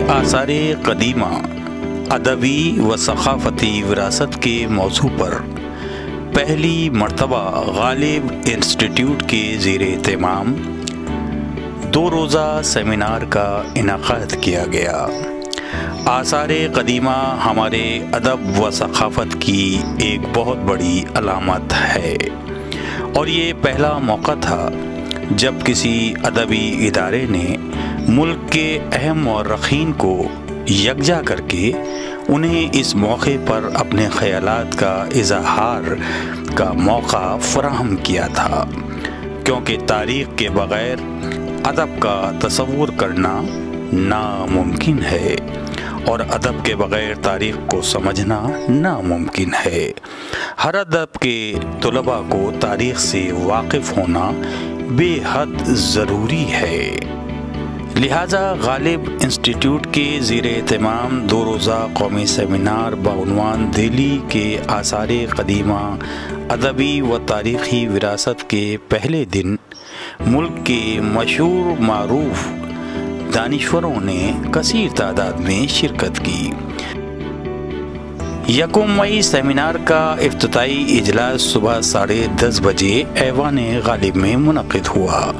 آثار قدیمہ ادبی و ثقافتی وراثت کے موضوع پر پہلی مرتبہ غالب انسٹیٹیوٹ کے زیر اہتمام 2 روزہ سیمینار کا انعقاد کیا گیا۔ آثار قدیمہ ہمارے ادب و ثقافت کی ایک بہت بڑی علامت ہے، اور یہ پہلا موقع تھا جب کسی ادبی ادارے نے ملک کے اہم مورخین کو یکجا کر کے انہیں اس موقع پر اپنے خیالات کا اظہار کا موقع فراہم کیا تھا، کیونکہ تاریخ کے بغیر ادب کا تصور کرنا ناممکن ہے اور ادب کے بغیر تاریخ کو سمجھنا ناممکن ہے۔ ہر ادب کے طلباء کو تاریخ سے واقف ہونا بے حد ضروری ہے، لہذا غالب انسٹیٹیوٹ کے زیر اہتمام 2 روزہ قومی سیمینار بعنوان دہلی کے آثار قدیمہ ادبی و تاریخی وراثت کے پہلے دن ملک کے مشہور معروف دانشوروں نے کثیر تعداد میں شرکت کی۔ 1 مئی سیمینار کا افتتاحی اجلاس صبح 10:30 بجے ایوان غالب میں منعقد ہوا۔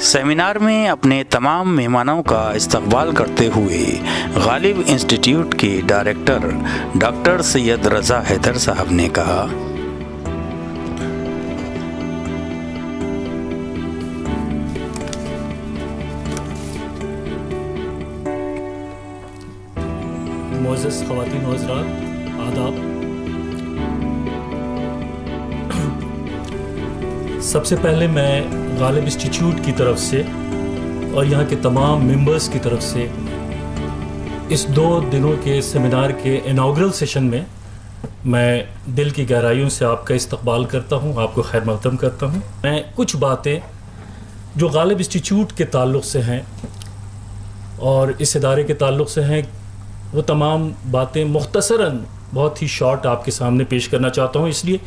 سیمینار میں اپنے تمام مہمانوں کا استقبال کرتے ہوئے غالب انسٹیٹیوٹ کے ڈائریکٹر ڈاکٹر سید رضا حیدر صاحب نے کہا، معزز خواتین و حضرات، آداب۔ سب سے پہلے میں غالب انسٹیٹیوٹ کی طرف سے اور یہاں کے تمام ممبرز کی طرف سے اس 2 دنوں کے سیمینار کے اناگرل سیشن میں دل کی گہرائیوں سے آپ کا استقبال کرتا ہوں، آپ کو خیر مقدم کرتا ہوں۔ میں کچھ باتیں جو غالب انسٹیٹیوٹ کے تعلق سے ہیں اور اس ادارے کے تعلق سے ہیں، وہ تمام باتیں مختصراً بہت ہی شارٹ آپ کے سامنے پیش کرنا چاہتا ہوں، اس لیے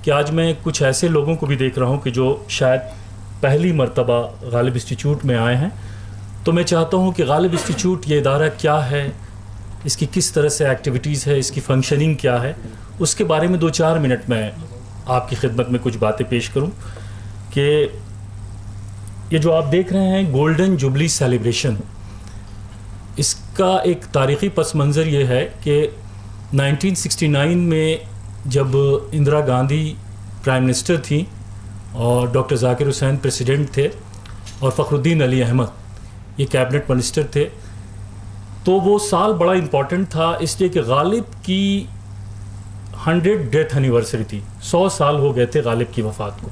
کہ آج میں کچھ ایسے لوگوں کو بھی دیکھ رہا ہوں کہ جو شاید پہلی مرتبہ غالب انسٹیٹیوٹ میں آئے ہیں، تو میں چاہتا ہوں کہ غالب انسٹیٹیوٹ یہ ادارہ کیا ہے، اس کی کس طرح سے ایکٹیویٹیز ہے، اس کی فنکشننگ کیا ہے، اس کے بارے میں 2-4 منٹ میں آپ کی خدمت میں کچھ باتیں پیش کروں۔ کہ یہ جو آپ دیکھ رہے ہیں گولڈن جوبلی سیلیبریشن، اس کا ایک تاریخی پس منظر یہ ہے کہ 1969 میں جب اندرا گاندھی پرائم منسٹر تھیں اور ڈاکٹر ذاکر حسین پریسیڈنٹ تھے اور فخر الدین علی احمد یہ کیبنٹ منسٹر تھے، تو وہ سال بڑا امپورٹنٹ تھا اس لیے کہ غالب کی 100 ڈیتھ اینیورسری تھی، 100 سال ہو گئے تھے غالب کی وفات کو۔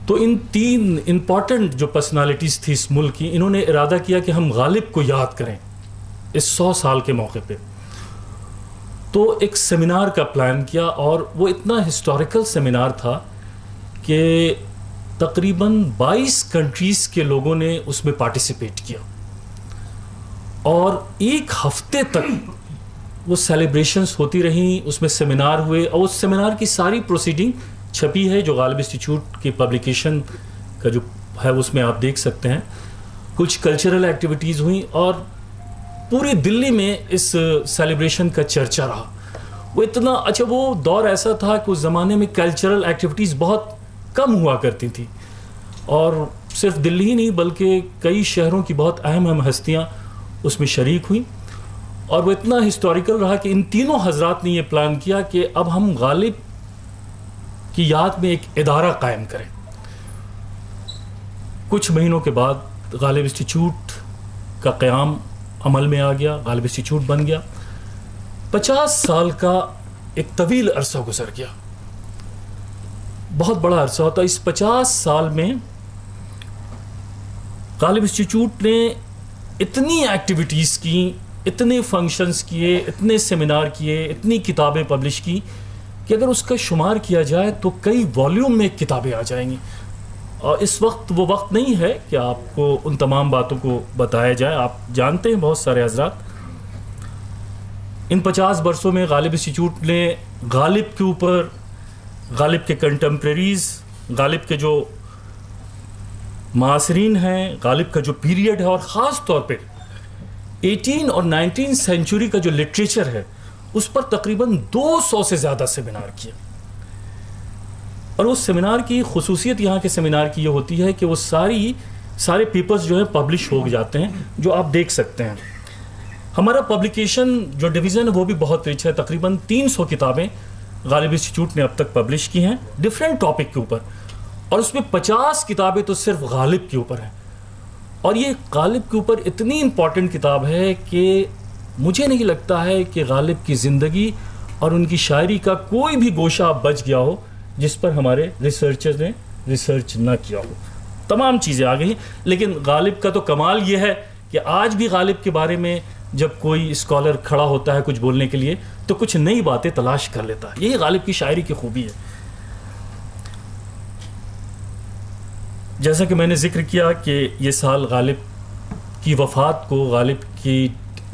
تو ان 3 امپورٹنٹ جو پرسنالٹیز تھی اس ملک کی، انہوں نے ارادہ کیا کہ ہم غالب کو یاد کریں اس 100 سال کے موقع پہ، تو ایک سیمینار کا پلان کیا، اور وہ اتنا ہسٹوریکل سیمینار تھا کہ تقریباً 22 کنٹریز کے لوگوں نے اس میں پارٹیسپیٹ کیا، اور 1 ہفتے تک وہ سیلیبریشنز ہوتی رہیں، اس میں سیمینار ہوئے، اور اس سیمینار کی ساری پروسیڈنگ چھپی ہے جو غالب انسٹیٹیوٹ کی پبلیکیشن کا جو ہے اس میں آپ دیکھ سکتے ہیں۔ کچھ کلچرل ایکٹیویٹیز ہوئیں اور پوری دلی میں اس سیلیبریشن کا چرچا رہا۔ وہ اتنا اچھا، وہ دور ایسا تھا کہ اس زمانے میں کلچرل ایکٹیویٹیز بہت کم ہوا کرتی تھی، اور صرف دلی ہی نہیں بلکہ کئی شہروں کی بہت اہم ہستیاں اس میں شریک ہوئیں، اور وہ اتنا ہسٹوریکل رہا کہ ان تینوں حضرات نے یہ پلان کیا کہ اب ہم غالب کی یاد میں ایک ادارہ قائم کریں۔ کچھ مہینوں کے بعد غالب انسٹیٹیوٹ کا قیام عمل میں آ گیا، غالب انسٹیٹیوٹ بن گیا۔ 50 سال کا ایک طویل عرصہ گزر گیا، بہت بڑا عرصہ ہوتا ہے. اس 50 سال میں غالب انسٹیٹیوٹ نے اتنی ایکٹیویٹیز کی, اتنے فنکشنز کیے, اتنے سیمینار کیے, اتنی کتابیں پبلش کی کہ اگر اس کا شمار کیا جائے تو کئی والیوم میں کتابیں آ جائیں گی. اور اس وقت وہ وقت نہیں ہے کہ آپ کو ان تمام باتوں کو بتایا جائے. آپ جانتے ہیں بہت سارے حضرات, ان 50 برسوں میں غالب انسٹیٹیوٹ نے غالب کے اوپر, غالب کے کنٹمپریریز, غالب کے جو معاصرین ہیں, غالب کا جو پیریڈ ہے, اور خاص طور پہ 18 اور 19 سینچری کا جو لٹریچر ہے اس پر تقریباً 200 سے زیادہ سیمینار کیے. اور اس سیمینار کی خصوصیت یہاں کے سیمینار کی یہ ہوتی ہے کہ وہ سارے پیپرز جو ہیں پبلش ہو جاتے ہیں, جو آپ دیکھ سکتے ہیں. ہمارا پبلیکیشن جو ڈویژن ہے وہ بھی بہت رچ ہے. تقریباً 300 کتابیں غالب انسٹیٹیوٹ نے اب تک پبلش کی ہیں ڈفرینٹ ٹاپک کے اوپر, اور اس میں 50 کتابیں تو صرف غالب کے اوپر ہیں. اور یہ غالب کے اوپر اتنی امپورٹنٹ کتاب ہے کہ مجھے نہیں لگتا ہے کہ غالب کی زندگی اور ان کی شاعری کا کوئی بھی گوشہ بچ گیا ہو جس پر ہمارے ریسرچرز نے ریسرچ نہ کیا ہو. تمام چیزیں آ گئی ہیں. لیکن غالب کا تو کمال یہ ہے کہ آج بھی غالب کے بارے میں جب کوئی اسکالر کھڑا ہوتا ہے کچھ بولنے کے لیے تو کچھ نئی باتیں تلاش کر لیتا ہے. یہی غالب کی شاعری کی خوبی ہے. جیسا کہ میں نے ذکر کیا کہ یہ سال غالب کی وفات کو, غالب کی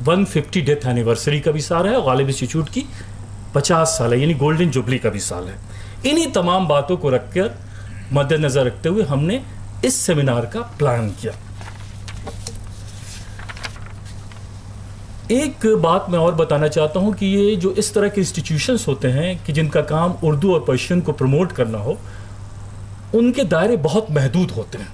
150 ڈیتھ اینیورسری کا بھی سال ہے, اور غالب انسٹیٹیوٹ کی 50 سال ہے, یعنی گولڈن جوبلی کا بھی سال ہے. انہی تمام باتوں کو رکھ کر مد نظر رکھتے ہوئے ہم نے اس سیمینار کا پلان کیا. ایک بات میں اور بتانا چاہتا ہوں کہ یہ جو اس طرح کے انسٹیٹیوشنز ہوتے ہیں کہ جن کا کام اردو اور پرشین کو پروموٹ کرنا ہو, ان کے دائرے بہت محدود ہوتے ہیں.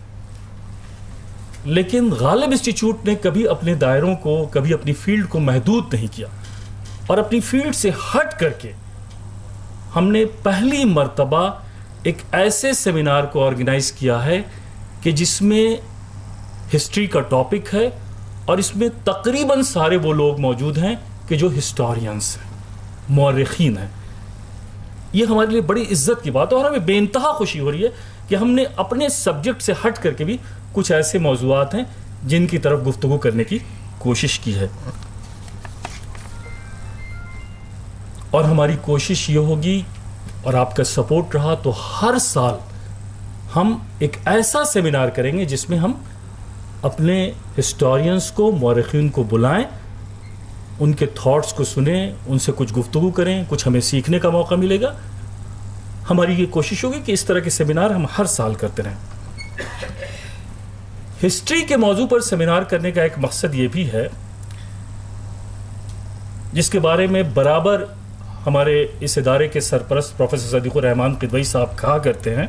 لیکن غالب انسٹیٹیوٹ نے کبھی اپنے دائروں کو, کبھی اپنی فیلڈ کو محدود نہیں کیا, اور اپنی فیلڈ سے ہٹ کر کے ہم نے پہلی مرتبہ ایک ایسے سیمینار کو آرگنائز کیا ہے کہ جس میں ہسٹری کا ٹاپک ہے, اور اس میں تقریباً سارے وہ لوگ موجود ہیں کہ جو ہسٹورینز ہیں, مورخین ہیں. یہ ہمارے لیے بڑی عزت کی بات ہے, اور ہمیں بے انتہا خوشی ہو رہی ہے کہ ہم نے اپنے سبجیکٹ سے ہٹ کر کے بھی کچھ ایسے موضوعات ہیں جن کی طرف گفتگو کرنے کی کوشش کی ہے. اور ہماری کوشش یہ ہوگی, اور آپ کا سپورٹ رہا تو ہر سال ہم ایک ایسا سیمینار کریں گے جس میں ہم اپنے ہسٹورینز کو, مورخین کو بلائیں, ان کے تھاٹس کو سنیں, ان سے کچھ گفتگو کریں, کچھ ہمیں سیکھنے کا موقع ملے گا. ہماری یہ کوشش ہوگی کہ اس طرح کے سیمینار ہم ہر سال کرتے رہیں. ہسٹری کے موضوع پر سیمینار کرنے کا ایک مقصد یہ بھی ہے, جس کے بارے میں برابر ہمارے اس ادارے کے سرپرست پروفیسر صدیق الرحمان قدوئی صاحب کہا کرتے ہیں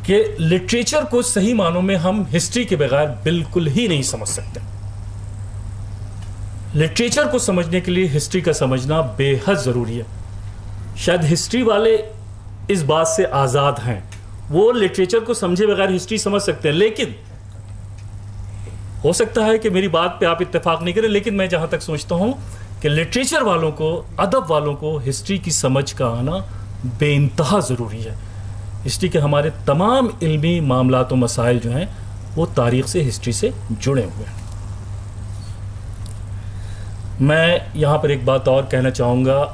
کہ لٹریچر کو صحیح معنوں میں ہم ہسٹری کے بغیر بالکل ہی نہیں سمجھ سکتے. لٹریچر کو سمجھنے کے لیے ہسٹری کا سمجھنا بے حد ضروری ہے. شاید ہسٹری والے اس بات سے آزاد ہیں, وہ لٹریچر کو سمجھے بغیر ہسٹری سمجھ سکتے ہیں. لیکن ہو سکتا ہے کہ میری بات پہ آپ اتفاق نہیں کریں, لیکن میں جہاں تک سوچتا ہوں کہ لٹریچر والوں کو, ادب والوں کو ہسٹری کی سمجھ کا آنا بے انتہا ضروری ہے. ہسٹری کے ہمارے تمام علمی معاملات و مسائل جو ہیں وہ تاریخ سے, ہسٹری سے جڑے ہوئے ہیں. میں یہاں پر ایک بات اور کہنا چاہوں گا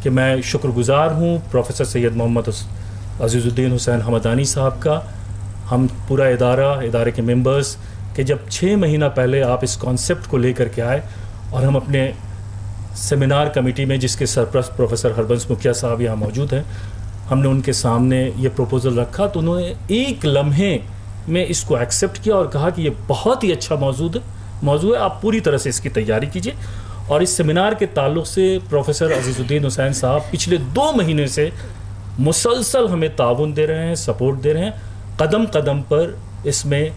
کہ میں شکر گزار ہوں پروفیسر سید محمد عزیز الدین حسین حمدانی صاحب کا, ہم پورا ادارے کے ممبرز, کہ جب 6 مہینہ پہلے آپ اس کانسیپٹ کو لے کر کے آئے اور ہم اپنے سیمینار کمیٹی میں, جس کے سرپرست پروفیسر ہربنس مکھیا صاحب یہاں موجود ہیں, ہم نے ان کے سامنے یہ پروپوزل رکھا تو انہوں نے ایک لمحے میں اس کو ایکسیپٹ کیا اور کہا کہ یہ بہت ہی اچھا موضوع ہے, آپ پوری طرح سے اس کی تیاری کیجیے. اور اس سیمینار کے تعلق سے پروفیسر عزیز الدین حسین صاحب پچھلے 2 مہینے سے مسلسل ہمیں تعاون دے رہے ہیں, سپورٹ دے رہے ہیں. قدم قدم پر اس میں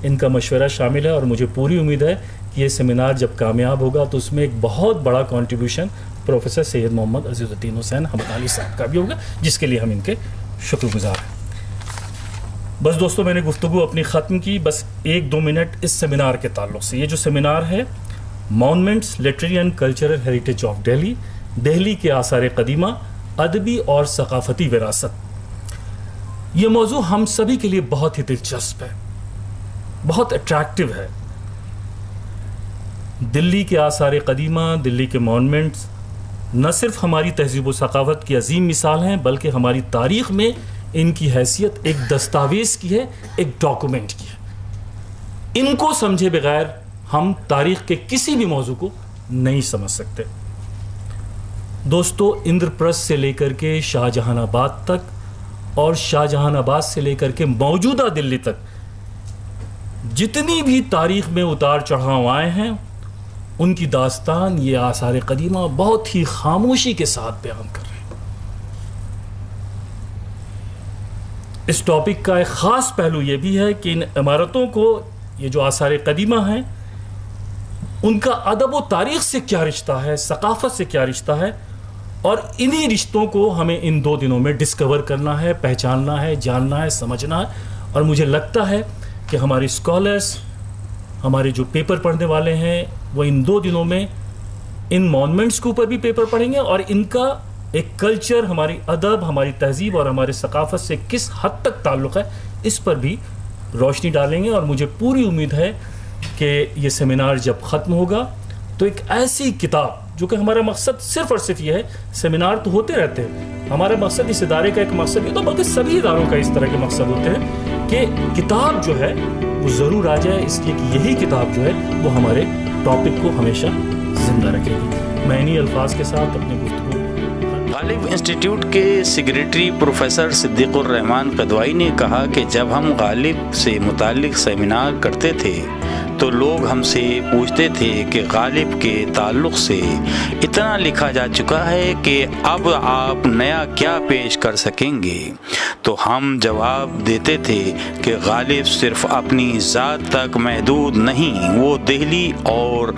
ان کا مشورہ شامل ہے, اور مجھے پوری امید ہے کہ یہ سیمینار جب کامیاب ہوگا تو اس میں ایک بہت بڑا کنٹریبیوشن پروفیسر سید محمد عزیز الدین حسین حمدانی صاحب کا بھی ہوگا, جس کے لیے ہم ان کے شکر گزار ہیں. بس دوستو, میں نے گفتگو اپنی ختم کی. بس 1-2 منٹ اس سیمینار کے تعلق سے. یہ جو سیمینار ہے, monuments literary and cultural heritage of Delhi, Delhi کے آثار قدیمہ, ادبی اور ثقافتی وراثت. یہ موضوع ہم سبھی کے لیے بہت ہی دلچسپ ہے، بہت اٹریکٹیو ہے۔ دلی کے آثار قدیمہ، دلی کے مونومنٹس نہ صرف ہماری تہذیب و ثقافت کی عظیم مثال ہیں، بلکہ ہماری تاریخ میں ان کی حیثیت ایک دستاویز کی ہے، ایک ڈاکومنٹ کی ہے۔ ان کو سمجھے بغیر ہم تاریخ کے کسی بھی موضوع کو نہیں سمجھ سکتے۔ دوستو، اندر پرست سے لے کر کے شاہ جہاں آباد تک اور شاہ جہاں آباد سے لے کر کے موجودہ دلی تک جتنی بھی تاریخ میں اتار چڑھاؤ آئے ہیں، ان کی داستان یہ آثار قدیمہ بہت ہی خاموشی کے ساتھ بیان کر رہے ہیں۔ اس ٹاپک کا ایک خاص پہلو یہ بھی ہے کہ ان عمارتوں کو، یہ جو آثار قدیمہ ہیں، ان کا ادب و تاریخ سے کیا رشتہ ہے، ثقافت سے کیا رشتہ ہے، اور انہی رشتوں کو ہمیں ان 2 دنوں میں ڈسکور کرنا ہے، پہچاننا ہے، جاننا ہے، سمجھنا ہے۔ اور مجھے لگتا ہے کہ ہمارے اسکالرس، ہمارے جو پیپر پڑھنے والے ہیں، وہ ان 2 دنوں میں ان مونومنٹس کے اوپر بھی پیپر پڑھیں گے، اور ان کا ایک کلچر، ہماری ادب، ہماری تہذیب اور ہمارے ثقافت سے کس حد تک تعلق ہے، اس پر بھی روشنی ڈالیں گے۔ اور مجھے پوری امید ہے کہ یہ سیمینار جب ختم ہوگا تو ایک ایسی کتاب، جو کہ ہمارا مقصد صرف اور صرف یہ ہے، سیمینار تو ہوتے رہتے ہیں، ہمارا مقصد اس ادارے کا ایک مقصد یہ تو بلکہ سبھی اداروں کا اس طرح کے مقصد ہوتے ہیں کہ کتاب جو ہے وہ ضرور آ جائے، اس لیے کہ یہی کتاب جو ہے وہ ہمارے ٹاپک کو ہمیشہ زندہ رکھے گی۔ میں انہی الفاظ کے ساتھ اپنی گفتگو غالب انسٹیٹیوٹ کے سیکریٹری پروفیسر صدیق الرحمان قدوائی نے کہا کہ جب ہم غالب سے متعلق سیمینار کرتے تھے تو لوگ ہم سے پوچھتے تھے کہ غالب کے تعلق سے اتنا لکھا جا چکا ہے کہ اب آپ نیا کیا پیش کر سکیں گے، تو ہم جواب دیتے تھے کہ غالب صرف اپنی ذات تک محدود نہیں، وہ دہلی اور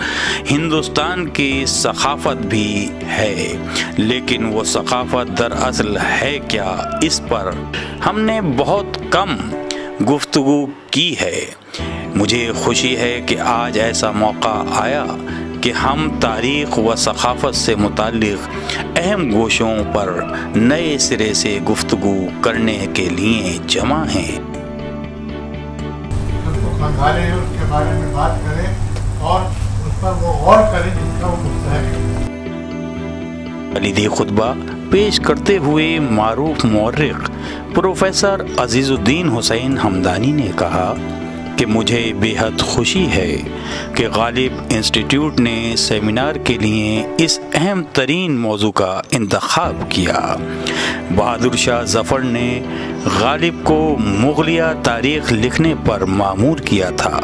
ہندوستان کی ثقافت بھی ہے، لیکن وہ ثقافت دراصل ہے کیا، اس پر ہم نے بہت کم گفتگو کی ہے۔ مجھے خوشی ہے کہ آج ایسا موقع آیا کہ ہم تاریخ و ثقافت سے متعلق اہم گوشوں پر نئے سرے سے گفتگو کرنے کے لیے جمع ہیں۔ سنبھالیں، اس کے بارے میں بات کریں اور اس پر وہ غور کریں جس کا وہ مستحق ہے۔ کلیدی خطبہ پیش کرتے ہوئے معروف مورخ پروفیسر عزیز الدین حسین ہمدانی نے کہا کہ مجھے بے حد خوشی ہے کہ غالب انسٹیٹیوٹ نے سیمینار کے لیے اس اہم ترین موضوع کا انتخاب کیا۔ بہادر شاہ ظفر نے غالب کو مغلیہ تاریخ لکھنے پر مامور کیا تھا۔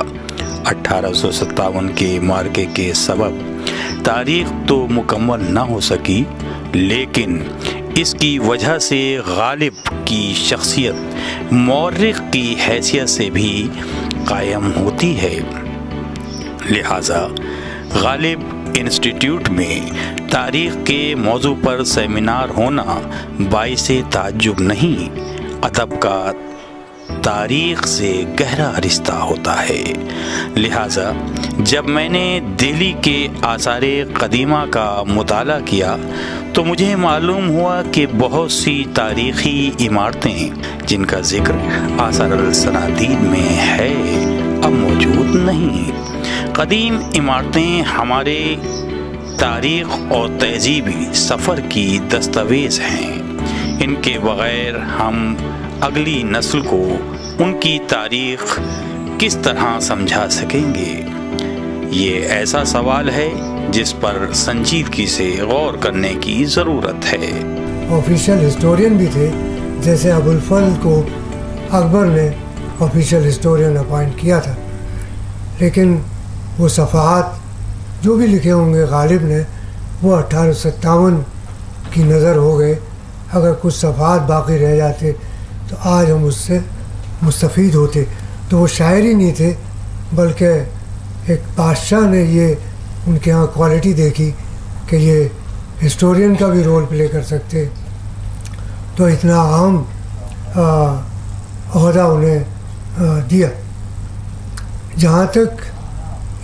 1857 کے معرکے کے سبب تاریخ تو مکمل نہ ہو سکی، لیکن اس کی وجہ سے غالب کی شخصیت مورخ کی حیثیت سے بھی قائم ہوتی ہے۔ لہذا غالب انسٹیٹیوٹ میں تاریخ کے موضوع پر سیمینار ہونا باعث تعجب نہیں، ادب کا تاریخ سے گہرا رشتہ ہوتا ہے۔ لہذا جب میں نے دہلی کے آثار قدیمہ کا مطالعہ کیا تو مجھے معلوم ہوا کہ بہت سی تاریخی عمارتیں جن کا ذکر آثار الصنادید میں ہے اب موجود نہیں۔ قدیم عمارتیں ہمارے تاریخ اور تہذیبی سفر کی دستاویز ہیں، ان کے بغیر ہم اگلی نسل کو ان کی تاریخ کس طرح سمجھا سکیں گے؟ یہ ایسا سوال ہے جس پر سنجیدگی سے غور کرنے کی ضرورت ہے۔ آفیشیل ہسٹورین بھی تھے، جیسے ابو الفضل کو اکبر نے آفیشیل ہسٹورین اپوائنٹ کیا تھا، لیکن وہ صفحات جو بھی لکھے ہوں گے غالب نے وہ 1857 کی نظر ہو گئے۔ اگر کچھ صفحات باقی رہ جاتے تو آج ہم اس سے مستفید ہوتے۔ تو وہ شاعر ہی نہیں تھے، بلکہ ایک بادشاہ نے یہ ان کے ہاں کوالٹی دیکھی کہ یہ ہسٹورین کا بھی رول پلے کر سکتے، تو اتنا اہم عہدہ انہیں دیا۔ جہاں تک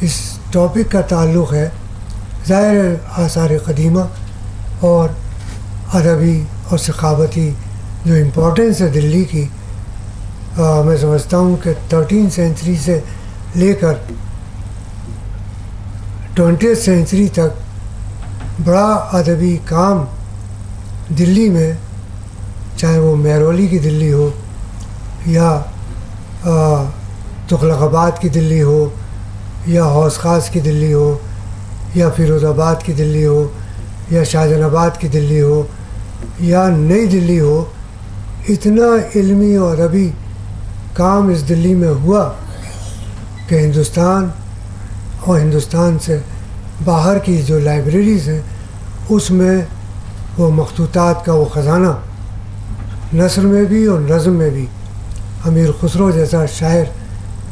اس ٹاپک کا تعلق ہے، ظاہر آثار قدیمہ اور ادبی اور ثقافتی جو امپورٹنس ہے دلی کی، میں سمجھتا ہوں کہ 13 سینچری سے لے کر 20 سینچری تک بڑا ادبی کام دلی میں، چاہے وہ مہرولی کی دلی ہو یا تغلق آباد کی دلی ہو یا حوض خاص کی دلی ہو یا فیروز آباد کی دلی ہو یا شاہجہان آباد کی دلی ہو یا نئی دلی ہو، اتنا علمی اور ادبی کام اس دلی میں ہوا کہ ہندوستان اور ہندوستان سے باہر کی جو لائبریریز ہیں اس میں وہ مخطوطات کا وہ خزانہ، نثر میں بھی اور نظم میں بھی امیر خسرو جیسا شاعر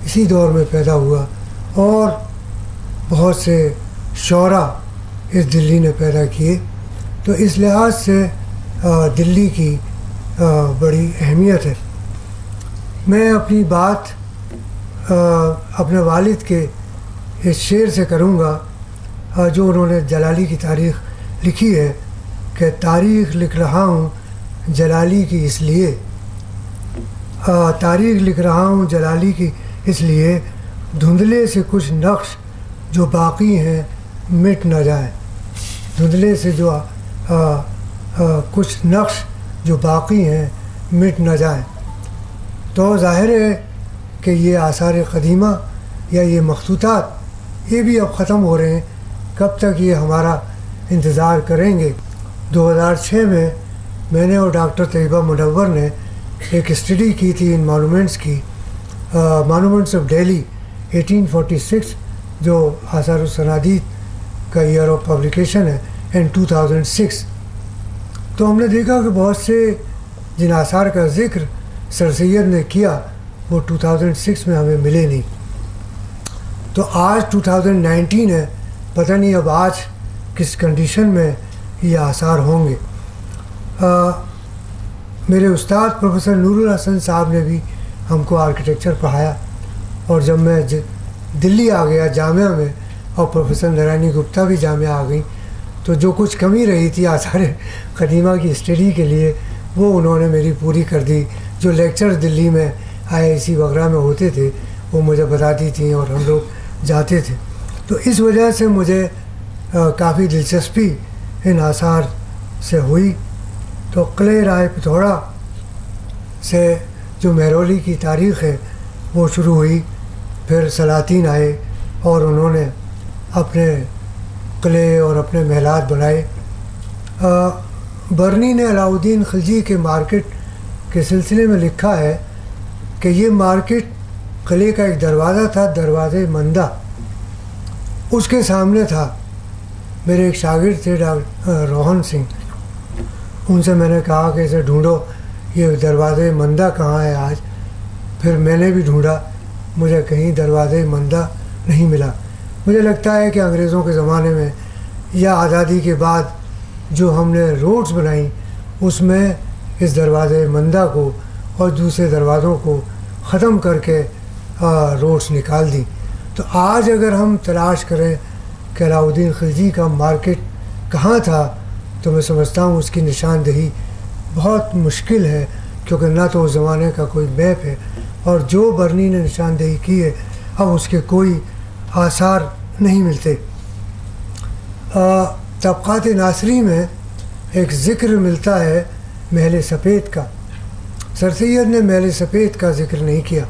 اسی دور میں پیدا ہوا، اور بہت سے شعراء اس دلی نے پیدا کیے. تو اس لحاظ سے دلی کی بڑی اہمیت ہے. میں اپنی بات اپنے والد کے اس شعر سے کروں گا جو انہوں نے جلالی کی تاریخ لکھی ہے کہ تاریخ لکھ رہا ہوں جلالی کی اس لیے، تاریخ لکھ رہا ہوں جلالی کی اس لیے، دھندلے سے کچھ نقش جو باقی ہیں مٹ نہ جائیں. دھندلے سے جو کچھ نقش جو باقی ہیں مٹ نہ جائیں. تو ظاہر ہے کہ یہ آثار قدیمہ یا یہ مخطوطات یہ بھی اب ختم ہو رہے ہیں. کب تک یہ ہمارا انتظار کریں گے؟ 2006 میں نے اور ڈاکٹر طیبہ منور نے ایک اسٹڈی کی تھی ان مانومنٹس کی، مانومنٹس آف دہلی 1846، جو آثار الصنادید کا ایئر آف پبلیکیشن ہے، اینڈ 2006. تو ہم نے دیکھا کہ بہت سے جن آثار کا ذکر سر سید نے کیا وہ 2006 میں ہمیں ملے نہیں. تو آج 2019 ہے، پتہ نہیں اب آج کس کنڈیشن میں یہ آثار ہوں گے. میرے استاد پروفیسر نور الحسن صاحب نے بھی ہم کو آرکیٹیکچر پڑھایا، اور جب میں دلی آ گیا جامعہ میں اور پروفیسر نارائنی گپتا بھی جامعہ آ گئی، تو جو کچھ کمی رہی تھی آثار قدیمہ کی اسٹڈی کے لیے وہ انہوں نے میری پوری کر دی. جو لیکچر دلی میں IIC وغیرہ میں ہوتے تھے وہ مجھے بتاتی تھیں اور ہم لوگ جاتے تھے. تو اس وجہ سے مجھے کافی دلچسپی ان آثار سے ہوئی. تو قلعہ رائے پتھوڑا سے جو مہرولی کی تاریخ ہے وہ شروع ہوئی، پھر سلاطین آئے اور انہوں نے اپنے قلعے اور اپنے محلات بنائے. برنی نے علاء الدین خلجی کے مارکیٹ کے سلسلے میں لکھا ہے کہ یہ مارکیٹ قلعے کا ایک دروازہ تھا، دروازے مندہ، اس کے سامنے تھا. میرے ایک شاگرد تھے روہن سنگھ، ان سے میں نے کہا کہ اسے ڈھونڈو یہ دروازے مندہ کہاں ہے آج. پھر میں نے بھی ڈھونڈا، مجھے کہیں دروازے مندہ نہیں ملا. مجھے لگتا ہے کہ انگریزوں کے زمانے میں یا آزادی کے بعد جو ہم نے روڈز بنائیں اس میں اس دروازے مندہ کو اور دوسرے دروازوں کو ختم کر کے روڈز نکال دی. تو آج اگر ہم تلاش کریں کہ علاء الدین خلجی کا مارکیٹ کہاں تھا تو میں سمجھتا ہوں اس کی نشاندہی بہت مشکل ہے، کیونکہ نہ تو اس زمانے کا کوئی میپ ہے، اور جو برنی نے نشاندہی کی ہے اب اس کے کوئی آثار نہیں ملتے. طبقات ناصری میں ایک ذکر ملتا ہے محل سفید کا. سر سید نے محل سفید کا ذکر نہیں کیا،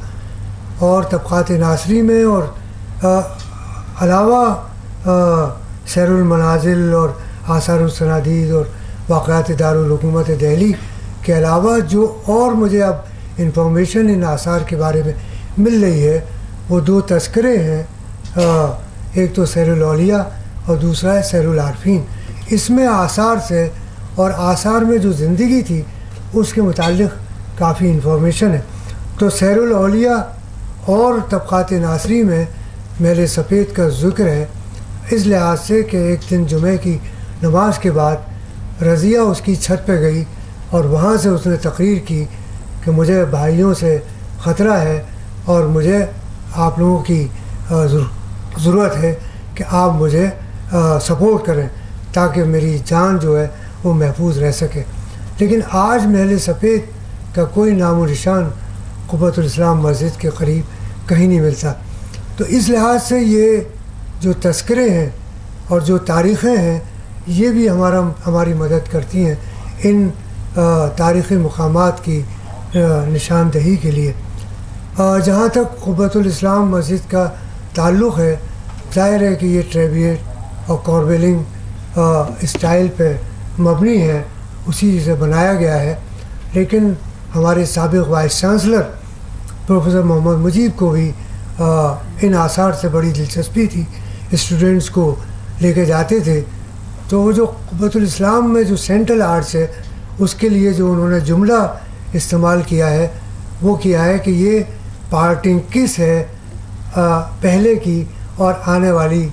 اور طبقات ناصری میں اور علاوہ سیر المنازل اور آثار الصنادید اور واقعات دارالحکومت دہلی کے علاوہ جو اور مجھے اب انفارمیشن ان آثار کے بارے میں مل رہی ہے وہ دو تذکرے ہیں. ایک تو سیر الاولیاء اور دوسرا ہے سیر العارفین. اس میں آثار سے اور آثار میں جو زندگی تھی اس کے متعلق کافی انفارمیشن ہے. تو سیر الاولیاء اور طبقات ناصری میں محل سفید کا ذکر ہے اس لحاظ سے کہ ایک دن جمعہ کی نماز کے بعد رضیہ اس کی چھت پہ گئی اور وہاں سے اس نے تقریر کی کہ مجھے بھائیوں سے خطرہ ہے اور مجھے آپ لوگوں کی ضرورت ہے کہ آپ مجھے سپورٹ کریں تاکہ میری جان جو ہے وہ محفوظ رہ سکے. لیکن آج محل سفید کا کوئی نام و نشان قبۃ الاسلام مسجد کے قریب کہیں نہیں ملتا. تو اس لحاظ سے یہ جو تذکرے ہیں اور جو تاریخیں ہیں یہ بھی ہماری مدد کرتی ہیں ان تاریخی مقامات کی نشاندہی کے لیے. جہاں تک قبۃ الاسلام مسجد کا تعلق ہے، ظاہر ہے کہ یہ ٹریبیٹ اور کاربیلنگ اسٹائل پہ مبنی ہے، اسی سے بنایا گیا ہے. لیکن ہمارے سابق وائس چانسلر پروفیسر محمد مجیب کو بھی ان آثار سے بڑی دلچسپی تھی، اسٹوڈنٹس کو لے کے جاتے تھے. تو وہ جو قبۃ الاسلام میں جو سینٹرل آرٹس ہے اس کے لیے جو انہوں نے جملہ استعمال کیا ہے وہ کیا ہے کہ یہ پارٹنگ کس ہے پہلے کی اور آنے والی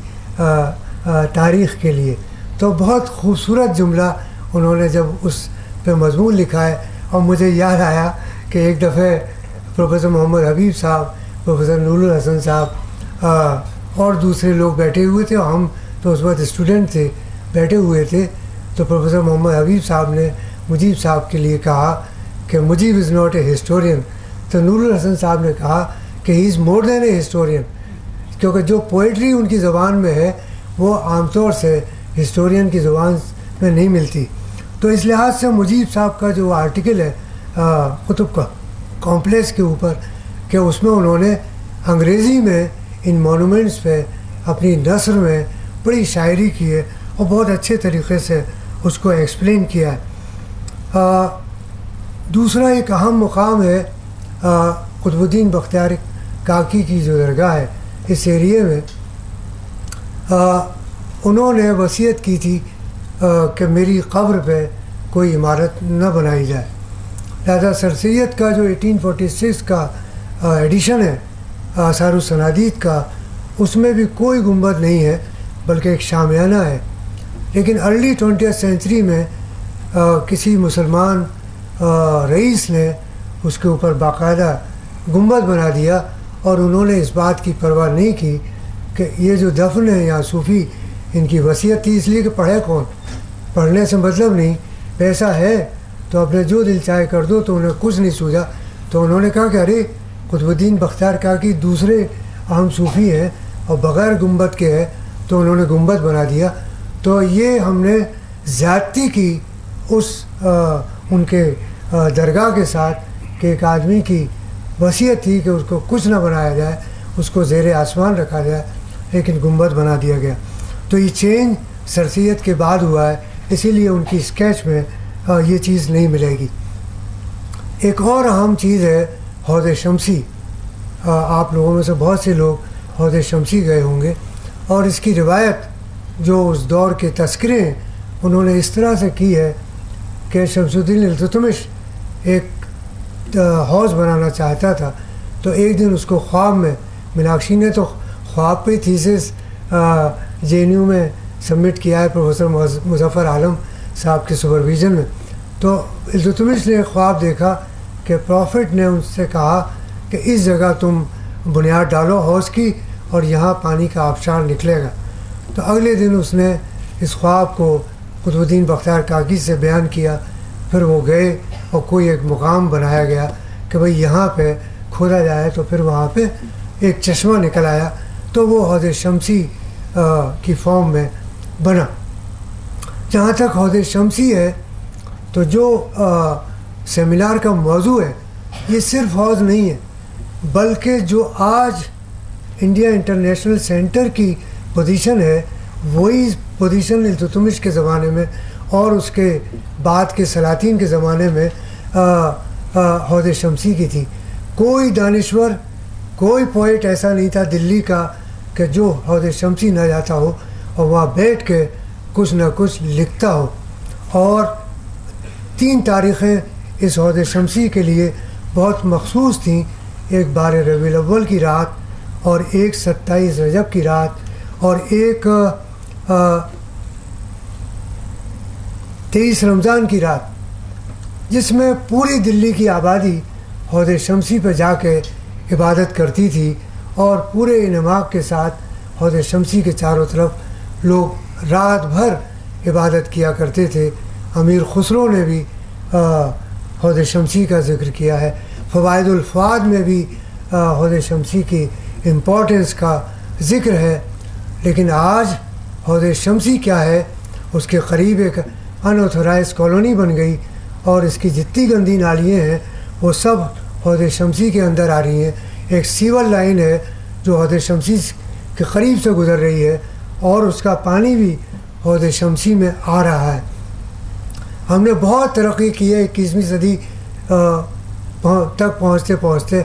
تاریخ کے لیے. تو بہت خوبصورت جملہ انہوں نے جب اس پہ مضمون لکھا ہے. اور مجھے یاد آیا کہ ایک دفعہ پروفیسر محمد حبیب صاحب، پروفیسر نور الحسن صاحب اور دوسرے لوگ بیٹھے ہوئے تھے، اور ہم تو اس وقت اسٹوڈنٹ تھے بیٹھے ہوئے تھے. تو پروفیسر محمد حبیب صاحب نے مجیب صاحب کے لیے کہا کہ Mujeeb is not a historian. تو نور الحسن صاحب نے کہا کہ ہی از مور دین اے ہسٹورین، کیونکہ جو پوئٹری ان کی زبان میں ہے وہ عام طور سے ہسٹورین کی زبان میں نہیں ملتی. تو اس لحاظ سے مجیب صاحب کا جو آرٹیکل ہے قطب کا کمپلیکس کے اوپر، کہ اس میں انہوں نے انگریزی میں ان مونومنٹس پہ اپنی نثر میں بڑی شاعری کی ہے اور بہت اچھے طریقے سے اس کو ایکسپلین کیا ہے. دوسرا ایک اہم مقام ہے قطب الدین بختیار کاکی کی جو درگاہ ہے اس ایریے میں. انہوں نے وصیت کی تھی کہ میری قبر پہ کوئی عمارت نہ بنائی جائے. لہذا سر سید کا جو 1846 کا ایڈیشن ہے آثار الصنادید کا، اس میں بھی کوئی گنبد نہیں ہے بلکہ ایک شامیانہ ہے. لیکن ارلی 20th سینچری میں کسی مسلمان رئیس نے اس کے اوپر باقاعدہ گنبد بنا دیا، اور انہوں نے اس بات کی پرواہ نہیں کی کہ یہ جو دفن ہے یا صوفی ان کی وصیت تھی، اس لیے کہ پڑھے کون، پڑھنے سے مطلب نہیں، پیسہ ہے تو اپنے جو دل چاہے کر دو. تو انہیں کچھ نہیں سوجا. تو انہوں نے کہا کہ ارے قطب الدین بختیار کاکی دوسرے اہم صوفی ہیں اور بغیر گنبد کے ہے، تو انہوں نے گنبد بنا دیا. تو یہ ہم نے زیادتی کی ان کے درگاہ کے ساتھ کہ ایک آدمی کی وصیت تھی کہ اس کو کچھ نہ بنایا جائے، اس کو زیر آسمان رکھا جائے، لیکن گنبد بنا دیا گیا. تو یہ چینج سر سید کے بعد ہوا ہے، اسی لیے ان کی اسکیچ میں یہ چیز نہیں ملے گی. ایک اور اہم چیز ہے حوض شمسی. آپ لوگوں میں سے بہت سے لوگ حوض شمسی گئے ہوں گے، اور اس کی روایت جو اس دور کے تذکرے ہیں انہوں نے اس طرح سے کی ہے کہ شمس الدین التتمش ایک حوض بنانا چاہتا تھا. تو ایک دن اس کو خواب میں، میناکشی نے تو خواب پہ تھیسس JNU میں سبمٹ کیا ہے پروفیسر مظفر عالم صاحب کے سپرویژن میں. تو التتمش نے خواب دیکھا کہ پروفٹ نے ان سے کہا کہ اس جگہ تم بنیاد ڈالو حوض کی اور یہاں پانی کا آبشار نکلے گا. تو اگلے دن اس نے اس خواب کو قطب الدین بختیار کاکی سے بیان کیا. پھر وہ گئے اور کوئی ایک مقام بنایا گیا کہ بھئی یہاں پہ کھودا جائے. تو پھر وہاں پہ ایک چشمہ نکل آیا، تو وہ حوض شمسی کی فارم میں بنا. جہاں تک حوض شمسی ہے تو جو سیمینار کا موضوع ہے یہ صرف حوض نہیں ہے، بلکہ جو آج انڈیا انٹرنیشنل سینٹر کی پوزیشن ہے وہی پوزیشن التتمش کے زمانے میں اور اس کے بعد کے سلاطین کے زمانے میں حوض شمسی کی تھی. کوئی دانشور، کوئی پوئٹ ایسا نہیں تھا دلی کا کہ جو حوض شمسی نہ جاتا ہو اور وہاں بیٹھ کے کچھ نہ کچھ لکھتا ہو. اور 3 تاریخیں اس حوض شمسی کے لیے بہت مخصوص تھیں. ایک 12 ربیع الاول کی رات، اور ایک 27 رجب کی رات، اور ایک 23 رمضان کی رات، جس میں پوری دلی کی آبادی حوض شمسی پہ جا کے عبادت کرتی تھی، اور پورے انہماک کے ساتھ حوض شمسی کے چاروں طرف لوگ رات بھر عبادت کیا کرتے تھے. امیر خسرو نے بھی حوض شمسی کا ذکر کیا ہے. فوائد الفؤاد میں بھی حوض شمسی کی امپورٹنس کا ذکر ہے، لیکن آج حوض شمسی کیا ہے، اس کے قریب ایک انآتھورائز کالونی بن گئی اور اس کی جتنی گندی نالیاں ہیں وہ سب حوض شمسی کے اندر آ رہی ہیں. ایک سیور لائن ہے جو حوض شمسی کے قریب سے گزر رہی ہے اور اس کا پانی بھی حوض شمسی میں آ رہا ہے. ہم نے بہت ترقی کی ہے 21ویں صدی تک پہنچتے پہنچتے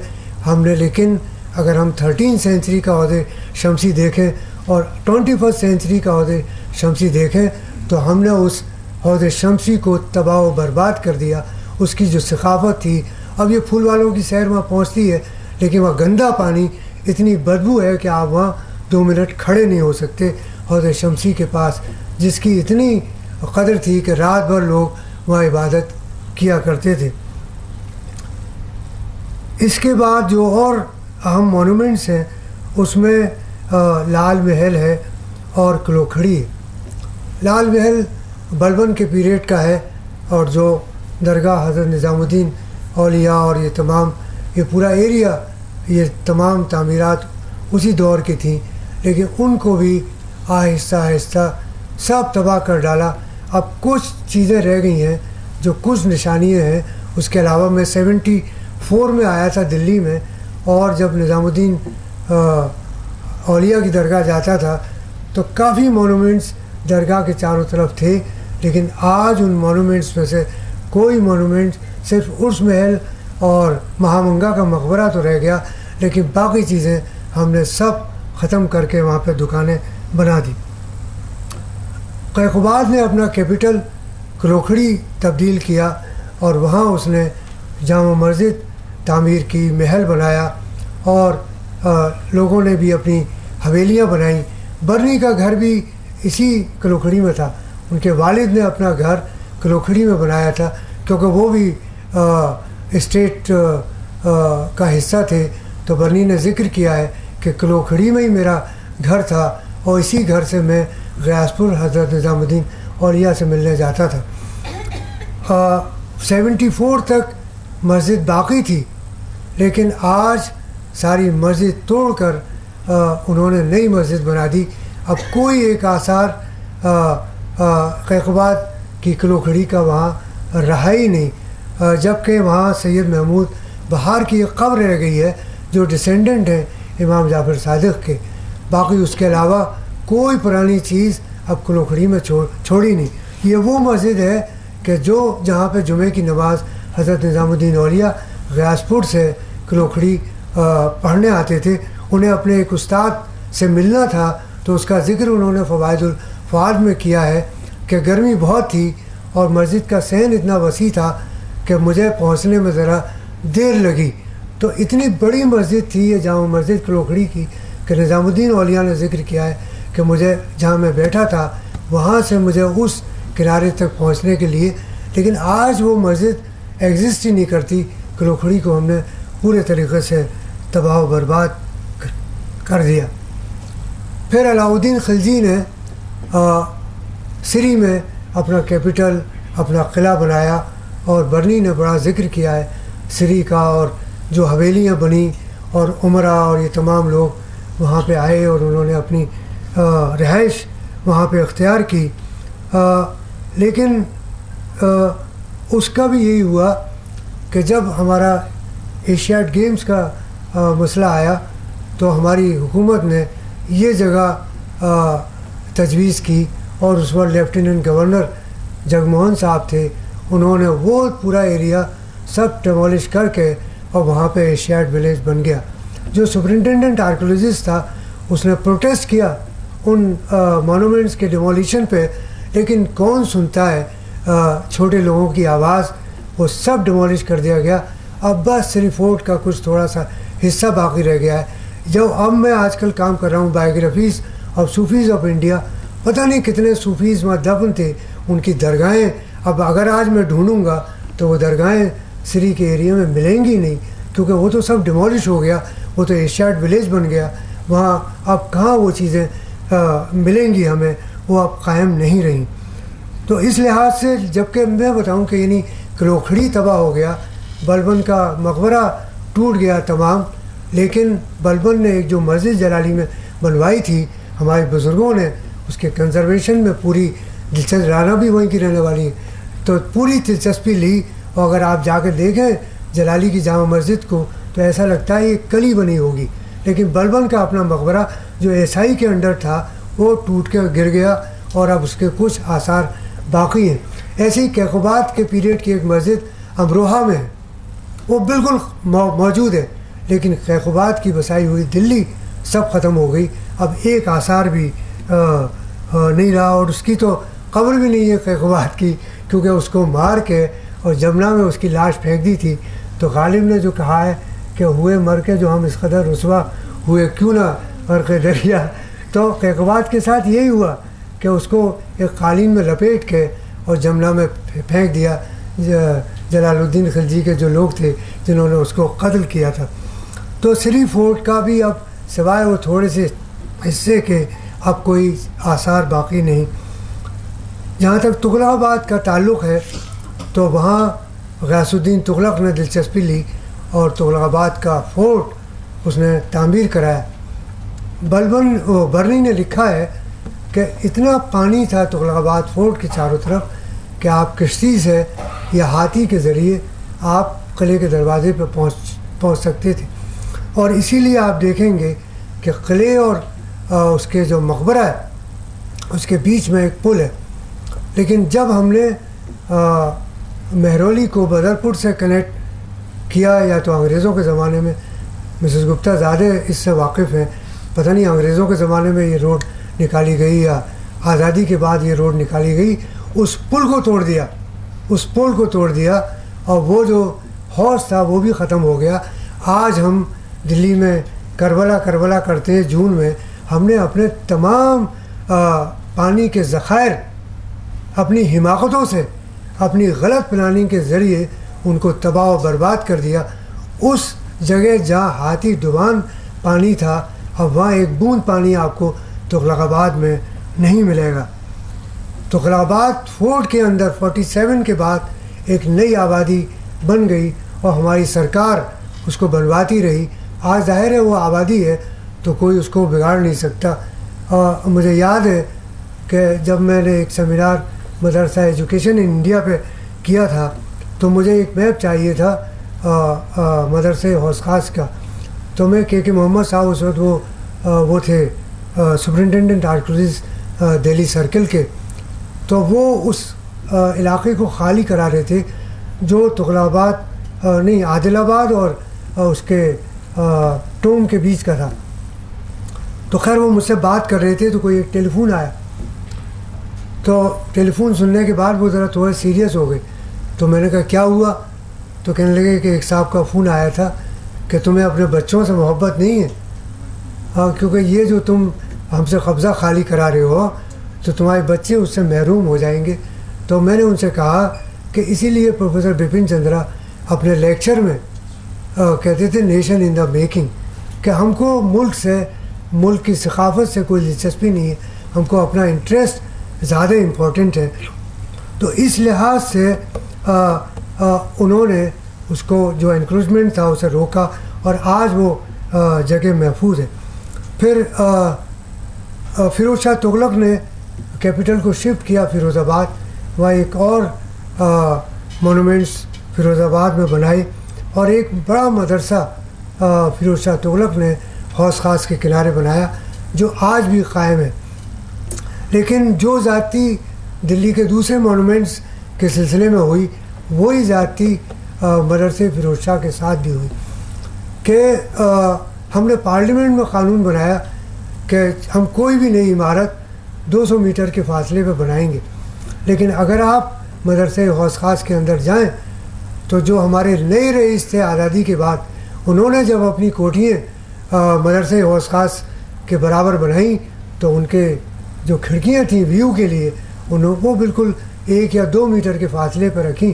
ہم نے، لیکن اگر ہم 13 سینچری کا حوض شمسی دیکھیں اور 21 سینچری کا حوض شمسی دیکھیں تو ہم نے اس حوض شمسی کو تباہ و برباد کر دیا. اس کی جو ثقافت تھی، اب یہ پھول والوں کی سیر وہاں پہنچتی ہے لیکن وہاں گندا پانی، اتنی بدبو ہے کہ آپ وہاں 2 منٹ کھڑے نہیں ہو سکتے حوض شمسی کے پاس، جس کی اتنی قدر تھی کہ رات بھر لوگ وہاں عبادت کیا کرتے تھے. اس کے بعد جو اور اہم مونومنٹس ہیں اس میں لال محل ہے اور کلوکھڑی ہے. لال محل بلبن کے پیریڈ کا ہے اور جو درگاہ حضرت نظام الدین اولیاء اور یہ پورا ایریا، یہ تمام تعمیرات اسی دور کی تھیں، لیکن ان کو بھی آہستہ آہستہ سب تباہ کر ڈالا. اب کچھ چیزیں رہ گئی ہیں جو کچھ نشانیاں ہیں. اس کے علاوہ میں 74 میں آیا تھا دلی میں، اور جب نظام الدین اولیاء کی درگاہ جاتا تھا تو کافی مونومنٹس درگاہ کے چاروں طرف تھے، لیکن آج ان مونومنٹس میں سے کوئی مونومنٹ، صرف عرس محل اور مہامنگا کا مقبرہ تو رہ گیا، لیکن باقی چیزیں ہم نے سب ختم کر کے وہاں پہ دکانیں بنا دی. قیقباد نے اپنا کیپٹل کلوکھڑی تبدیل کیا اور وہاں اس نے جامع مسجد تعمیر کی، محل بنایا اور لوگوں نے بھی اپنی حویلیاں بنائیں. برنی کا گھر بھی اسی کلوکھڑی میں تھا. ان کے والد نے اپنا گھر کلوکھڑی میں بنایا تھا کیونکہ وہ بھی اسٹیٹ کا حصہ تھے. تو برنی نے ذکر کیا ہے کہ کلوکھڑی میں ہی میرا گھر تھا اور اسی گھر سے میں غیاث پور حضرت نظام الدین اولیاء سے ملنے جاتا تھا. 74 تک مسجد باقی تھی، لیکن آج ساری مسجد توڑ کر انہوں نے نئی مسجد بنا دی. اب کوئی ایک آثار قیقباد کی کلوکھڑی کا وہاں رہا ہی نہیں، جبکہ وہاں سید محمود بہار کی ایک قبر رہ گئی ہے جو ڈسینڈنٹ ہیں امام جعفر صادق کے. باقی اس کے علاوہ کوئی پرانی چیز اب کلوکھڑی میں چھوڑی نہیں. یہ وہ مسجد ہے کہ جہاں پہ جمعے کی نماز حضرت نظام الدین اولیاء غیاث پور سے کلوکھڑی پڑھنے آتے تھے. انہیں اپنے ایک استاد سے ملنا تھا تو اس کا ذکر انہوں نے فوائد الفؤاد میں کیا ہے کہ گرمی بہت تھی اور مسجد کا صحن اتنا وسیع تھا کہ مجھے پہنچنے میں ذرا دیر لگی. تو اتنی بڑی مسجد تھی یہ جامع مسجد کلوکھڑی کی کہ نظام الدین اولیاء نے ذکر کیا ہے کہ مجھے جہاں میں بیٹھا تھا وہاں سے مجھے اس کنارے تک پہنچنے کے لیے، لیکن آج وہ مسجد ایگزسٹ ہی نہیں کرتی. کلوکھڑی کو ہم نے پورے طریقے سے تباہ و برباد کر دیا. پھر علاؤ الدین خلجی نے سری میں اپنا کیپٹل، اپنا قلعہ بنایا اور برنی نے بڑا ذکر کیا ہے سری کا، اور جو حویلیاں بنیں اور عمرہ اور یہ تمام لوگ وہاں پہ آئے اور انہوں نے اپنی رہائش وہاں پہ اختیار کی. لیکن اس کا بھی یہی ہوا کہ جب ہمارا ایشیاڈ گیمز کا مسئلہ آیا تو ہماری حکومت نے یہ جگہ تجویز کی اور اس وقت لیفٹیننٹ گورنر جگموہن صاحب تھے. انہوں نے وہ پورا ایریا سب ڈیمولش کر کے اور وہاں پہ ایشیاڈ ولیج بن گیا. جو سپرنٹینڈنٹ آرکیولوجسٹ تھا اس نے پروٹیسٹ کیا ان مونومنٹس کے ڈیمولیشن پہ، لیکن کون سنتا ہے چھوٹے لوگوں کی آواز. وہ سب ڈیمولش کر دیا گیا. اب بس سری فورٹ کا کچھ تھوڑا سا حصہ باقی رہ گیا ہے. جو اب میں آج کل کام کر رہا ہوں biographies of Sufis of India, پتہ نہیں کتنے صوفیز وہاں دفن تھے. ان کی درگاہیں اب اگر آج میں ڈھونڈوں گا تو وہ درگاہیں سری کے ایریا میں ملیں گی نہیں، کیونکہ وہ تو سب ڈیمولش ہو گیا. وہ تو ایشیاڈ ولیج بن گیا. وہاں اب کہاں وہ چیزیں ملیں گی ہمیں، وہ اب قائم نہیں رہیں. تو اس لحاظ سے جب کہ میں بتاؤں کہ یعنی کلوکھڑی تباہ ہو گیا، بلبن کا مقبرہ ٹوٹ گیا تمام، لیکن بلبن نے ایک جو مسجد جلالی میں بنوائی تھی ہمارے بزرگوں نے، اس کے کنزرویشن میں پوری دلچسپی، رانا بھی وہیں کی رہنے والی ہے، تو پوری دلچسپی لی. اور اگر آپ جا کے دیکھیں جلالی کی جامع مسجد کو تو ایسا لگتا ہے یہ کل ہی بنی ہوگی. لیکن بلبن کا اپنا مقبرہ جو ایسائی کے انڈر تھا وہ ٹوٹ کے گر گیا اور اب اس کے کچھ آثار باقی ہیں. ایسے ہی کیقوباد کے پیریڈ کی ایک مسجد امروہہ میں ہے، وہ بالکل موجود ہے، لیکن کیقوباد کی بسائی ہوئی دلی سب ختم ہو گئی. اب ایک آثار بھی نہیں رہا، اور اس کی تو قبر بھی نہیں ہے کیقوباد کی، کیونکہ اس کو مار کے اور جمنا میں اس کی لاش پھینک دی تھی. تو غالب نے جو کہا ہے کہ ہوئے مر کے جو ہم اس قدر رسوا ہوئے کیوں نہ غرق دریا، تو کیقوباد کے ساتھ یہی ہوا کہ اس کو ایک قالین میں لپیٹ کے اور جمنا میں پھینک دیا جلال الدین خلجی کے جو لوگ تھے جنہوں نے اس کو قتل کیا تھا. تو سری فورٹ کا بھی اب سوائے وہ تھوڑے سے حصے کے اب کوئی آثار باقی نہیں. جہاں تک تغلق آباد کا تعلق ہے تو وہاں غیاث الدین تغلق نے دلچسپی لی اور تغلق آباد کا فورٹ اس نے تعمیر کرایا. برنی نے لکھا ہے کہ اتنا پانی تھا تغلق آباد فورٹ کے چاروں طرف کہ آپ کشتی سے یا ہاتھی کے ذریعے آپ قلعے کے دروازے پہ پہنچ سکتے تھے. اور اسی لیے آپ دیکھیں گے کہ قلعے اور اس کے جو مقبرہ ہے اس کے بیچ میں ایک پل ہے. لیکن جب ہم نے مہرولی کو بدرپور سے کنیکٹ کیا، یا تو انگریزوں کے زمانے میں، مسز گپتا زیادہ اس سے واقف ہیں، پتہ نہیں انگریزوں کے زمانے میں یہ روڈ نکالی گئی یا آزادی کے بعد یہ روڈ نکالی گئی، اس پل کو توڑ دیا اور وہ جو حوض تھا وہ بھی ختم ہو گیا. آج ہم دلی میں کربلا کرتے ہیں جون میں، ہم نے اپنے تمام پانی کے ذخائر اپنی حماقتوں سے، اپنی غلط پلاننگ کے ذریعے ان کو تباہ و برباد کر دیا. اس جگہ جہاں ہاتھی ڈبان پانی تھا اب وہاں ایک بوند پانی آپ کو تغلق آباد میں نہیں ملے گا. تغلق آباد فورٹ کے اندر 47 کے بعد ایک نئی آبادی بن گئی اور ہماری سرکار اس کو بنواتی رہی. آج ظاہر ہے وہ آبادی ہے تو کوئی اس کو بگاڑ نہیں سکتا. مجھے یاد ہے کہ جب میں نے ایک سیمینار مدرسہ ایجوکیشن ان انڈیا پہ کیا تھا تو مجھے ایک میپ چاہیے تھا مدرسے حوض خاص کا. تو میں کے محمد صاحب اس وقت وہ تھے سپرنٹینڈنٹ آرٹریز دہلی سرکل کے، تو وہ اس علاقے کو خالی کرا رہے تھے جو تغلق آباد نہیں عادل آباد اور اس کے ٹوم کے بیچ کا تھا. تو خیر وہ مجھ سے بات کر رہے تھے تو کوئی ایک ٹیلی فون آیا، تو ٹیلی فون سننے کے بعد وہ ذرا تھوڑا سیریس ہو گئے. تو میں نے کہا کیا ہوا؟ تو کہنے لگے کہ ایک صاحب کا فون آیا تھا کہ تمہیں اپنے بچوں سے محبت نہیں ہے، کیونکہ یہ جو تم ہم سے قبضہ خالی کرا رہے ہو تو تمہارے بچے اس سے محروم ہو جائیں گے. تو میں نے ان سے کہا کہ اسی لیے پروفیسر بپن چندرا اپنے لیکچر میں کہتے تھے نیشن ان دا میکنگ، کہ ہم کو ملک کی ثقافت سے کوئی دلچسپی نہیں ہے، ہم کو اپنا انٹرسٹ زیادہ امپورٹنٹ ہے. تو اس لحاظ سے انہوں نے اس کو جو انکروچمنٹ تھا اسے روکا اور آج وہ جگہ محفوظ ہے. پھر فیروز شاہ تغلق نے کیپٹل کو شفٹ کیا فیروز آباد، وہاں ایک اور مونومنٹس فیروز آباد میں بنائے اور ایک بڑا مدرسہ فیروز شاہ تغلق نے حوض خاص کے کنارے بنایا جو آج بھی قائم ہے. لیکن جو ذاتی دلی کے دوسرے مونومنٹس کے سلسلے میں ہوئی وہی ذاتی مدرسے فیروز شاہ کے ساتھ بھی ہوئی کہ ہم نے پارلیمنٹ میں قانون بنایا کہ ہم کوئی بھی نئی عمارت 200 میٹر کے فاصلے پہ بنائیں گے. لیکن اگر آپ مدرسے حوض خاص کے اندر جائیں تو جو ہمارے نئے رئیس تھے آزادی کے بعد، انہوں نے جب اپنی کوٹھیاں مدرسے حوض خاص کے برابر بنائیں تو ان کے جو کھڑکیاں تھیں ویو کے لیے وہ بالکل 1 یا 2 میٹر کے فاصلے پر رکھیں.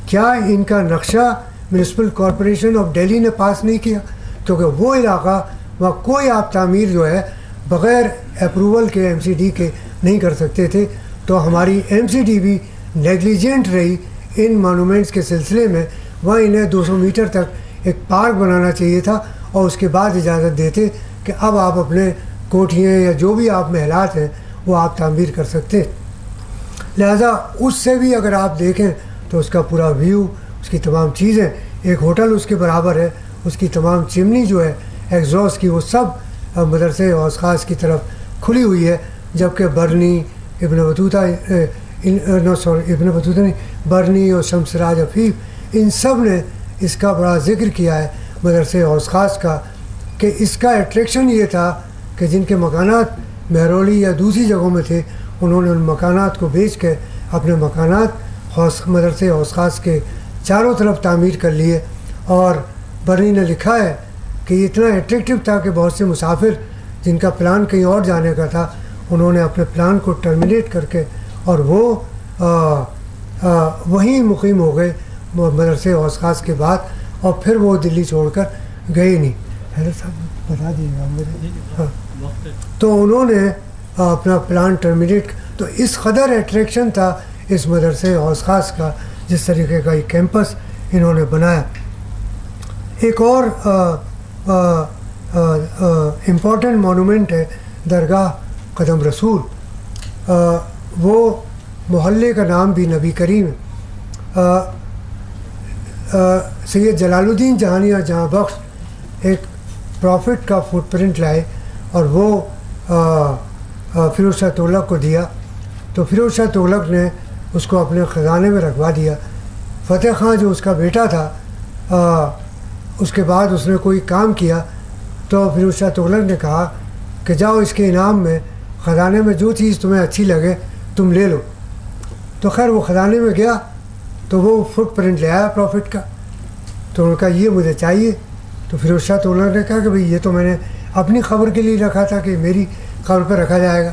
کیا ان کا نقشہ میونسپل کارپوریشن آف دہلی نے پاس نہیں کیا؟ کیونکہ وہ علاقہ وہاں کوئی آپ تعمیر جو ہے بغیر اپروول کے MCD کے نہیں کر سکتے تھے. تو ہماری MCD بھی نیگلیجنٹ رہی ان مانومنٹس کے سلسلے میں. وہاں انہیں 200 میٹر تک ایک پارک بنانا چاہیے تھا اور اس کے بعد اجازت دیتے کہ اب آپ اپنے کوٹھیاں یا جو بھی آپ محلات ہیں وہ آپ تعمیر کر سکتے ہیں. لہٰذا اس سے بھی اگر آپ دیکھیں تو اس کا پورا ویو، اس کی تمام چیزیں، ایک ہوٹل اس کے برابر ہے، اس کی تمام چمنی جو ہے ایگزاسٹ کی وہ سب مدرسے حوض خاص کی طرف کھلی ہوئی ہے. جبکہ برنی، ابن بطوطہ نہیں، برنی اور شمس راج عفیف ان سب نے اس کا بڑا ذکر کیا ہے مدرسے حوض خاص کا، کہ اس کا اٹریکشن یہ تھا کہ جن کے مکانات مہرولی یا دوسری جگہوں میں تھے انہوں نے ان مکانات کو بیچ کے اپنے مکانات مدرسے حوض خاص کے چاروں طرف تعمیر کر لیے. اور برنی نے لکھا ہے کہ یہ اتنا اٹریکٹیو تھا کہ بہت سے مسافر جن کا پلان کہیں اور جانے کا تھا انہوں نے اپنے پلان کو ٹرمینیٹ کر کے اور وہ وہیں مقیم ہو گئے مدرسے حوض خاص کے بعد، اور پھر وہ دلی چھوڑ کر گئے نہیں. حیدر صاحب بتا دیجیے گا مجھے. ہاں، تو انہوں نے اپنا پلان ٹرمینیٹ، تو اس قدر اٹریکشن تھا اس مدرسے حوض خاص کا جس طریقے کا یہ کیمپس انہوں نے بنایا. ایک اور امپورٹنٹ مونومنٹ ہے درگاہ قدم رسول. وہ محلے کا نام بھی نبی کریم ہے. سید جلال الدین جہانیہ جہاں بخش ایک پروفٹ کا فٹ پرنٹ لائے اور وہ فیروز شاہ تغلق کو دیا، تو فیروز شاہ تغلق نے اس کو اپنے خزانے میں رکھوا دیا. فتح خان جو اس کا بیٹا تھا، اس کے بعد اس نے کوئی کام کیا تو فیروز شاہ تغلق نے کہا کہ جاؤ اس کے انعام میں خزانے میں جو چیز تمہیں اچھی لگے تم لے لو. تو خیر وہ خزانے میں گیا تو وہ فٹ پرنٹ لے آیا پروفٹ کا. تو انہوں نے کہا یہ مجھے چاہیے. تو فیروز شاہ تغلق نے کہا کہ بھئی یہ تو میں نے اپنی خبر کے لیے رکھا تھا کہ میری خبر پہ رکھا جائے گا.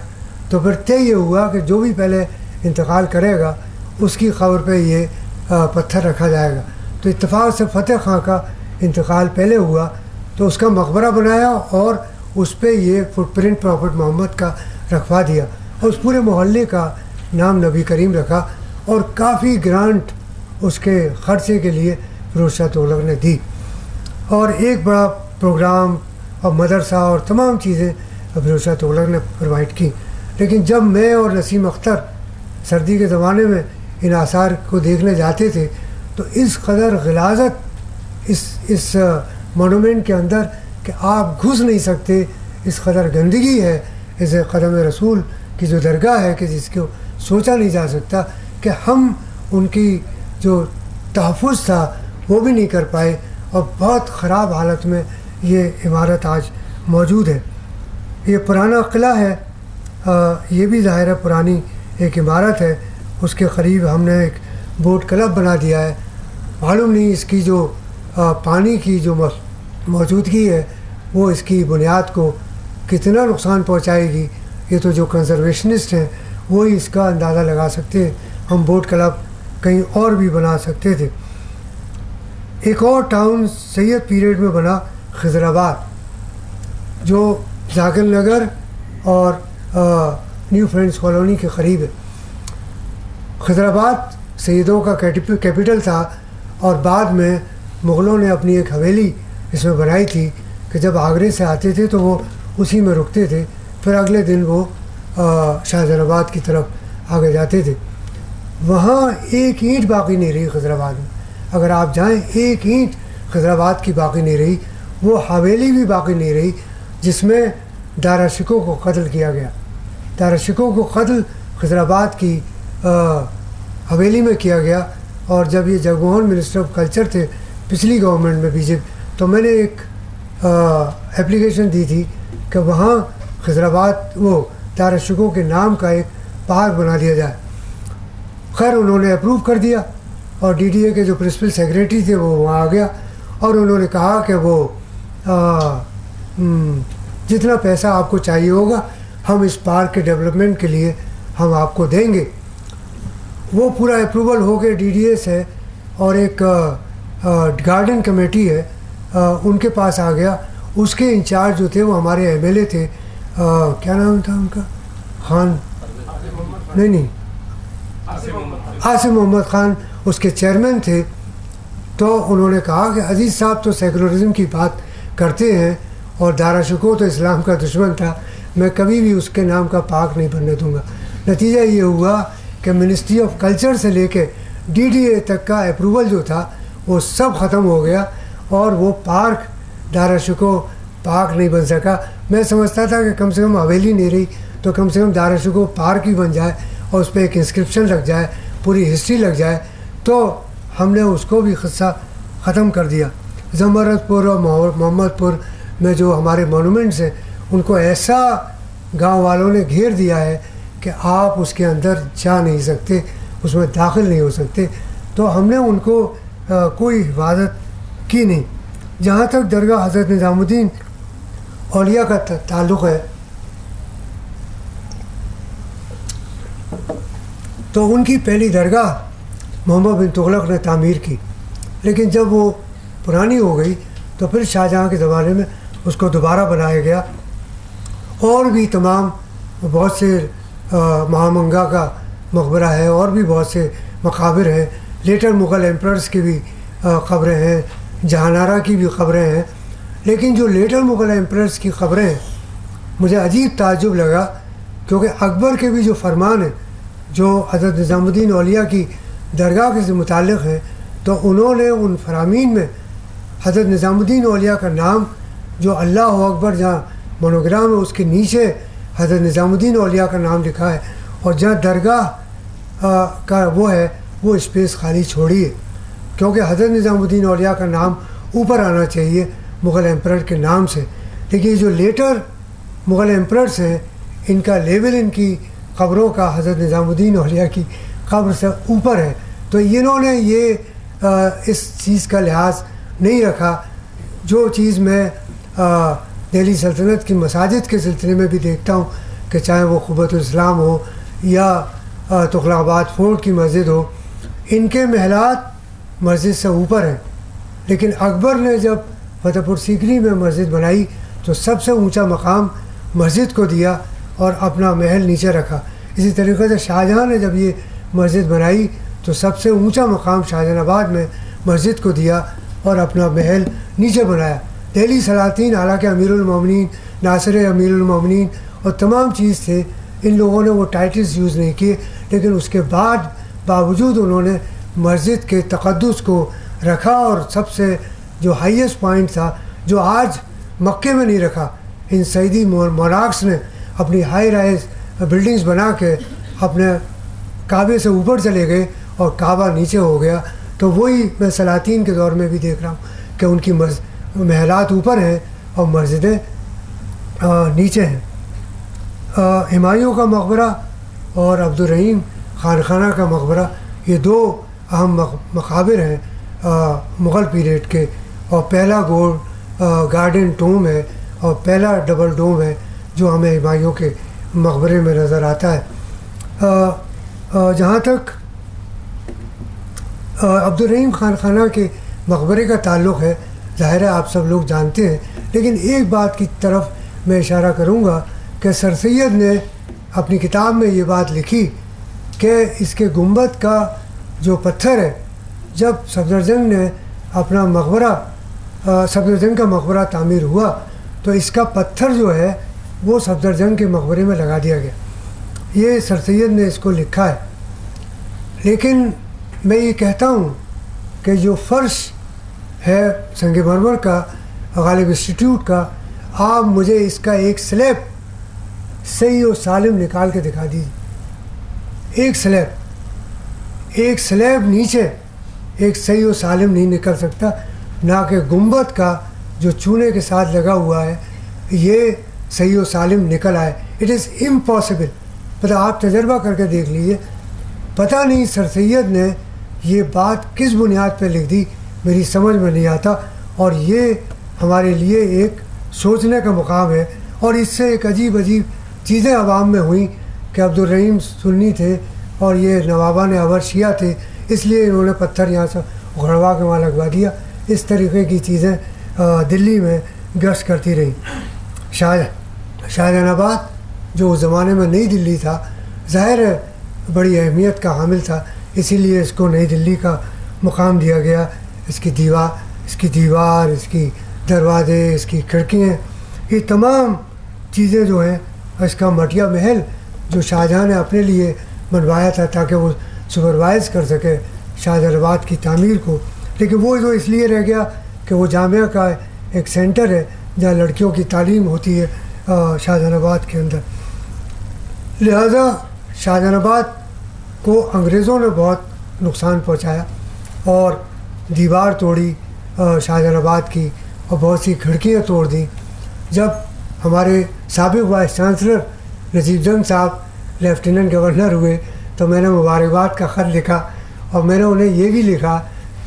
تو پھر طے یہ ہوا کہ جو بھی پہلے انتقال کرے گا اس کی خبر پہ یہ پتھر رکھا جائے گا. تو اتفاق سے فتح خان کا انتقال پہلے ہوا تو اس کا مقبرہ بنایا اور اس پہ یہ فٹ پرنٹ پروفٹ محمد کا رکھوا دیا اور اس پورے محلے کا نام نبی کریم رکھا. اور کافی گرانٹ اس کے خرچے کے لیے فیروز شاہ تغلق نے دی اور ایک بڑا پروگرام اور مدرسہ اور تمام چیزیں فیروز شاہ تغلق نے پرووائڈ کی. لیکن جب میں اور نسیم اختر سردی کے زمانے میں ان آثار کو دیکھنے جاتے تھے تو اس قدر غلاظت اس مونومنٹ کے اندر کہ آپ گھس نہیں سکتے، اس قدر گندگی ہے اس قدم رسول کی جو درگاہ ہے کہ جس کو سوچا نہیں جا سکتا کہ ہم ان کی جو تحفظ تھا وہ بھی نہیں کر پائے اور بہت خراب حالت میں یہ عمارت آج موجود ہے. یہ پرانا قلعہ ہے، یہ بھی ظاہر ہے پرانی ایک عمارت ہے. اس کے قریب ہم نے ایک بوٹ کلب بنا دیا ہے. معلوم نہیں اس کی جو پانی کی جو موجودگی ہے وہ اس کی بنیاد کو کتنا نقصان پہنچائے گی. یہ تو جو کنزرویشنسٹ ہیں وہی اس کا اندازہ لگا سکتے ہیں. ہم بوٹ کلب کہیں اور بھی بنا سکتے تھے. ایک اور ٹاؤن سید پیریڈ میں بنا خضر آباد جو ذاکر نگر اور نیو فرینڈز کالونی کے قریب ہے. خضر آباد سیدوں کا کیپٹل تھا اور بعد میں مغلوں نے اپنی ایک حویلی اس میں بنائی تھی کہ جب آگرے سے آتے تھے تو وہ اسی میں رکتے تھے، پھر اگلے دن وہ شاہجہان آباد کی طرف آگے جاتے تھے. وہاں ایک اینٹ باقی نہیں رہی خضر آباد میں. اگر آپ جائیں ایک اینٹ خضر آباد کی باقی نہیں رہی. وہ حویلی بھی باقی نہیں رہی جس میں دارا شکوہ کو قتل کیا گیا. دارا شکوہ کو قتل خضر آباد کی حویلی میں کیا گیا. اور جب یہ جگموہن منسٹر آف کلچر تھے پچھلی گورنمنٹ میں بی جے پی، تو میں نے ایک اپلیکیشن دی تھی کہ وہاں خضر آباد وہ دارا شکوہ کے نام کا ایک پارک بنا دیا جائے. خیر انہوں نے اپروو کر دیا اور ڈی ڈی اے کے جو پرنسپل سیکریٹری تھے وہ وہاں آ گیا اور انہوں نے کہا کہ وہ جتنا پیسہ آپ کو چاہیے ہوگا ہم اس پارک کے ڈیولپمنٹ کے لیے ہم آپ کو دیں گے. وہ پورا اپروول ہو کے ڈی ڈی اے سے اور ایک گارڈن کمیٹی ہے ان کے پاس آ گیا. اس کے انچارج جو تھے وہ ہمارے ایم ایل اے تھے، کیا نام تھا ان کا، خان نہیں عاصم محمد خان اس کے چیئرمین تھے. تو انہوں نے کہا کہ عزیز صاحب تو سیکولرزم کی بات کرتے ہیں اور داراشکوہ تو اسلام کا دشمن تھا، میں کبھی بھی اس کے نام کا پارک نہیں بننے دوں گا۔ نتیجہ یہ ہوا کہ منسٹری آف کلچر سے لے کے DDA تک کا اپروول جو تھا وہ سب ختم ہو گیا اور وہ پارک داراشکوہ پارک نہیں بن سکا۔ میں سمجھتا تھا کہ کم سے کم حویلی نہیں رہی تو کم سے کم داراشکوہ پارک ہی بن جائے اور اس پہ ایک انسکرپشن لگ جائے، پوری ہسٹری لگ جائے، تو ہم نے اس کو بھی قصہ ختم کر دیا۔ زمرد پور اور محمد پور میں جو ہمارے مونومنٹس ہیں ان کو ایسا گاؤں والوں نے گھیر دیا ہے کہ آپ اس کے اندر جا نہیں سکتے، اس میں داخل نہیں ہو سکتے، تو ہم نے ان کو کوئی حفاظت کی نہیں۔ جہاں تک درگاہ حضرت نظام الدین اولیاء کا تعلق ہے تو ان کی پہلی درگاہ محمد بن تغلق نے تعمیر کی، لیکن جب وہ پرانی ہو گئی تو پھر شاہجہاں کے زمانے میں اس کو دوبارہ بنایا گیا۔ اور بھی تمام بہت سے مہامنگا کا مقبرہ ہے اور بھی بہت سے مقابر ہیں، لیٹر مغل ایمپررز کی بھی قبریں ہیں، جہانارا کی بھی قبریں ہیں، لیکن جو لیٹر مغل ایمپررز کی قبریں ہیں مجھے عجیب تعجب لگا، کیونکہ اکبر کے بھی جو فرمان ہیں جو حضرت نظام الدین اولیاء کی درگاہ کے سے متعلق ہیں، تو انہوں نے ان فرامین میں حضرت نظام الدین اولیاء کا نام جو اللہ اکبر جہاں مونوگرام ہے اس کے نیچے حضرت نظام الدین اولیاء کا نام لکھا ہے، اور جہاں درگاہ کا وہ ہے وہ اسپیس خالی چھوڑی ہے، کیونکہ حضرت نظام الدین اولیاء کا نام اوپر آنا چاہیے مغل ایمپرر کے نام سے، لیکن جو لیٹر مغل ایمپررز ہیں ان کا لیول ان کی قبروں کا حضرت نظام الدین اولیاء کی قبر سے اوپر ہے، تو انہوں نے یہ اس چیز کا لحاظ نہیں رکھا۔ جو چیز میں دہلی سلطنت کی مساجد کے سلسلے میں بھی دیکھتا ہوں کہ چاہے وہ قوت الاسلام ہو یا تغلق آباد فورٹ کی مسجد ہو، ان کے محلات مسجد سے اوپر ہیں، لیکن اکبر نے جب فتح پور سیکری میں مسجد بنائی تو سب سے اونچا مقام مسجد کو دیا اور اپنا محل نیچے رکھا۔ اسی طریقے سے شاہجہاں نے جب یہ مسجد بنائی تو سب سے اونچا مقام شاہجہان آباد میں مسجد کو دیا اور اپنا محل نیچے بنایا۔ دہلی سلاطین حالانکہ امیر المومنین، ناصر امیر المومنین اور تمام چیز تھے، ان لوگوں نے وہ ٹائٹلز یوز نہیں کیے، لیکن اس کے باوجود انہوں نے مسجد کے تقدس کو رکھا، اور سب سے جو ہائیسٹ پوائنٹ تھا جو آج مکے میں نہیں رکھا، ان سعودی مونارکس نے اپنی ہائی رائز بلڈنگز بنا کے اپنے کعبے سے اوپر چلے گئے اور کعبہ نیچے ہو گیا۔ تو وہی میں سلاطین کے دور میں بھی دیکھ رہا ہوں کہ ان کی محلات اوپر ہیں اور مسجدیں نیچے ہیں۔ ہمایوں کا مقبرہ اور عبدالرحیم خانخانہ کا مقبرہ یہ دو اہم مقابر ہیں مغل پیریڈ کے، اور پہلا گارڈن ٹوم ہے اور پہلا ڈبل ڈوم ہے جو ہمیں ہمایوں کے مقبرے میں نظر آتا ہے۔ جہاں تک عبدالرحیم خانخانہ کے مقبرے کا تعلق ہے، ظاہر ہے آپ سب لوگ جانتے ہیں، لیکن ایک بات کی طرف میں اشارہ کروں گا کہ سر سید نے اپنی کتاب میں یہ بات لکھی کہ اس کے گنبد کا جو پتھر ہے، جب صفدرجنگ نے اپنا مقبرہ صفدرجنگ کا مقبرہ تعمیر ہوا تو اس کا پتھر جو ہے وہ صفدرجنگ کے مقبرے میں لگا دیا گیا۔ یہ سر سید نے اس کو لکھا ہے، لیکن میں یہ کہتا ہوں کہ جو فرش ہے سنگ مرمر کا غالب انسٹیٹیوٹ کا، آپ مجھے اس کا ایک سلیب صحیح و سالم نکال کے دکھا دیجیے۔ ایک سلیب نیچے ایک صحیح و سالم نہیں نکل سکتا، نہ کہ گنبد کا جو چونے کے ساتھ لگا ہوا ہے یہ صحیح و سالم نکل آئے۔ It is impossible. پتہ آپ تجربہ کر کے دیکھ لیجیے، پتہ نہیں سر سید نے یہ بات کس بنیاد پہ لکھ دی، میری سمجھ میں نہیں آتا، اور یہ ہمارے لیے ایک سوچنے کا مقام ہے۔ اور اس سے ایک عجیب چیزیں عوام میں ہوئیں کہ عبدالرحیم سنی تھے اور یہ نوابان ابر شیعہ تھے، اس لیے انہوں نے پتھر یہاں سے اکھڑوا کے وہاں لگوا دیا۔ اس طریقے کی چیزیں دلی میں گشت کرتی رہیں۔ شاہجہان آباد جو اس زمانے میں نئی دلی تھا، ظاہر ہے بڑی اہمیت کا حامل تھا، اسی لیے اس کو نئی دلی کا مقام دیا گیا۔ اس کی دیوار اس کی دروازے اس کی کھڑکیاں، یہ تمام چیزیں جو ہیں، اس کا مٹیا محل جو شاہجہاں نے اپنے لیے بنوایا تھا تاکہ وہ سپروائز کر سکے شاہجہان آباد کی تعمیر کو، لیکن وہ جو اس لیے رہ گیا کہ وہ جامعہ کا ایک سینٹر ہے جہاں لڑکیوں کی تعلیم ہوتی ہے شاہجہان آباد کے اندر. لہذا شاہجہان آباد کو انگریزوں نے بہت نقصان پہنچایا اور دیوار توڑی شاہجہان آباد کی اور بہت سی کھڑکیاں توڑ دیں. جب ہمارے سابق وائس چانسلر نجیب زنگ صاحب لیفٹیننٹ گورنر ہوئے تو میں نے مبارکباد کا خط لکھا اور میں نے انہیں یہ بھی لکھا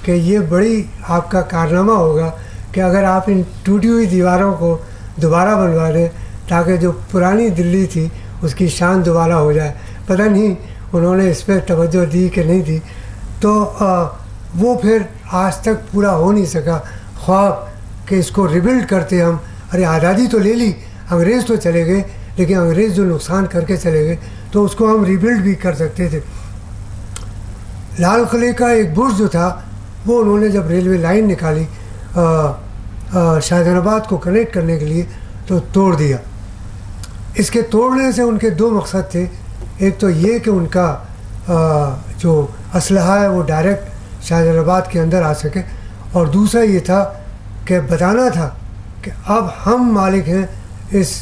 کہ یہ بڑی آپ کا کارنامہ ہوگا کہ اگر آپ ان ٹوٹی ہوئی دیواروں کو دوبارہ بنوا دیں تاکہ جو پرانی دلی تھی اس کی شان دوبارہ ہو جائے. پتہ نہیں انہوں نے اس پہ توجہ دی کہ نہیں دی. تو وہ پھر آج تک پورا ہو نہیں سکا خواب کہ اس کو ریبلڈ کرتے ہم. ارے آزادی تو لے لی، انگریز تو چلے گئے، لیکن انگریز جو نقصان کر کے چلے گئے تو اس کو ہم ریبلڈ بھی کر سکتے تھے. لال قلعے کا ایک برج جو تھا وہ انہوں نے جب ریلوے لائن نکالی شاہجہان آباد کو کنیکٹ کرنے کے لیے تو توڑ دیا. اس کے توڑنے سے ان کے دو مقصد تھے. ایک تو یہ کہ ان کا جو اسلحہ ہے وہ ڈائریکٹ شاہجہان آباد کے اندر آ سکے، اور دوسرا یہ تھا کہ بتانا تھا کہ اب ہم مالک ہیں اس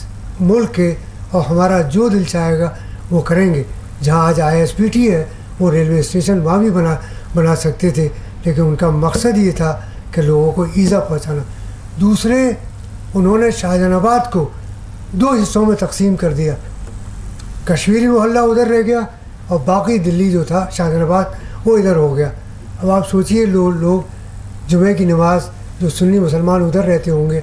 ملک کے اور ہمارا جو دل چاہے گا وہ کریں گے. جہاں آج ISBT ہے وہ ریلوے اسٹیشن وہاں بھی بنا سکتے تھے، لیکن ان کا مقصد یہ تھا کہ لوگوں کو ایزا پہنچانا. دوسرے انہوں نے شاہجہان آباد کو دو حصوں میں تقسیم کر دیا. کشمیری محلہ ادھر رہ گیا اور باقی دلی جو تھا شاہجہان آباد وہ ادھر ہو گیا. اب آپ سوچئے لوگ جمعہ کی نماز جو سنی مسلمان ادھر رہتے ہوں گے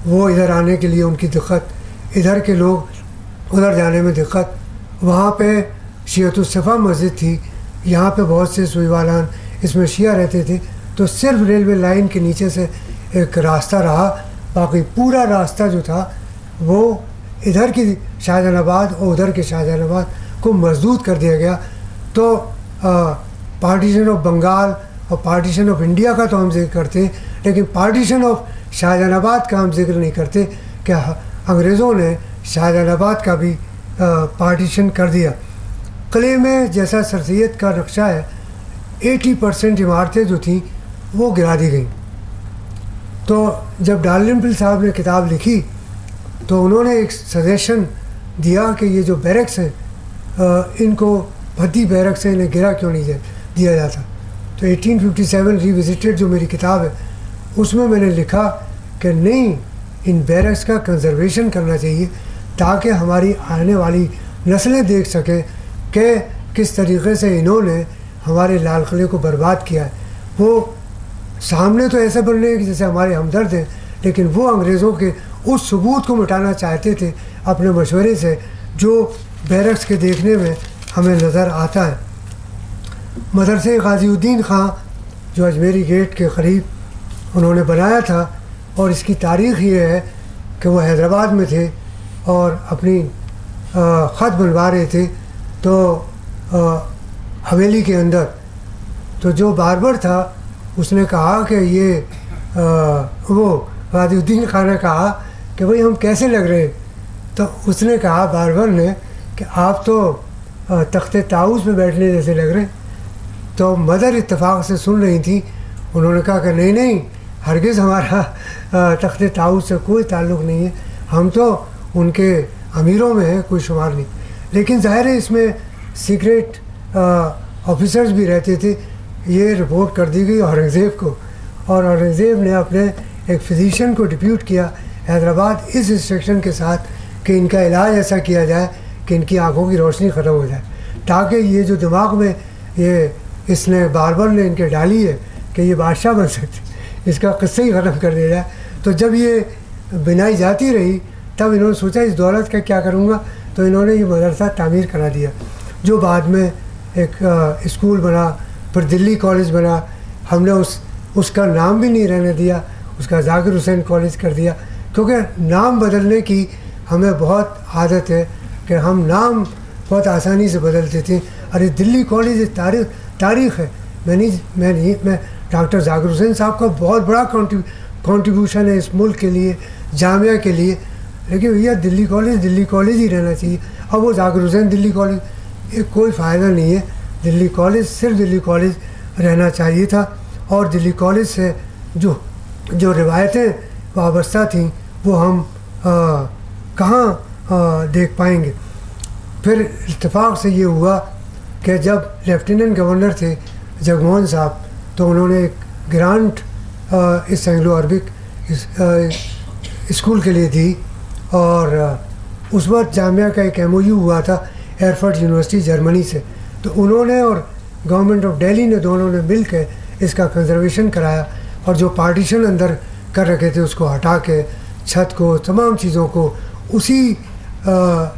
وہ ادھر آنے کے لیے ان کی دقت، ادھر کے لوگ ادھر جانے میں دقت. وہاں پہ شیعۃ الصفا مسجد تھی، یہاں پہ بہت سے سوئی والان اس میں شیعہ رہتے تھے، تو صرف ریلوے لائن کے نیچے سے ایک راستہ رہا، باقی پورا راستہ جو تھا وہ ادھر کی شاہجہان آباد اور ادھر کے شاہجہان آباد کو مسدود کر دیا گیا. تو پارٹیشن آف بنگال اور پارٹیشن آف انڈیا کا تو ہم ذکر کرتے ہیں، لیکن پارٹیشن آف شاہجہان آباد کا ہم ذکر نہیں کرتے کہ انگریزوں نے شاہجہان آباد کا بھی پارٹیشن کر دیا. قلعے میں جیسا سر سید کا نقشہ ہے 80% عمارتیں جو تھیں وہ گرا دی گئیں. تو جب ڈالرن صاحب نے کتاب لکھی تو انہوں نے ایک سجیشن دیا کہ یہ جو بیرکس ہیں ان کو بھدی بیرکس ہیں، انہیں گرا کیوں نہیں دیا جاتا. تو 1857 ریوزٹڈ جو میری کتاب ہے اس میں نے لکھا کہ نہیں، ان بیرکس کا کنزرویشن کرنا چاہیے تاکہ ہماری آنے والی نسلیں دیکھ سکیں کہ کس طریقے سے انہوں نے ہمارے لال قلعے کو برباد کیا ہے. وہ سامنے تو ایسا بن رہے ہیں کہ جیسے ہمارے ہمدرد ہیں، لیکن وہ انگریزوں کے اس ثبوت کو مٹانا چاہتے تھے اپنے مشورے سے جو بیرکس کے دیکھنے میں ہمیں نظر آتا ہے. مدرسے غازی الدین خان جو اجمیری گیٹ کے قریب انہوں نے بنایا تھا، اور اس کی تاریخ یہ ہے کہ وہ حیدرآباد میں تھے اور اپنی خط بنوا رہے تھے تو حویلی کے اندر، تو جو باربر تھا اس نے کہا کہ یہ وہ غازی الدین خان نے کہا کہ بھئی ہم کیسے لگ رہے ہیں؟ تو اس نے کہا باربر نے کہ آپ تو تخت طاؤس میں بیٹھنے جیسے لگ رہے ہیں. تو مدر اتفاق سے سن رہی تھیں، انہوں نے کہا کہ نہیں ہرگز ہمارا تخت طاؤس سے کوئی تعلق نہیں ہے، ہم تو ان کے امیروں میں ہیں، کوئی شمار نہیں. لیکن ظاہر ہے اس میں سیکریٹ آفیسرز بھی رہتے تھے. یہ رپورٹ کر دی گئی اورنگزیب کو، اور اورنگزیب نے اپنے ایک فزیشین کو ڈپیوٹ کیا حیدرآباد اس انسٹرکشن کے ساتھ کہ ان کا علاج ایسا کیا جائے کہ ان کی آنکھوں کی روشنی ختم ہو جائے، تاکہ یہ جو دماغ میں یہ اس نے باربر نے ان کے ڈالی ہے کہ یہ بادشاہ بن سکتے، اس کا قصہ ہی ختم کر دیا جائے. تو جب یہ بنائی جاتی رہی تب انہوں نے سوچا اس دولت کا کیا کروں گا، تو انہوں نے یہ مدرسہ تعمیر کرا دیا جو بعد میں ایک اسکول بنا، پھر دلی کالج بنا. ہم نے اس کا نام بھی نہیں رہنے دیا، اس کا ذاکر حسین کالج کر دیا، کیونکہ نام بدلنے کی ہمیں بہت عادت ہے کہ ہم نام بہت آسانی سے بدلتے تھے. ارے دلی کالج تاریخ ہے، میں ڈاکٹر ذاکر حسین صاحب کا بہت بڑا کنٹریبیوشن ہے اس ملک کے لیے، جامعہ کے لیے، لیکن بھیا دلی کالج ہی رہنا چاہیے. اب وہ ذاکر حسین دلی کالج، یہ کوئی فائدہ نہیں ہے. دلی کالج صرف دلی کالج رہنا چاہیے تھا، اور دلی کالج سے جو روایتیں وابستہ تھیں وہ ہم کہاں دیکھ پائیں گے. پھر اتفاق سے یہ ہوا کہ جب لیفٹیننٹ گورنر تھے جگموہن صاحب، تو انہوں نے ایک گرانٹ اس اینگلو عربک اسکول کے لیے دی، اور اس وقت جامعہ کا ایک MOU ہوا تھا ایئرفورٹ یونیورسٹی جرمنی سے، تو انہوں نے اور گورنمنٹ آف دہلی نے دونوں نے مل کے اس کا کنزرویشن کرایا، اور جو پارٹیشن اندر کر رکھے تھے اس کو ہٹا کے چھت کو، تمام چیزوں کو اسی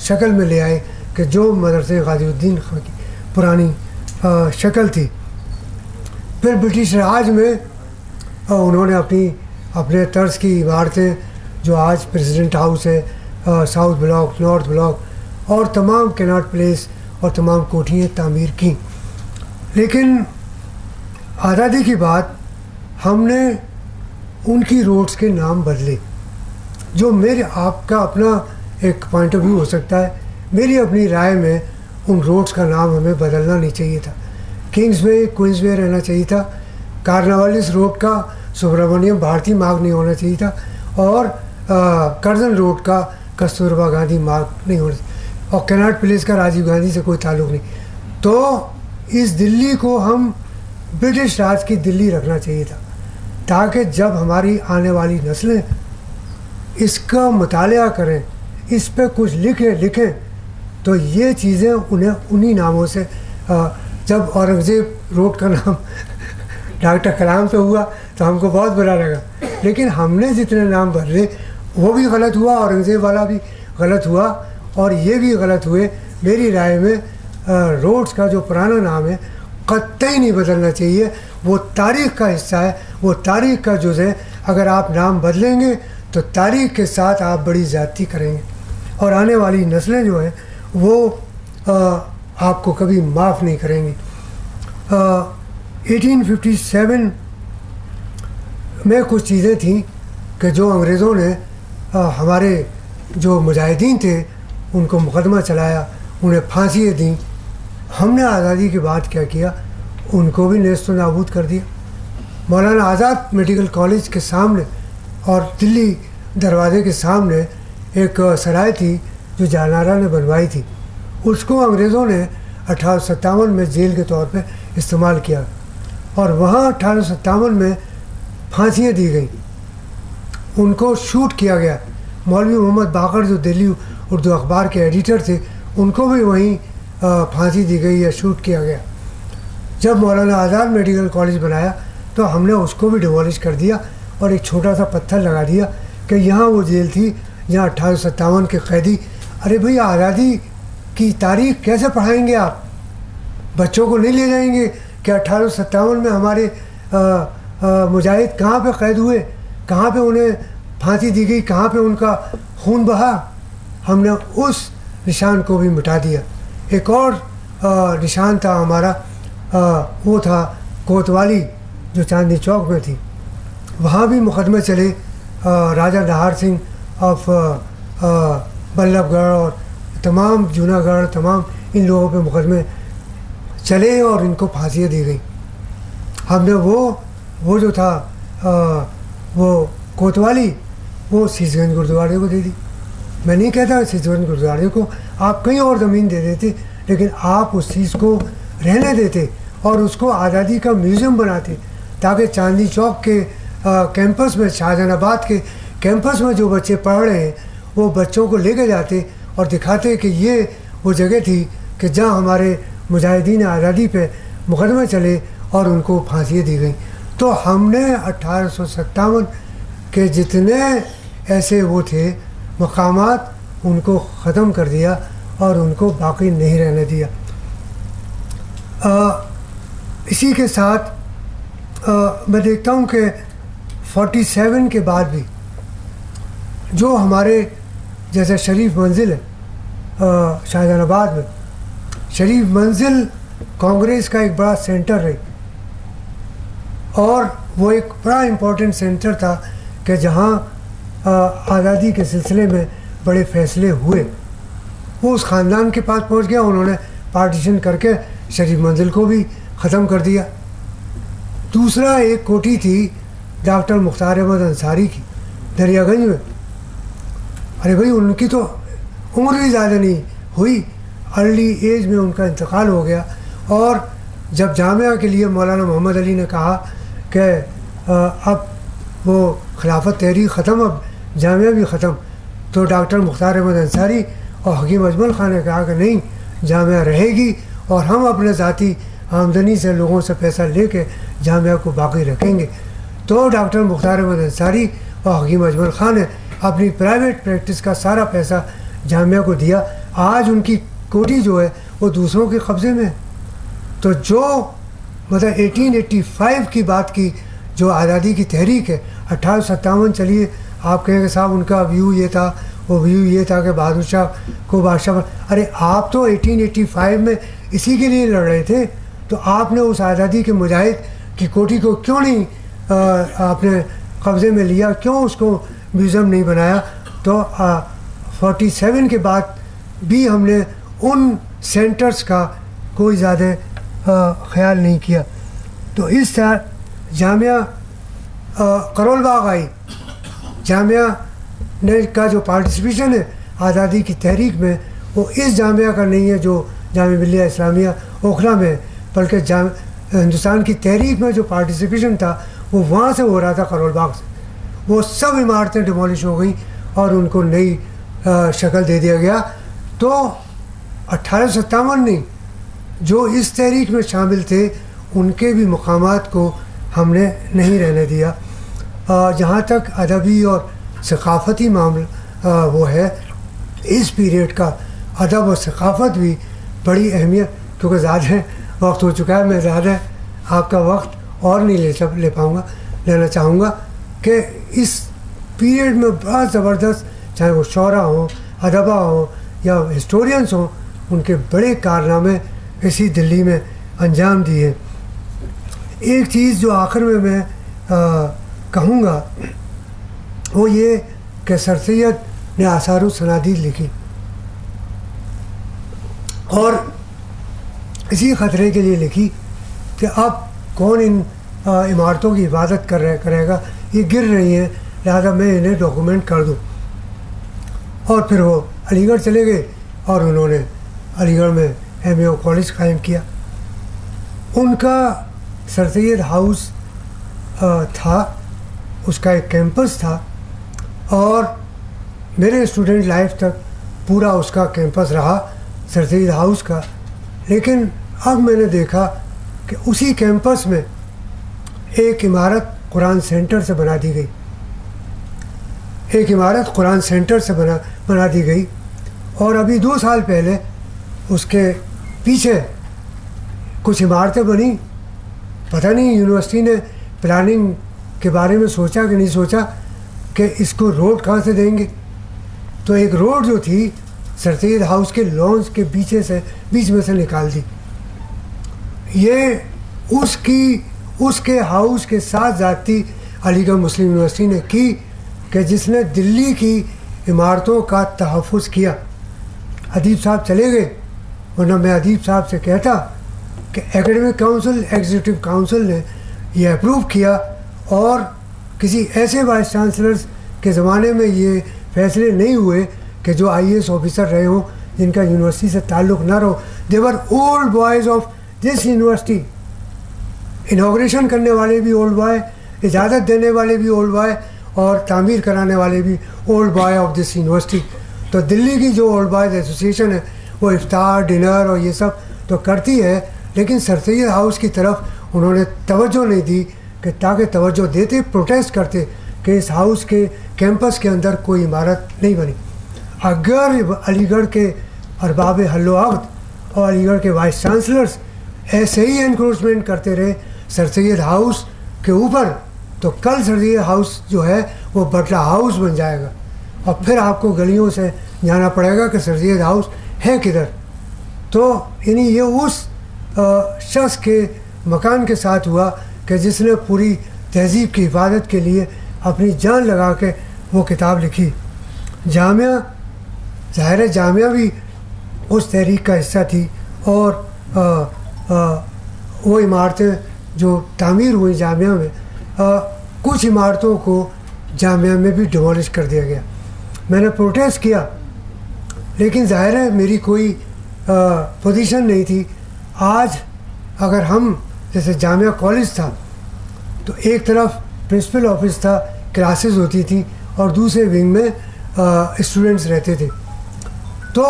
شکل میں لے آئے کہ جو مدرسے غازی الدین خان کی پرانی شکل تھی. پھر برٹش راج میں انہوں نے اپنے طرز کی عمارتیں جو آج پریزیڈنٹ ہاؤس ہے، ساؤتھ بلاک، نارتھ بلاک، اور تمام کیناٹ پلیس اور تمام کوٹھیاں تعمیر کیں. لیکن آزادی کی بعد ہم نے ان کی روڈز کے نام بدلے، جو میرے آپ کا اپنا ایک پوائنٹ آف ویو ہو سکتا ہے. میری اپنی رائے میں ان روڈز کا نام ہمیں بدلنا نہیں چاہیے تھا. کنگز وے کوئنز وے رہنا چاہیے تھا. کارناوالیس روڈ کا سبرامنیم بھارتی مارگ نہیں ہونا چاہیے تھا، اور کرزن روڈ کا کستوربا گاندھی مارگ نہیں ہونا چاہیے، اور کیناٹ پلیس کا راجیو گاندھی سے کوئی تعلق نہیں. تو اس دلی کو ہم برٹش راج کی دلی رکھنا چاہیے تھا، تاکہ جب ہماری آنے والی نسلیں اس کا مطالعہ کریں، اس پہ کچھ لکھیں تو یہ چیزیں انہیں انہی ناموں سے. جب اورنگزیب روڈ کا نام ڈاکٹر کلام پہ ہوا تو ہم کو بہت برا لگا، لیکن ہم نے جتنے نام بدلے وہ بھی غلط ہوا، اورنگزیب والا بھی غلط ہوا، اور یہ بھی غلط ہوئے. میری رائے میں روڈز کا جو پرانا نام ہے قطعی نہیں بدلنا چاہیے. وہ تاریخ کا حصہ ہے، وہ تاریخ کا جز ہے. اگر آپ نام بدلیں گے تو تاریخ کے ساتھ آپ بڑی زیادتی کریں گے، اور آنے والی نسلیں جو ہیں وہ آپ کو کبھی معاف نہیں کریں گی. 1857 میں کچھ چیزیں تھیں کہ جو انگریزوں نے ہمارے جو مجاہدین تھے ان کو مقدمہ چلایا، انہیں پھانسیاں دیں. ہم نے آزادی کے بعد کیا کیا، ان کو بھی نیست و نابود کر دیا. مولانا آزاد میڈیکل کالج کے سامنے اور دلی دروازے کے سامنے ایک سرائے تھی جو جہانارا نے بنوائی تھی، اس کو انگریزوں نے 1857 میں جیل کے طور پہ استعمال کیا، اور وہاں 1857 میں پھانسیاں دی گئیں، ان کو شوٹ کیا گیا. مولوی محمد باقر جو دلی اردو اخبار کے ایڈیٹر تھے ان کو بھی وہیں پھانسی دی گئی یا شوٹ کیا گیا. جب مولانا آزاد میڈیکل کالج بنایا تو ہم نے اس کو بھی ڈیمولش کر دیا اور ایک چھوٹا سا پتھر لگا دیا کہ یہاں وہ جیل تھی جہاں 1857 کے قیدی. ارے بھئی آزادی کی تاریخ کیسے پڑھائیں گے آپ؟ بچوں کو نہیں لے جائیں گے کہ 1857 میں ہمارے مجاہد کہاں پہ قید ہوئے، کہاں پہ انہیں پھانسی دی گئی، کہاں پہ ان کا خون بہا؟ ہم نے اس نشان کو بھی مٹا دیا. ایک اور نشان تھا ہمارا، وہ تھا کوتوالی جو چاندنی چوک میں تھی. وہاں بھی مقدمے چلے، راجہ نہار سنگھ آف بلب گڑھ اور تمام جونا گڑھ، تمام ان لوگوں پہ مقدمے چلے اور ان کو پھانسیاں دی گئیں. ہم نے وہ جو تھا وہ کوتوالی وہ سیس گنج گرودوارے کو دے دی. میں نہیں کہتا سیس گنج گرودوارے کو آپ کہیں اور زمین دے دیتے، لیکن آپ اس چیز کو رہنے دیتے اور اس کو آزادی کا میوزیم بناتے، تاکہ چاندنی چوک کے کیمپس میں، شاہجہان آباد کے کیمپس میں جو بچے پڑھ رہے ہیں وہ بچوں کو لے کے جاتے اور دکھاتے کہ یہ وہ جگہ تھی کہ جہاں ہمارے مجاہدین آزادی پہ مقدمے چلے اور ان کو پھانسیاں دی گئیں. تو ہم نے 1857 کے جتنے ایسے وہ تھے مقامات ان کو ختم کر دیا اور ان کو باقی نہیں رہنے دیا. اسی کے ساتھ میں دیکھتا ہوں کہ 47 کے بعد بھی جو ہمارے جیسے شریف منزل ہے شاہجہان آباد میں، شریف منزل کانگریس کا ایک بڑا سینٹر ہے، اور وہ ایک بڑا امپورٹنٹ سینٹر تھا کہ جہاں آزادی کے سلسلے میں بڑے فیصلے ہوئے. وہ اس خاندان کے پاس پہنچ گیا. انہوں نے پارٹیشن کر کے شریف منزل کو بھی ختم کر دیا. دوسرا ایک کوٹھی تھی ڈاکٹر مختار احمد انصاری کی دریا گنج میں. ارے بھائی ان کی تو عمر بھی زیادہ نہیں ہوئی, ارلی ایج میں ان کا انتقال ہو گیا. اور جب جامعہ کے لیے مولانا محمد علی نے کہا کہ اب وہ خلافت تحریک ختم, اب جامعہ بھی ختم, تو ڈاکٹر مختار احمد انصاری اور حکیم اجمل خان نے کہا کہ نہیں, جامعہ رہے گی اور ہم اپنے ذاتی آمدنی سے لوگوں سے پیسہ لے کے جامعہ کو باقی رکھیں گے. تو ڈاکٹر مختار احمد انصاری اور حکیم اجمل خان نے اپنی پرائیویٹ پریکٹس کا سارا پیسہ جامعہ کو دیا. آج ان کی کوٹھی جو ہے وہ دوسروں کے قبضے میں ہے. تو جو مطلب 1885 کی بات کی, جو آزادی کی تحریک ہے 1857, چلیے آپ کہیں کہ صاحب ان کا ویو یہ تھا, وہ ویو یہ تھا کہ بہادر شاہ کو بادشاہ. ارے آپ تو 1885 میں اسی کے لیے لڑ رہے تھے, تو آپ نے اس آزادی کے مجاہد کی کوٹھی کو کیوں نہیں آپ نے قبضے میں لیا, کیوں اس کو میوزیم نہیں بنایا؟ تو 47 کے بعد بھی ہم نے ان سینٹرز کا کوئی زیادہ خیال نہیں کیا. تو اس طرح جامعہ کرول باغ آئی. جامعہ نے کا جو پارٹیسپیشن ہے آزادی کی تحریک میں, وہ اس جامعہ کا نہیں ہے جو جامعہ ملیہ اسلامیہ اوکھلا میں, بلکہ ہندوستان کی تحریک میں جو پارٹیسپیشن تھا وہ وہاں سے ہو رہا تھا, کرول باغ سے. وہ سب عمارتیں ڈیمولش ہو گئیں اور ان کو نئی شکل دے دیا گیا. تو 1857 نہیں, جو اس تحریک میں شامل تھے ان کے بھی مقامات کو ہم نے نہیں رہنے دیا. جہاں تک ادبی اور ثقافتی معاملہ وہ ہے, اس پیریڈ کا ادب اور ثقافت بھی بڑی اہمیت, کیونکہ زیادہ وقت ہو چکا ہے, میں زیادہ آپ کا وقت اور نہیں لینا چاہوں گا کہ اس پیریڈ میں بہت زبردست, چاہے وہ شعراء ہوں, ادبا ہوں یا ہسٹورینس ہوں, ان کے بڑے کارنامے اسی دلی میں انجام دیے. ایک چیز جو آخر میں کہوں گا وہ یہ کہ سر سید نے آثار الصنادید لکھی, اور اسی خطرے کے لیے لکھی کہ اب کون ان عمارتوں کی حفاظت کرے گا, یہ گر رہی ہیں, لہٰذا میں انہیں ڈاکومنٹ کر دوں. اور پھر وہ علی گڑھ چلے گئے اور انہوں نے علی گڑھ میں MAO کالج قائم کیا. ان کا سر سید ہاؤس تھا, اس کا ایک کیمپس تھا, اور میرے اسٹوڈنٹ لائف تک پورا اس کا کیمپس رہا سر سید ہاؤس کا. لیکن اب میں نے دیکھا کہ اسی کیمپس میں ایک عمارت قرآن سینٹر سے بنا دی گئی, ایک عمارت قرآن سینٹر سے بنا دی گئی. اور ابھی 2 سال پہلے اس کے پیچھے کچھ عمارتیں بنی. پتہ نہیں یونیورسٹی نے پلاننگ کے بارے میں سوچا کہ نہیں سوچا کہ اس کو روڈ کہاں سے دیں گے. تو ایک روڈ جو تھی سر سید ہاؤس کے لانس کے بیچ میں سے نکال دی. یہ اس کے ہاؤس کے ساتھ ذاتی علی گڑھ مسلم یونیورسٹی نے کی کہ جس نے دلی کی عمارتوں کا تحفظ کیا. ادیب صاحب چلے گئے, ورنہ میں ادیب صاحب سے کہتا کہ ایکیڈمک کاؤنسل, ایگزیکٹو کاؤنسل نے یہ اپروو کیا, اور کسی ایسے وائس چانسلرز کے زمانے میں یہ فیصلے نہیں ہوئے کہ جو IAS آفیسر رہے ہوں جن کا یونیورسٹی سے تعلق نہ رہو. They were old boys of this university. Inauguration کرنے والے بھی اولڈ بوائے, اجازت دینے والے بھی اولڈ بوائے, اور تعمیر کرانے والے بھی old boy of this university. تو دلی کی جو اولڈ بوائز ایسوسیشن ہے وہ افطار, ڈنر اور یہ سب تو کرتی ہے, لیکن سر سید ہاؤس کی طرف انہوں نے توجہ نہیں دی کہ تاکہ توجہ دیتے پروٹیسٹ کرتے کہ اس ہاؤس کے کیمپس کے اندر کوئی عمارت نہیں بنی. اگر علی گڑھ کے ارباب حل و عقد اور علی گڑھ کے وائس چانسلرز ایسے ہی انکروچمنٹ کرتے رہے سر سید ہاؤس کے اوپر, تو کل سر سید ہاؤس جو ہے وہ بٹلہ ہاؤس بن جائے گا, اور پھر آپ کو گلیوں سے جانا پڑے گا کہ سر سید ہاؤس ہے کدھر. تو یعنی یہ اس شخص کے مکان کے ساتھ ہوا کہ جس نے پوری تہذیب کی حفاظت کے لیے اپنی جان لگا کے وہ کتاب لکھی. جامعہ ظاہر جامعہ بھی اس تحریک کا حصہ تھی, اور وہ عمارتیں جو تعمیر ہوئی جامعہ میں, کچھ عمارتوں کو جامعہ میں بھی ڈیمولش کر دیا گیا. میں نے پروٹیسٹ کیا, لیکن ظاہر ہے میری کوئی پوزیشن نہیں تھی. آج اگر ہم جیسے جامعہ کالج تھا تو ایک طرف پرنسپل آفس تھا, کلاسز ہوتی تھی, اور دوسرے ونگ میں اسٹوڈنٹس رہتے تھے. تو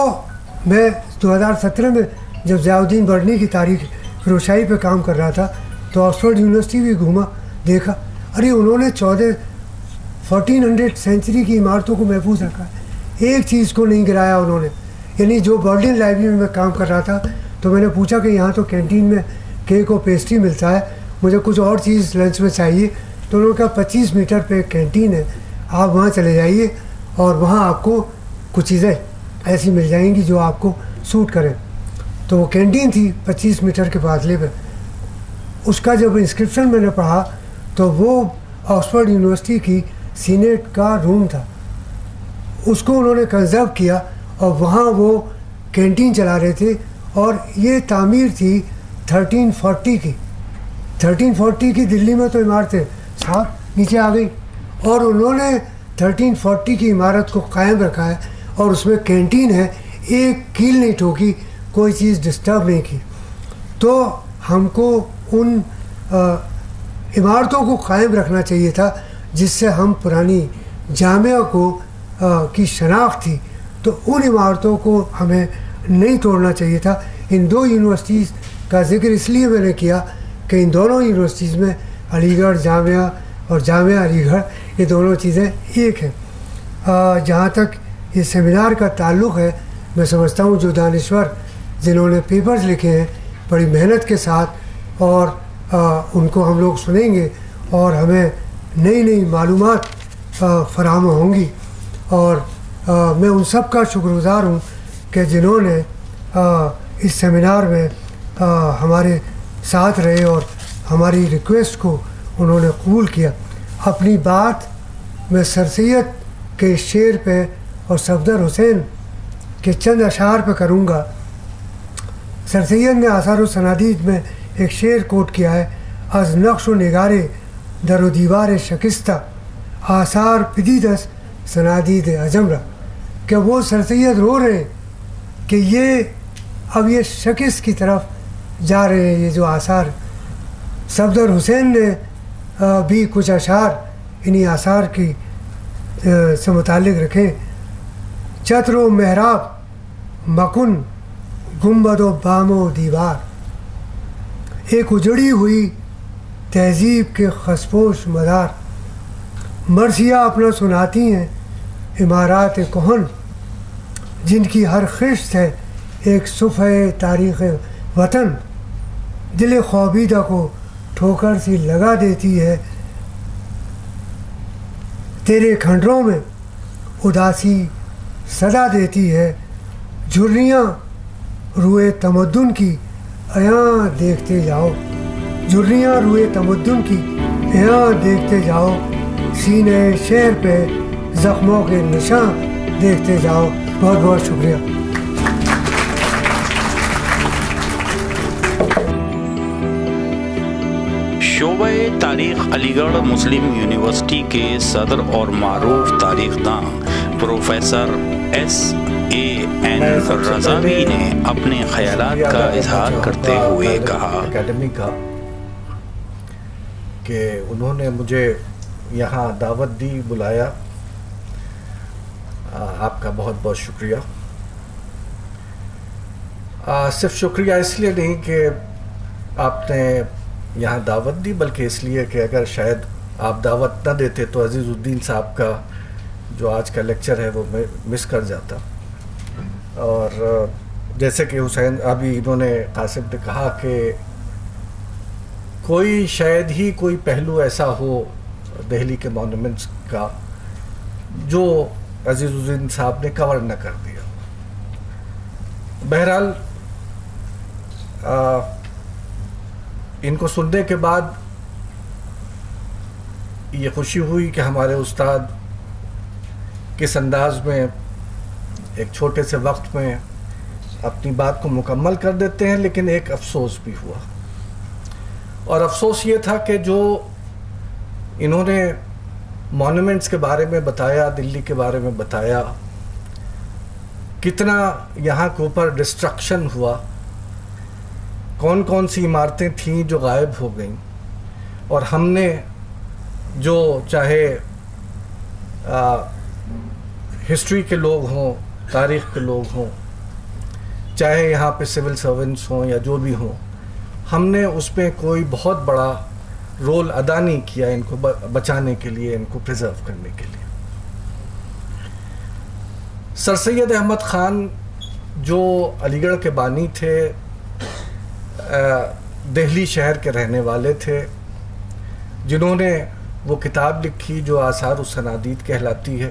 میں 2017 میں جب ضیاء الدین برنی کی تاریخ روشائی پہ کام کر رہا تھا تو آکسفورڈ یونیورسٹی بھی گھوما, دیکھا ارے انہوں نے 1400 سینچری کی عمارتوں کو محفوظ رکھا ہے, ایک چیز کو نہیں گرایا انہوں نے. یعنی جو برلن لائبریری میں کام کر رہا تھا تو میں نے پوچھا کہ یہاں تو کینٹین میں کیک اور پیسٹری ملتا ہے, مجھے کچھ اور چیز لنچ میں چاہیے. تو انہوں نے کہا 25 میٹر پہ ایک کینٹین ہے, آپ وہاں چلے جائیے اور وہاں آپ کو کچھ چیزیں ایسی مل جائیں گی جو آپ کو سوٹ کریں. تو وہ کینٹین تھی 25 میٹر کے فاصلے پہ. اس کا جب انسکرپشن میں نے پڑھا تو وہ آکسفورڈ یونیورسٹی کی سینیٹ کا روم تھا, اس کو انہوں نے کنزرو کیا اور وہاں وہ کینٹین چلا رہے تھے. اور یہ تعمیر تھی 1340 کی. 1340 کی دلی میں تو عمارتیں صاف نیچے آ گئی, اور انہوں نے 1340 کی عمارت کو قائم رکھا ہے, اور اس میں کینٹین ہے, ایک کیل نہیں ٹھوکی, کوئی چیز ڈسٹرب نہیں کی. تو ہم کو ان عمارتوں کو قائم رکھنا چاہیے تھا جس سے ہم پرانی جامعہ کو کی شناخت تھی, تو ان عمارتوں کو ہمیں نہیں توڑنا چاہیے تھا. ان دو یونیورسٹیز کا ذکر اس لیے میں نے کیا کہ ان دونوں یونیورسٹیز میں علی گڑھ جامعہ اور جامعہ علی گڑھ یہ دونوں چیزیں ایک ہیں. جہاں تک یہ سیمینار کا تعلق ہے, میں سمجھتا ہوں جو دانشور جنہوں نے پیپرز لکھے ہیں بڑی محنت کے ساتھ, اور ان کو ہم لوگ سنیں گے اور ہمیں نئی نئی معلومات فراہم ہوں گی. اور میں ان سب کا شکر گزار ہوں کہ جنہوں نے اس سیمینار میں ہمارے ساتھ رہے اور ہماری ریکویسٹ کو انہوں نے قبول کیا. اپنی بات میں سر سید کے شعر پہ اور صفدر حسین کے چند اشعار پہ کروں گا. سر سید نے آثار و سنادید میں ایک شعر کوٹ کیا ہے, از نقش و نگارے در و دیوار شکستہ آثار پدیدس سنادید عجمرہ. کہ وہ سر سید رو رہے ہیں کہ یہ اب یہ شکست کی طرف جا رہے ہیں یہ جو آثار. صفدر حسین نے بھی کچھ اشعار انہی آثار کی سے متعلق رکھے. چتر و محراب مکن گنبد و بام و دیوار, ایک اجڑی ہوئی تہذیب کے خسپوش مدار. مرثیہ اپنا سناتی ہیں عمارات کہن, جن کی ہر خشت ہے ایک صفحہ تاریخ وطن. دل خوابیدہ کو ٹھوکر سی لگا دیتی ہے, تیرے کھنڈروں میں اداسی صدا دیتی ہے. جھریاں روئے تمدن کی ایاں دیکھتے جاؤ, جھریاں روئے تمدن کی ایاں دیکھتے جاؤ. سینے شہر پہ زخموں کے نشان دیکھتے جاؤ. بہت بہت شکریہ. شعبہ تاریخ علی گڑھ مسلم یونیورسٹی کے صدر اور معروف تاریخ داں پروفیسر SAN رضاوی نے اپنے خیالات کا اظہار کرتے ہوئے کہا اکیڈمی کا کہ انہوں نے مجھے یہاں دعوت دی, بلایا. آپ کا بہت بہت شکریہ. صرف شکریہ اس لیے نہیں کہ آپ نے یہاں دعوت دی, بلکہ اس لیے کہ اگر شاید آپ دعوت نہ دیتے تو عزیز الدین صاحب کا جو آج کا لیکچر ہے وہ میں مس کر جاتا. اور جیسے کہ حسین ابھی انہوں نے قاسم نے کہا کہ کوئی شاید ہی کوئی پہلو ایسا ہو دہلی کے مونومنٹس کا جو عزیز الدین صاحب نے کور نہ کر دیا. بہرحال ان کو سننے کے بعد یہ خوشی ہوئی کہ ہمارے استاد کس انداز میں ایک چھوٹے سے وقت میں اپنی بات کو مکمل کر دیتے ہیں، لیکن ایک افسوس بھی ہوا، اور افسوس یہ تھا کہ جو انہوں نے مونومنٹس کے بارے میں بتایا، دلی کے بارے میں بتایا، کتنا یہاں کے اوپر ڈسٹرکشن ہوا، کون کون سی عمارتیں تھیں جو غائب ہو گئیں، اور ہم نے جو چاہے ہسٹری کے لوگ ہوں، تاریخ کے لوگ ہوں، چاہے یہاں پہ سول سرونٹس ہوں یا جو بھی ہوں، ہم نے اس میں کوئی بہت بڑا رول ادا نہیں کیا ان کو بچانے کے لیے، ان کو پریزرو کرنے کے لیے۔ سر سید احمد خان جو علی گڑھ کے بانی تھے، دہلی شہر کے رہنے والے تھے، جنہوں نے وہ کتاب لکھی جو آثار الصنادید کہلاتی ہے،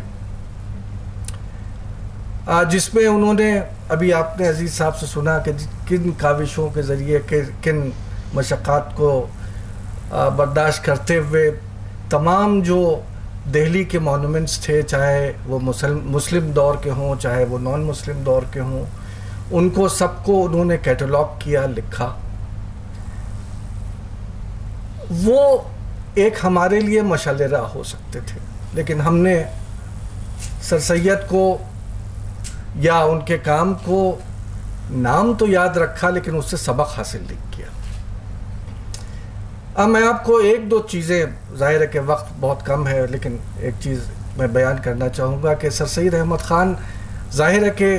جس میں انہوں نے، ابھی آپ نے عزیز صاحب سے سنا کہ کن کاوشوں کے ذریعے کن مشقات کو برداشت کرتے ہوئے تمام جو دہلی کے مونومنٹس تھے، چاہے وہ مسلم دور کے ہوں چاہے وہ نان مسلم دور کے ہوں، ان کو سب کو انہوں نے کیٹالاگ کیا، لکھا۔ وہ ایک ہمارے لیے مشعل راہ ہو سکتے تھے، لیکن ہم نے سر سید کو یا ان کے کام کو نام تو یاد رکھا، لیکن اس سے سبق حاصل نہیں کیا۔ اب میں آپ کو ایک دو چیزیں، ظاہر ہے کہ وقت بہت کم ہے، لیکن ایک چیز میں بیان کرنا چاہوں گا کہ سر سید احمد خان ظاہر ہے کہ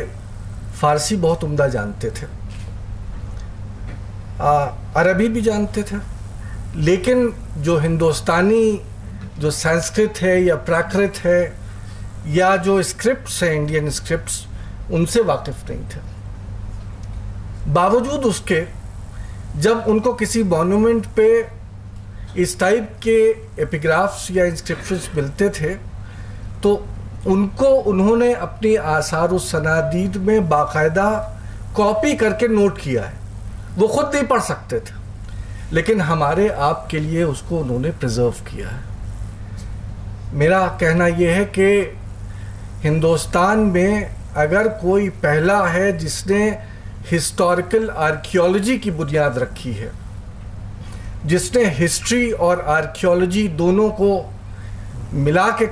فارسی بہت عمدہ جانتے تھے، عربی بھی جانتے تھے، لیکن جو ہندوستانی جو سنسکرت ہے یا پراکرت ہے یا جو اسکرپٹس ہیں، انڈین اسکرپٹس، ان سے واقف نہیں تھے۔ باوجود اس کے جب ان کو کسی مونومنٹ پہ اس ٹائپ کے ایپیگرافس یا انسکرپشنز ملتے تھے تو ان کو انہوں نے اپنی آثار الصنادید میں باقاعدہ کاپی کر کے نوٹ کیا ہے۔ وہ خود نہیں پڑھ سکتے تھے، لیکن ہمارے آپ کے لیے اس کو انہوں نے پریزرو کیا ہے۔ میرا کہنا یہ ہے کہ ہندوستان میں اگر کوئی پہلا ہے جس نے ہسٹوریکل آرکیولوجی کی بنیاد رکھی ہے، جس نے ہسٹری اور آرکیولوجی دونوں کو ملا کے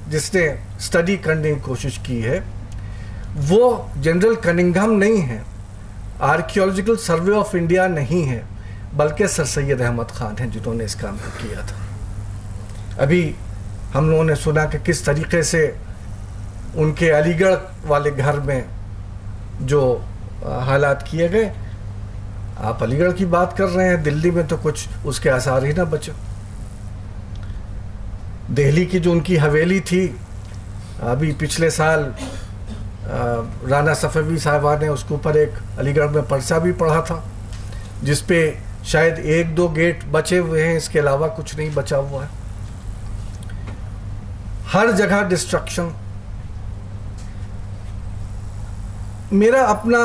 جس نے اسٹڈی کرنے کی کوشش کی ہے، وہ جنرل کننگھم نہیں ہے، آرکیولوجیکل سروے آف انڈیا نہیں ہے، بلکہ سر سید احمد خان ہیں جنہوں نے اس کام کو کیا تھا۔ ابھی ہم لوگوں نے سنا کہ کس طریقے سے ان کے علی گڑھ والے گھر میں جو حالات کیے گئے، آپ علی گڑھ کی بات کر رہے ہیں، دلی میں تو کچھ اس کے آثار ہی نہ بچے۔ دہلی کی جو ان کی حویلی تھی، ابھی پچھلے سال رانا صفوی صاحبہ نے اس کے اوپر ایک علی گڑھ میں پرچہ بھی پڑھا تھا، جس پہ شاید ایک دو گیٹ بچے ہوئے ہیں، اس کے علاوہ کچھ نہیں بچا ہوا ہے۔ ہر جگہ ڈسٹرکشن۔ میرا اپنا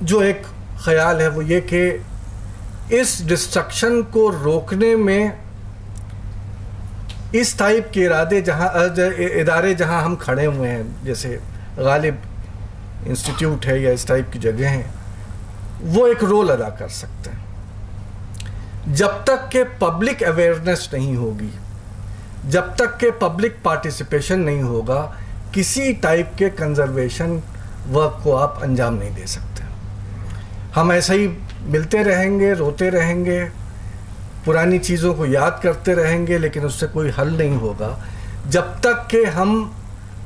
جو ایک خیال ہے وہ یہ کہ اس ڈسٹرکشن کو روکنے میں اس ٹائپ کے ادارے جہاں ہم کھڑے ہوئے ہیں، جیسے غالب انسٹیٹیوٹ ہے یا اس ٹائپ کی جگہ ہیں، وہ ایک رول ادا کر سکتے ہیں۔ جب تک کہ پبلک اویئرنیس نہیں ہوگی، جب تک کہ پبلک پارٹیسپیشن نہیں ہوگا، کسی ٹائپ کے کنزرویشن ورک کو آپ انجام نہیں دے سکتے۔ ہم ایسے ہی ملتے رہیں گے، روتے رہیں گے، پرانی چیزوں کو یاد کرتے رہیں گے، لیکن اس سے کوئی حل نہیں ہوگا جب تک کہ ہم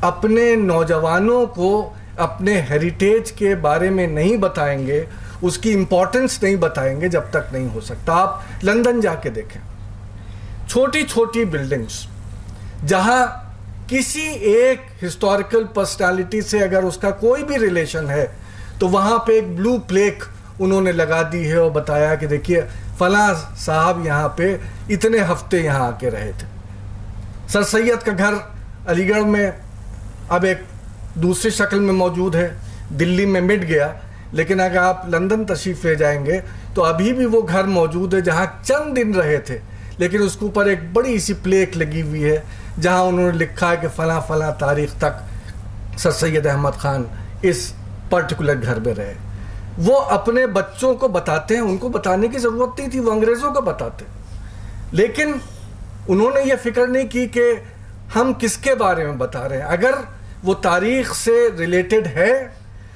اپنے نوجوانوں کو اپنے ہیریٹیج کے بارے میں نہیں بتائیں گے، اس کی امپورٹنس نہیں بتائیں گے، جب تک نہیں ہو سکتا۔ آپ لندن جا کے دیکھیں، چھوٹی چھوٹی بلڈنگز جہاں کسی ایک ہسٹوریکل پرسنالٹی سے اگر اس کا کوئی بھی ریلیشن ہے تو وہاں پہ ایک بلو پلیک انہوں نے لگا دی ہے اور بتایا کہ دیکھیے فلاں صاحب یہاں پہ اتنے ہفتے یہاں آ کے رہے تھے۔ سر سید کا گھر علی گڑھ میں اب ایک دوسری شکل میں موجود ہے، دلی میں مٹ گیا، لیکن اگر آپ لندن تشریف لے جائیں گے تو ابھی بھی وہ گھر موجود ہے جہاں چند دن رہے تھے، لیکن اس کے اوپر ایک بڑی سی پلیک لگی ہوئی ہے جہاں انہوں نے لکھا ہے کہ فلاں فلاں تاریخ تک سر سید احمد خان اس پرٹیکولر گھر میں رہے. وہ اپنے بچوں کو بتاتے ہیں, ان کو بتانے کی ضرورت نہیں تھی, وہ انگریزوں کو بتاتے, لیکن انہوں نے یہ فکر نہیں کی کہ ہم کس کے بارے میں بتا رہے ہیں. اگر وہ تاریخ سے ریلیٹڈ ہے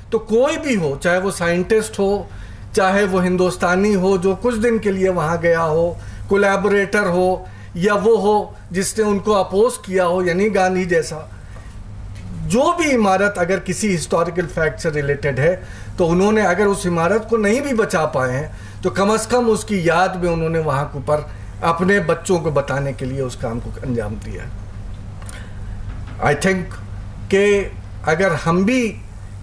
تو کوئی بھی ہو, چاہے وہ سائنٹسٹ ہو, چاہے وہ ہندوستانی ہو جو کچھ دن کے لیے وہاں گیا ہو, کولیبوریٹر ہو, یا وہ ہو جس نے ان کو اپوز کیا ہو, یعنی گاندھی جیسا, جو بھی عمارت اگر کسی ہسٹوریکل فیکٹ سے ریلیٹڈ ہے تو انہوں نے اگر اس عمارت کو نہیں بھی بچا پائے ہیں تو کم از کم اس کی یاد میں انہوں نے وہاں کے اوپر اپنے بچوں کو بتانے کے لیے اس کام کو انجام دیا. آئی تھنک کہ اگر ہم بھی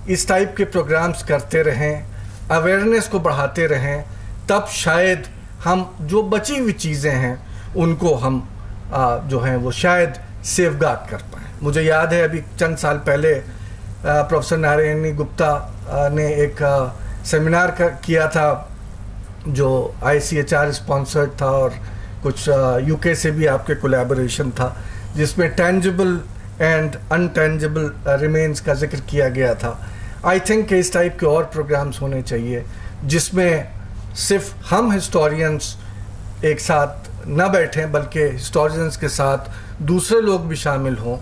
اس ٹائپ کے پروگرامز کرتے رہیں, اویئرنیس کو بڑھاتے رہیں, تب شاید ہم جو بچی ہوئی چیزیں ہیں ان کو ہم جو ہیں وہ شاید سیف گارڈ کر پائیں. مجھے یاد ہے ابھی چند سال پہلے پروفیسر نارائن گپتا نے ایک سیمینار کیا تھا جو ICHR اسپانسرڈ تھا اور کچھ UK سے بھی آپ کے کولیبوریشن تھا, جس میں ٹینجبل اینڈ انٹینجبل ریمینز کا ذکر کیا گیا تھا. آئی تھنک کہ اس ٹائپ کے اور پروگرامز ہونے چاہیے جس میں صرف ہم ہسٹورینس ایک ساتھ نہ بیٹھیں بلکہ ہسٹورینس کے ساتھ دوسرے لوگ بھی شامل ہوں,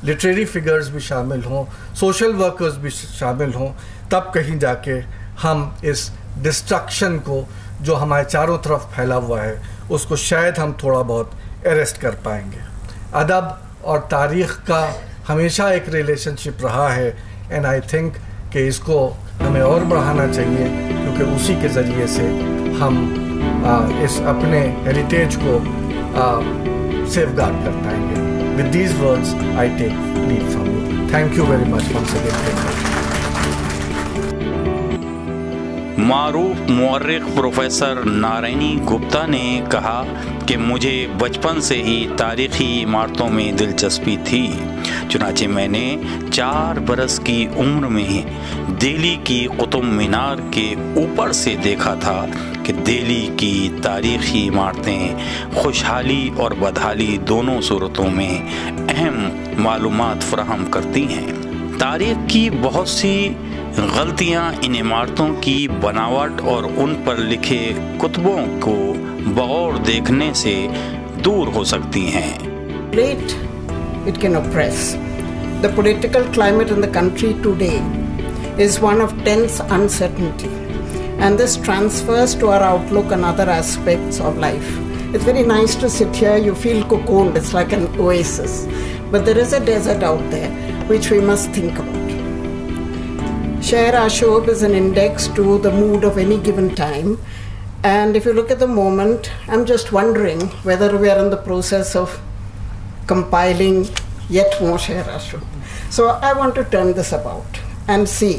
لٹریری فگرز بھی شامل ہوں, سوشل ورکرز بھی شامل ہوں. تب کہیں جا کے ہم اس ڈسٹرکشن کو جو ہمارے چاروں طرف پھیلا ہوا ہے اس کو شاید ہم تھوڑا بہت اریسٹ کر پائیں گے. ادب اور تاریخ کا ہمیشہ ایک ریلیشن شپ رہا ہے, اینڈ آئی تھنک کہ اس کو ہمیں اور بڑھانا چاہیے کیونکہ اسی کے ذریعے سے ہم اس اپنے ہیریٹیج کو سیف گارڈ کر پائیں گے. With these words, I take leave from you. Thank you very much once again. معروف مورخ پروفیسر نارائنی گپتا نے کہا کہ مجھے بچپن سے ہی تاریخی عمارتوں میں دلچسپی تھی, چنانچہ میں نے 4 برس کی عمر میں دہلی کی قطب مینار کے اوپر سے دیکھا تھا کہ دہلی کی تاریخی عمارتیں خوشحالی اور بدحالی دونوں صورتوں میں اہم معلومات فراہم کرتی ہیں. تاریخ کی بہت سی غلطیاں ان عمارتوں کی بناوٹ اور ان پر لکھے کتبوں کو بغور دیکھنے سے دور ہو سکتی ہیں. It can oppress. The political climate in the country today is one of tense uncertainty, and this transfers to our outlook on other aspects of life. It's very nice to sit here, you feel cocooned, it's like an oasis, but there is a desert out there which we must think about. Shair Ashok is an index to the mood of any given time, and if you look at the moment, I'm just wondering whether we are in the process of compiling yet more Shair Ashok. So I want to turn this about and see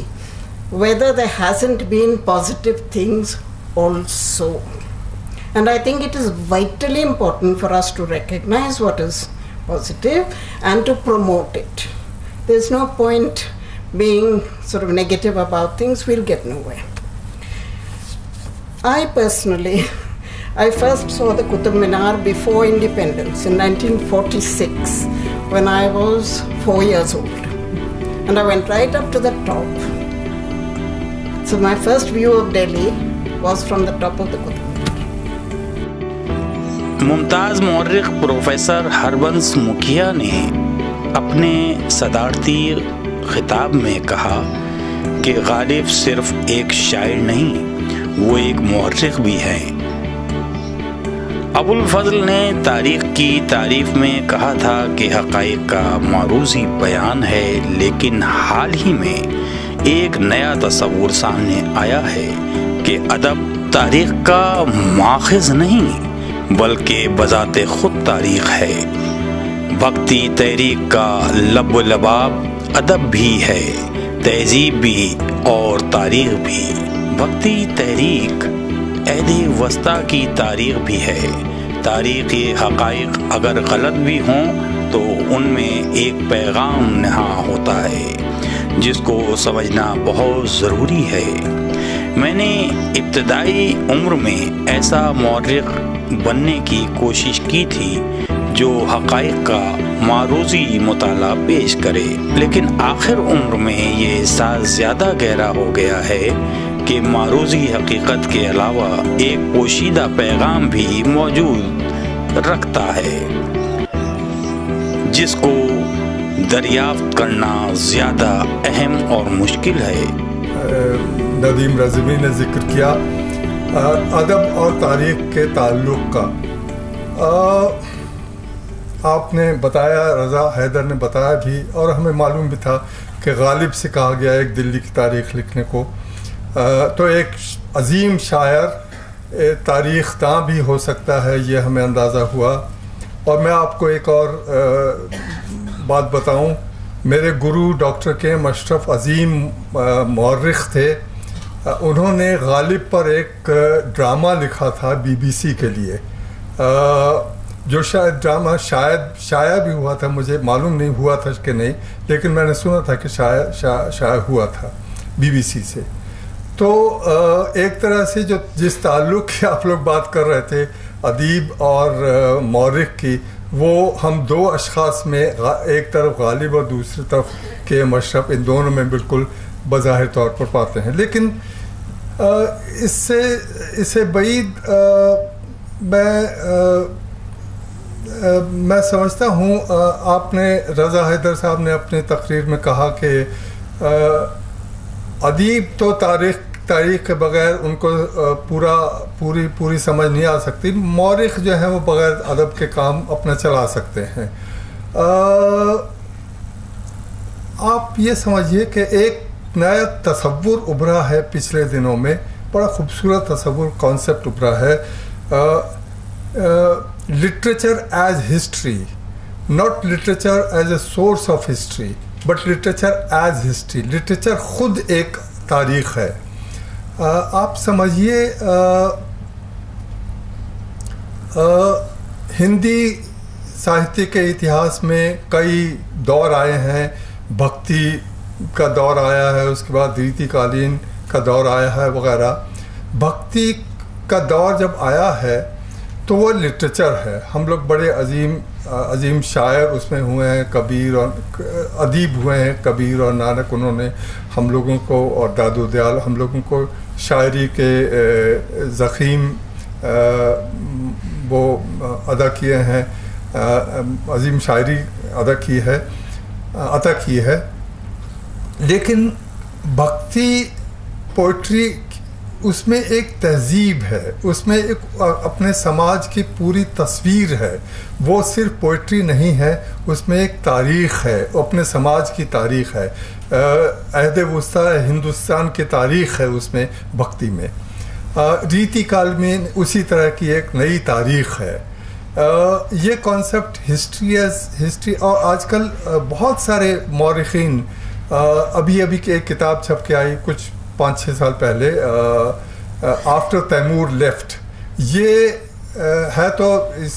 whether there hasn't been positive things also. And I think it is vitally important for us to recognize what is positive and to promote it. There's no point being sort of negative about things, we'll get nowhere. I personally, I first saw the Qutub Minar before independence in 1946 when I was 4 years old. And I went right up to the top. So my first view of Delhi was from the top of the Qutub Minar. ممتاز مورخ professor Harbans مکھیا نے اپنے صدارتی خطاب میں کہا کہ غالب صرف ایک شاعر نہیں، وہ ایک مورخ بھی ہے. ابو الفضل نے تاریخ کی تعریف میں کہا تھا کہ حقائق کا معروضی بیان ہے، لیکن حال ہی میں ایک نیا تصور سامنے آیا ہے کہ ادب تاریخ کا ماخذ نہیں بلکہ بذات خود تاریخ ہے. بھکتی تحریک کا لب و لباب ادب بھی ہے، تہذیب بھی اور تاریخ بھی. بھکتی تحریک عہد وسطیٰ کی تاریخ بھی ہے. تاریخی حقائق اگر غلط بھی ہوں تو ان میں ایک پیغام نہاں ہوتا ہے جس کو سمجھنا بہت ضروری ہے. میں نے ابتدائی عمر میں ایسا مورخ بننے کی کوشش کی تھی جو حقائق کا معروضی مطالعہ پیش کرے، لیکن آخر عمر میں یہ احساس زیادہ گہرا ہو گیا ہے کہ معروضی حقیقت کے علاوہ ایک پوشیدہ پیغام بھی موجود رکھتا ہے جس کو دریافت کرنا زیادہ اہم اور مشکل ہے۔ ندیم رضوی نے ذکر کیا ادب اور تاریخ کے تعلق کا۔ آپ نے بتایا، رضا حیدر نے بتایا بھی، اور ہمیں معلوم بھی تھا کہ غالب سے کہا گیا ایک دلی کی تاریخ لکھنے کو، تو ایک عظیم شاعر تاریخ داں بھی ہو سکتا ہے، یہ ہمیں اندازہ ہوا۔ اور میں آپ کو ایک اور بات بتاؤں، میرے گرو ڈاکٹر کے اشرف عظیم مورخ تھے، انہوں نے غالب پر ایک ڈرامہ لکھا تھا BBC کے لیے، جو شاید ڈرامہ شائع بھی ہوا تھا، مجھے معلوم نہیں ہوا تھا کہ نہیں، لیکن میں نے سنا تھا کہ شائع ہوا تھا BBC سے۔ تو ایک طرح سے جس تعلق کی آپ لوگ بات کر رہے تھے ادیب اور مورخ کی، وہ ہم دو اشخاص میں، ایک طرف غالب اور دوسری طرف کے اشرف، ان دونوں میں بالکل بظاہر طور پر پاتے ہیں۔ لیکن اس سے بعید میں سمجھتا ہوں، آپ نے، رضا حیدر صاحب نے اپنی تقریر میں کہا کہ ادیب تو تاریخ کے بغیر ان کو پوری سمجھ نہیں آ سکتی، مورخ جو ہیں وہ بغیر ادب کے کام اپنا چلا سکتے ہیں۔ آپ یہ سمجھیے کہ ایک نیا تصور ابھرا ہے پچھلے دنوں میں، بڑا خوبصورت تصور، کانسیپٹ ابھرا ہے، literature as history, not literature as a source of history but literature as history. Literature خود ایک تاریخ ہے۔ آپ سمجھیے ہندی ساہتیہ کے اتہاس میں کئی دور آئے ہیں، بھکتی کا دور آیا ہے، اس کے بعد ریتی کالین کا دور آیا ہے وغیرہ۔ بھکتی کا دور جب آیا ہے تو وہ لٹریچر ہے، ہم لوگ بڑے عظیم شاعر اس میں ہوئے ہیں، کبیر اور ادیب ہوئے ہیں، کبیر اور نانک، انہوں نے ہم لوگوں کو، اور دادو دیال، ہم لوگوں کو شاعری کے ضخیم وہ ادا کیے ہیں، عظیم شاعری عطا کی ہے۔ لیکن بھکتی پوئٹری، اس میں ایک تہذیب ہے، اس میں ایک اپنے سماج کی پوری تصویر ہے، وہ صرف پوئٹری نہیں ہے، اس میں ایک تاریخ ہے، اپنے سماج کی تاریخ ہے، عہد وسطیٰ ہندوستان کی تاریخ ہے اس میں، بھکتی میں۔ ریتی کال میں اسی طرح کی ایک نئی تاریخ ہے۔ یہ کانسیپٹ ہسٹری، اور آج کل بہت سارے مورخین، ابھی کی ایک کتاب چھپ کے آئی کچھ 5-6 سال پہلے، آفٹر تیمور لیفٹ، یہ ہے، تو اس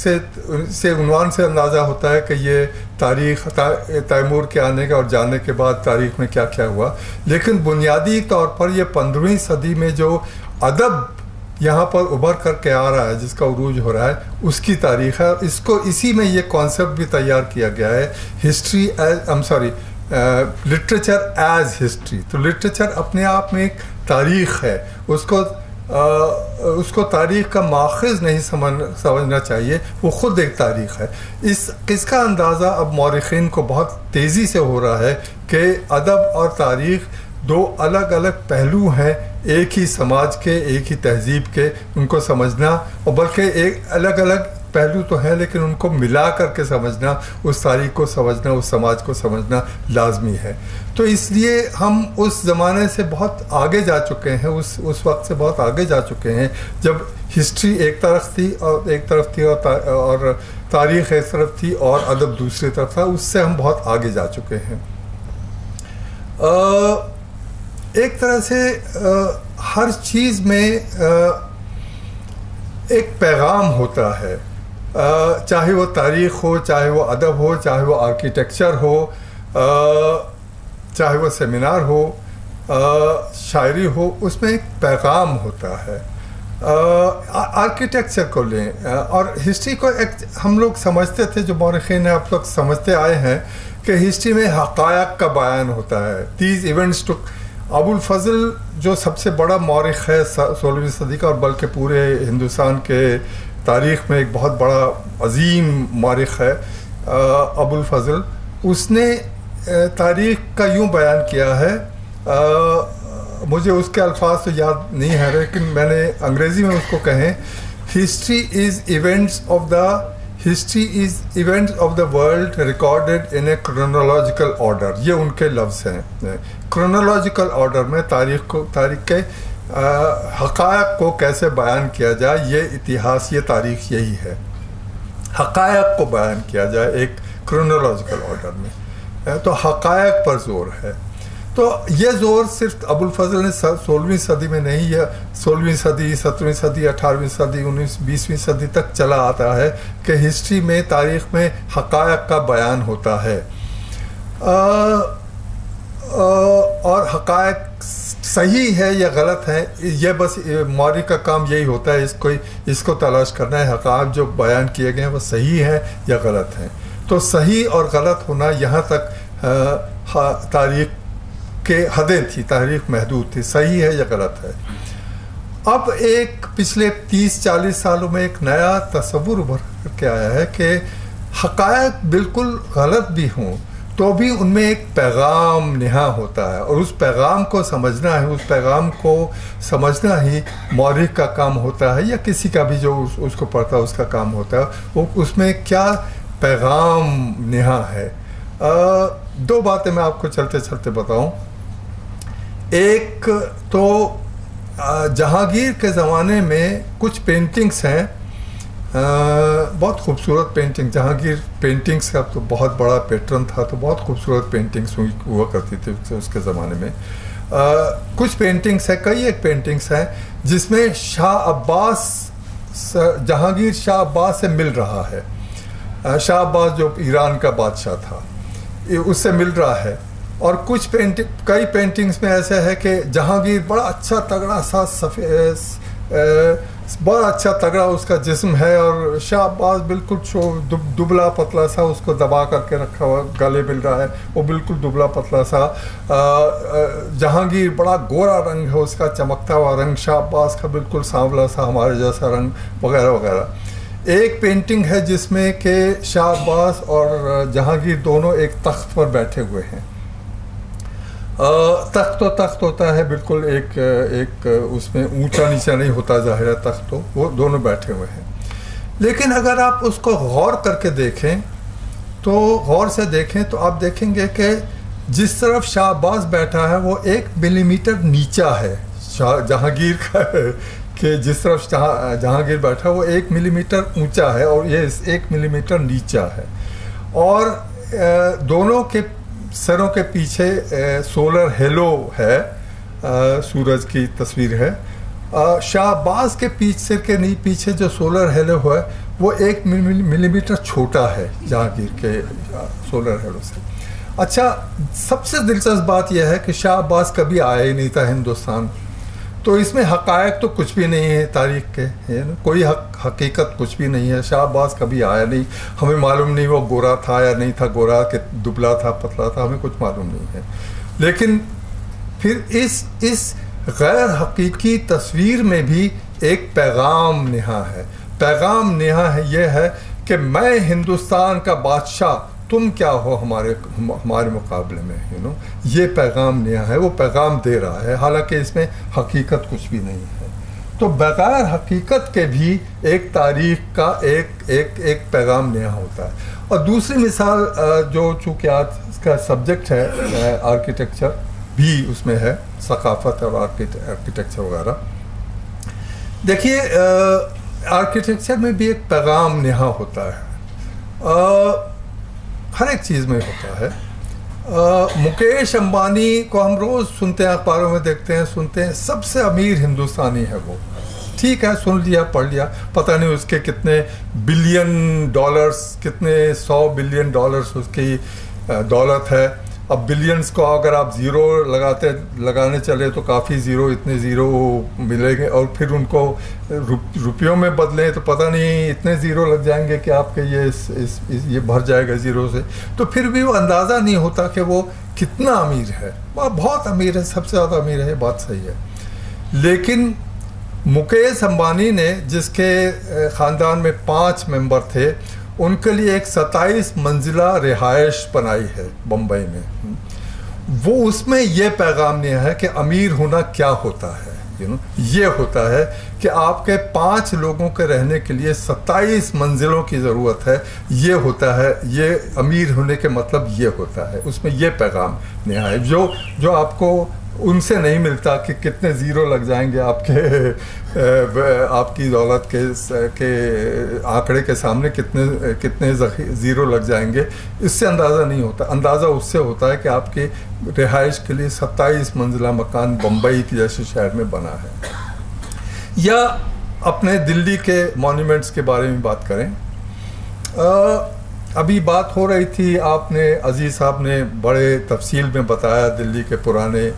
سے عنوان سے اندازہ ہوتا ہے کہ یہ تاریخ تیمور کے آنے کا اور جانے کے بعد تاریخ میں کیا کیا ہوا۔ لیکن بنیادی طور پر یہ 15ویں صدی میں جو ادب یہاں پر ابھر کر کے آ رہا ہے، جس کا عروج ہو رہا ہے، اس کی تاریخ ہے، اور اسی میں یہ کانسیپٹ بھی تیار کیا گیا ہے، لٹریچر ایز ہسٹری۔ تو لٹریچر اپنے آپ میں ایک تاریخ ہے، اس کو تاریخ کا ماخذ نہیں سمجھنا چاہیے، وہ خود ایک تاریخ ہے۔ اس کا اندازہ اب مورخین کو بہت تیزی سے ہو رہا ہے کہ ادب اور تاریخ دو الگ الگ پہلو ہیں ایک ہی سماج کے، ایک ہی تہذیب کے، ان کو سمجھنا، اور بلکہ ایک الگ الگ پہلو تو ہیں لیکن ان کو ملا کر کے سمجھنا، اس تاریخ کو سمجھنا، اس سماج کو سمجھنا لازمی ہے۔ تو اس لیے ہم اس زمانے سے بہت آگے جا چکے ہیں، اس وقت سے بہت آگے جا چکے ہیں جب ہسٹری ایک طرف تھی اور تاریخ ایک طرف تھی اور ادب دوسری طرف تھا، اس سے ہم بہت آگے جا چکے ہیں۔ ایک طرح سے ہر چیز میں ایک پیغام ہوتا ہے، چاہے وہ تاریخ ہو، چاہے وہ ادب ہو، چاہے وہ آرکیٹیکچر ہو، چاہے وہ سیمینار ہو، شاعری ہو، اس میں ایک پیغام ہوتا ہے۔ آرکیٹیکچر کو لیں اور ہسٹری کو ہم لوگ سمجھتے تھے، جو مورخین ہیں آپ لوگ سمجھتے آئے ہیں کہ ہسٹری میں حقائق کا بیان ہوتا ہے. دیز ایونٹس ٹو ابو الفضل جو سب سے بڑا مورخ ہے 16ویں صدی کا، اور بلکہ پورے ہندوستان کے تاریخ میں ایک بہت بڑا عظیم مورخ ہے ابو الفضل، اس نے تاریخ کا یوں بیان کیا ہے، مجھے اس کے الفاظ تو یاد نہیں ہے لیکن میں نے انگریزی میں اس کو کہیں، history is events of the world recorded in a chronological order. یہ ان کے لفظ ہیں. کرونالوجیکل آرڈر میں تاریخ کے حقائق کو کیسے بیان کیا جائے، یہ اتہاس، یہ تاریخ یہی ہے. حقائق کو بیان کیا جائے ایک کرونالوجیکل آرڈر میں، تو حقائق پر زور ہے. تو یہ زور صرف ابو الفضل نے 16ویں صدی میں نہیں، ہے 16ویں صدی، 17ویں صدی، 18ویں صدی، 19-20ویں صدی تک چلا آتا ہے کہ ہسٹری میں، تاریخ میں حقائق کا بیان ہوتا ہے. اور حقائق صحیح ہے یا غلط ہے، یہ بس مورخ کا کام یہی ہوتا ہے، اس کو تلاش کرنا ہے حقائق جو بیان کیے گئے ہیں وہ صحیح ہے یا غلط ہیں. تو صحیح اور غلط ہونا یہاں تک تاریخ کے حدیں تھی، تاریخ محدود تھی، صحیح ہے یا غلط ہے. اب ایک پچھلے 30-40 سالوں میں ایک نیا تصور ابھر کر کے آیا ہے کہ حقائق بالکل غلط بھی ہوں تو بھی ان میں ایک پیغام نہا ہوتا ہے، اور اس پیغام کو سمجھنا ہے، اس پیغام کو سمجھنا ہی مورخ کا کام ہوتا ہے، یا کسی کا بھی جو اس کو پڑھتا ہے اس کا کام ہوتا ہے، وہ اس میں کیا پیغام نہا ہے. 2 باتیں میں آپ کو چلتے چلتے بتاؤں. ایک تو جہانگیر کے زمانے میں کچھ پینٹنگز ہیں، بہت خوبصورت پینٹنگ. جہانگیر پینٹنگز کا تو بہت بڑا پیٹرن تھا، تو بہت خوبصورت پینٹنگز ہوا کرتی تھی اس کے زمانے میں. کچھ پینٹنگز ہیں، کئی ایک پینٹنگز ہیں جس میں شاہ عباس، جہانگیر شاہ عباس سے مل رہا ہے. شاہ عباس جو ایران کا بادشاہ تھا اس سے مل رہا ہے. اور کچھ کئی پینٹنگز میں ایسا ہے کہ جہانگیر بڑا اچھا تگڑا سا بڑا اچھا تگڑا اس کا جسم ہے، اور شاہ عباس بالکل دبلا پتلا سا، اس کو دبا کر کے رکھا ہوا گلے مل رہا ہے، وہ بالکل دبلا پتلا سا. جہانگیر بڑا گورا رنگ ہے اس کا، چمکتا ہوا رنگ. شاہ عباس کا بالکل سانولا سا، ہمارے جیسا رنگ، وغیرہ وغیرہ. ایک پینٹنگ ہے جس میں کہ شاہ عباس اور جہانگیر دونوں ایک تخت پر بیٹھے ہوئے ہیں. تخت ہوتا ہے بالکل ایک اس میں اونچا نیچا نہیں ہوتا، ظاہر ہے تخت تو وہ دونوں بیٹھے ہوئے ہیں. لیکن اگر آپ اس کو غور کر کے دیکھیں تو غور سے دیکھیں تو آپ دیکھیں گے کہ جس طرف شاہ عباس بیٹھا ہے وہ 1 ملی میٹر نیچا ہے جہانگیر کا، کہ جس طرف جہانگیر بیٹھا وہ 1 ملی میٹر اونچا ہے اور یہ 1 ملی میٹر نیچا ہے. اور دونوں کے سروں کے پیچھے سولر ہیلو ہے، سورج کی تصویر ہے. شاہ عباس کے سر کے پیچھے جو سولر ہیلو ہے وہ 1 ملی میٹر چھوٹا ہے جہانگیر کے سولر ہیلو سے. اچھا، سب سے دلچسپ بات یہ ہے کہ شاہ عباس کبھی آیا ہی نہیں تھا ہندوستان، تو اس میں حقائق تو کچھ بھی نہیں ہے تاریخ کے، کوئی حقیقت کچھ بھی نہیں ہے. شاہ عباس کبھی آیا نہیں، ہمیں معلوم نہیں وہ گورا تھا یا نہیں تھا گورا، کہ دبلا تھا پتلا تھا، ہمیں کچھ معلوم نہیں ہے. لیکن پھر اس غیر حقیقی تصویر میں بھی ایک پیغام نہا ہے. پیغام نہا ہے یہ ہے کہ میں ہندوستان کا بادشاہ، تم کیا ہو ہمارے مقابلے میں، یہ پیغام نیا ہے، وہ پیغام دے رہا ہے، حالانکہ اس میں حقیقت کچھ بھی نہیں ہے. تو بغیر حقیقت کے بھی ایک تاریخ کا ایک پیغام نیا ہوتا ہے. اور دوسری مثال جو چونکہ آج اس کا سبجیکٹ ہے آرکیٹیکچر بھی اس میں ہے، ثقافت اور آرکیٹیکچر وغیرہ. دیکھیے آرکیٹیکچر میں بھی ایک پیغام نہا ہوتا ہے، ہر ایک چیز میں ہوتا ہے. مکیش امبانی کو ہم روز سنتے ہیں، اخباروں میں دیکھتے ہیں، سنتے ہیں، سب سے امیر ہندوستانی ہے وہ. ٹھیک ہے، سن لیا، پڑھ لیا، پتہ نہیں اس کے کتنے بلین ڈالرز، کتنے 100 بلین ڈالرز اس کی دولت ہے. اب بلینس کو اگر آپ زیرو لگانے چلے تو کافی زیرو، اتنے زیرو ملیں گے، اور پھر ان کو روپیوں میں بدلیں تو پتہ نہیں اتنے زیرو لگ جائیں گے کہ آپ کے یہ بھر جائے گا زیرو سے، تو پھر بھی وہ اندازہ نہیں ہوتا کہ وہ کتنا امیر ہے. وہ بہت امیر ہے، سب سے زیادہ امیر ہے، بات صحیح ہے. لیکن مکیش امبانی نے، جس کے خاندان میں 5 ممبر تھے، ان کے لیے ایک 27 منزلہ رہائش بنائی ہے بمبئی میں. وہ اس میں یہ پیغام دیا ہے کہ امیر ہونا کیا ہوتا ہے. یہ ہوتا ہے کہ آپ کے 5 لوگوں کے رہنے کے لیے 27 منزلوں کی ضرورت ہے. یہ ہوتا ہے، یہ امیر ہونے کے مطلب یہ ہوتا ہے. اس میں یہ پیغام دیا ہے جو آپ کو ان سے نہیں ملتا کہ کتنے زیرو لگ جائیں گے آپ کی دولت کے آنکڑے کے سامنے کتنے زیرو لگ جائیں گے. اس سے اندازہ نہیں ہوتا. اندازہ اس سے ہوتا ہے کہ آپ کے رہائش کے لیے 27 منزلہ مکان بمبئی کی جیسے شہر میں بنا ہے. یا اپنے دلی کے مونیومنٹس کے بارے میں بات کریں. ابھی بات ہو رہی تھی، آپ نے، عزیز صاحب نے بڑے تفصیل میں بتایا دلی کے پرانے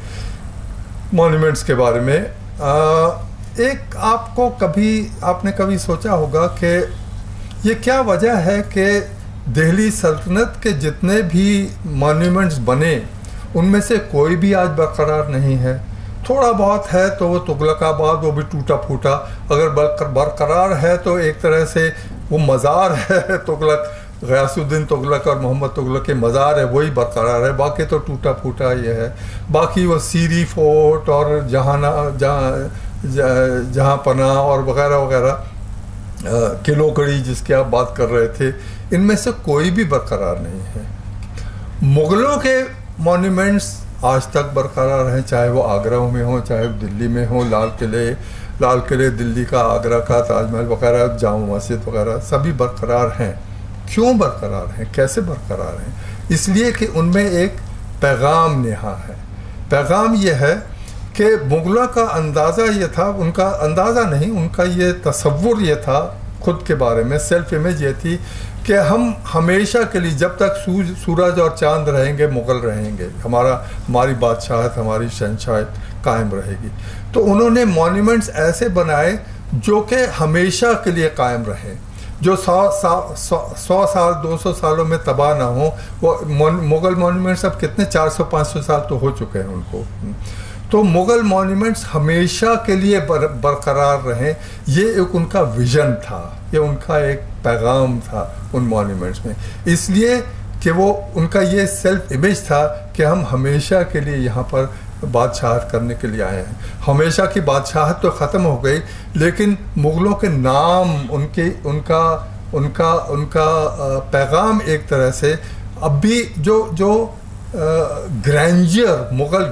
مونیومنٹس کے بارے میں. ایک آپ نے کبھی سوچا ہوگا کہ یہ کیا وجہ ہے کہ دہلی سلطنت کے جتنے بھی مونیومنٹس بنے ان میں سے کوئی بھی آج برقرار نہیں ہے. تھوڑا بہت ہے تو وہ تغلق آباد، وہ بھی ٹوٹا پھوٹا. اگر برقرار ہے تو ایک طرح سے وہ مزار ہے تغلق، غیاث الدین تغلق اور محمد تغلق کے مزار ہے، وہی برقرار ہے. باقی تو ٹوٹا پھوٹا یہ ہے. باقی وہ سیری فورٹ اور جہاں پناہ اور وغیرہ وغیرہ، قلعوں کڑی جس کی آپ بات کر رہے تھے، ان میں سے کوئی بھی برقرار نہیں ہے. مغلوں کے مونیومنٹس آج تک برقرار ہیں، چاہے وہ آگرہ میں ہوں، چاہے وہ دلی میں ہوں. لال قلعے دلی کا، آگرہ کا، تاج محل وغیرہ، جامع مسجد وغیرہ سبھی برقرار ہیں. کیوں برقرار ہیں؟ کیسے برقرار ہیں؟ اس لیے کہ ان میں ایک پیغام نہا ہے. پیغام یہ ہے کہ مغلوں کا اندازہ یہ تھا، ان کا اندازہ نہیں، ان کا یہ تصور یہ تھا خود کے بارے میں، سیلف امیج یہ تھی کہ ہم ہمیشہ کے لیے، جب تک سورج اور چاند رہیں گے، مغل رہیں گے، ہماری بادشاہت، ہماری شہنشاہت قائم رہے گی. تو انہوں نے مونیومنٹس ایسے بنائے جو کہ ہمیشہ کے لیے قائم رہیں، جو 100 سال 200 سالوں میں تباہ نہ ہوں. وہ مغل مونیومنٹس اب کتنے 400-500 سال تو ہو چکے ہیں ان کو. تو مغل مونیومنٹس ہمیشہ کے لیے برقرار رہیں، یہ ایک ان کا ویژن تھا، یہ ان کا ایک پیغام تھا ان مونیومنٹس میں. اس لیے کہ وہ ان کا یہ سیلف امیج تھا کہ ہم ہمیشہ کے لیے یہاں پر بادشاہت کرنے کے لیے آئے ہیں. ہمیشہ کی بادشاہت تو ختم ہو گئی، لیکن مغلوں کے نام، ان کا پیغام ایک طرح سے اب بھی جو گرینجر، مغل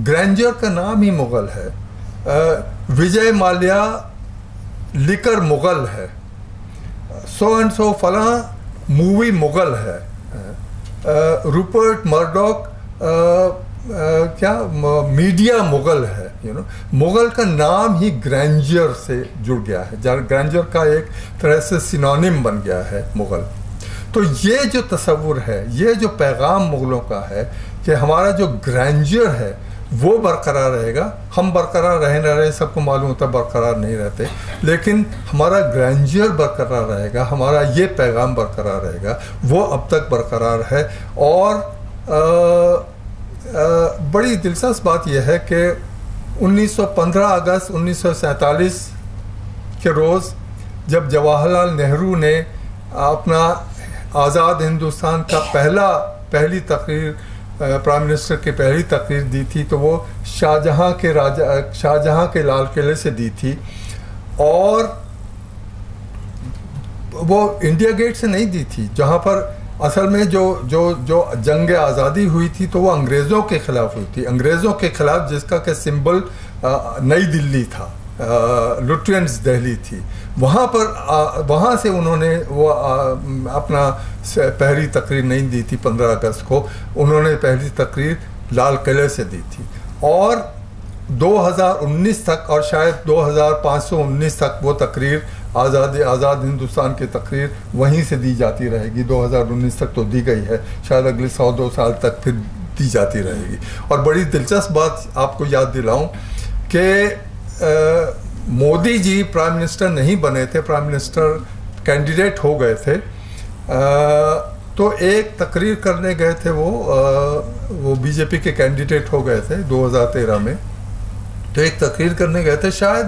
گرینجر کا نام ہی مغل ہے. وجے مالیہ لکر مغل ہے، سو اینڈ سو فلاں مووی مغل ہے، روپرٹ مرڈوک میڈیا مغل ہے. مغل کا نام ہی گرینجر سے جڑ گیا ہے، گرینجر کا ایک طرح سے سینونیم بن گیا ہے مغل. تو یہ جو تصور ہے، یہ جو پیغام مغلوں کا ہے کہ ہمارا جو گرینجر ہے وہ برقرار رہے گا. ہم برقرار رہے نہ رہے، سب کو معلوم ہوتا ہے برقرار نہیں رہتے، لیکن ہمارا گرینجر برقرار رہے گا، ہمارا یہ پیغام برقرار رہے گا. وہ اب تک برقرار ہے. اور بڑی دلچسپ بات یہ ہے کہ 15 اگست 1947 کے روز جب جواہر لال نہرو نے اپنا آزاد ہندوستان کا پہلی تقریر، پرائم منسٹر کی پہلی تقریر دی تھی، تو وہ شاہجہاں کے لال قلعے سے دی تھی. اور وہ انڈیا گیٹ سے نہیں دی تھی، جہاں پر اصل میں جو جنگ آزادی ہوئی تھی تو وہ انگریزوں کے خلاف ہوئی تھی. انگریزوں کے خلاف جس کا کہ سمبل نئی دلی تھا، لوٹرینس دہلی تھی. وہاں سے انہوں نے وہ اپنا پہلی تقریر نہیں دی تھی 15 اگست کو، انہوں نے پہلی تقریر لال قلعے سے دی تھی. اور 2019 تک اور شاید 2519 تک وہ تقریر آزاد ہندوستان کی تقریر وہیں سے دی جاتی رہے گی. 2019 تک تو دی گئی ہے, شاید اگلے 100-2 سال تک پھر دی جاتی رہے گی. اور بڑی دلچسپ بات آپ کو یاد دلاؤں کہ مودی جی پرائم منسٹر نہیں بنے تھے, پرائم منسٹر کینڈیڈیٹ ہو گئے تھے. تو ایک تقریر کرنے گئے تھے, وہ بی جے پی کے کینڈیڈیٹ ہو گئے تھے 2013 میں. تو ایک تقریر کرنے گئے تھے شاید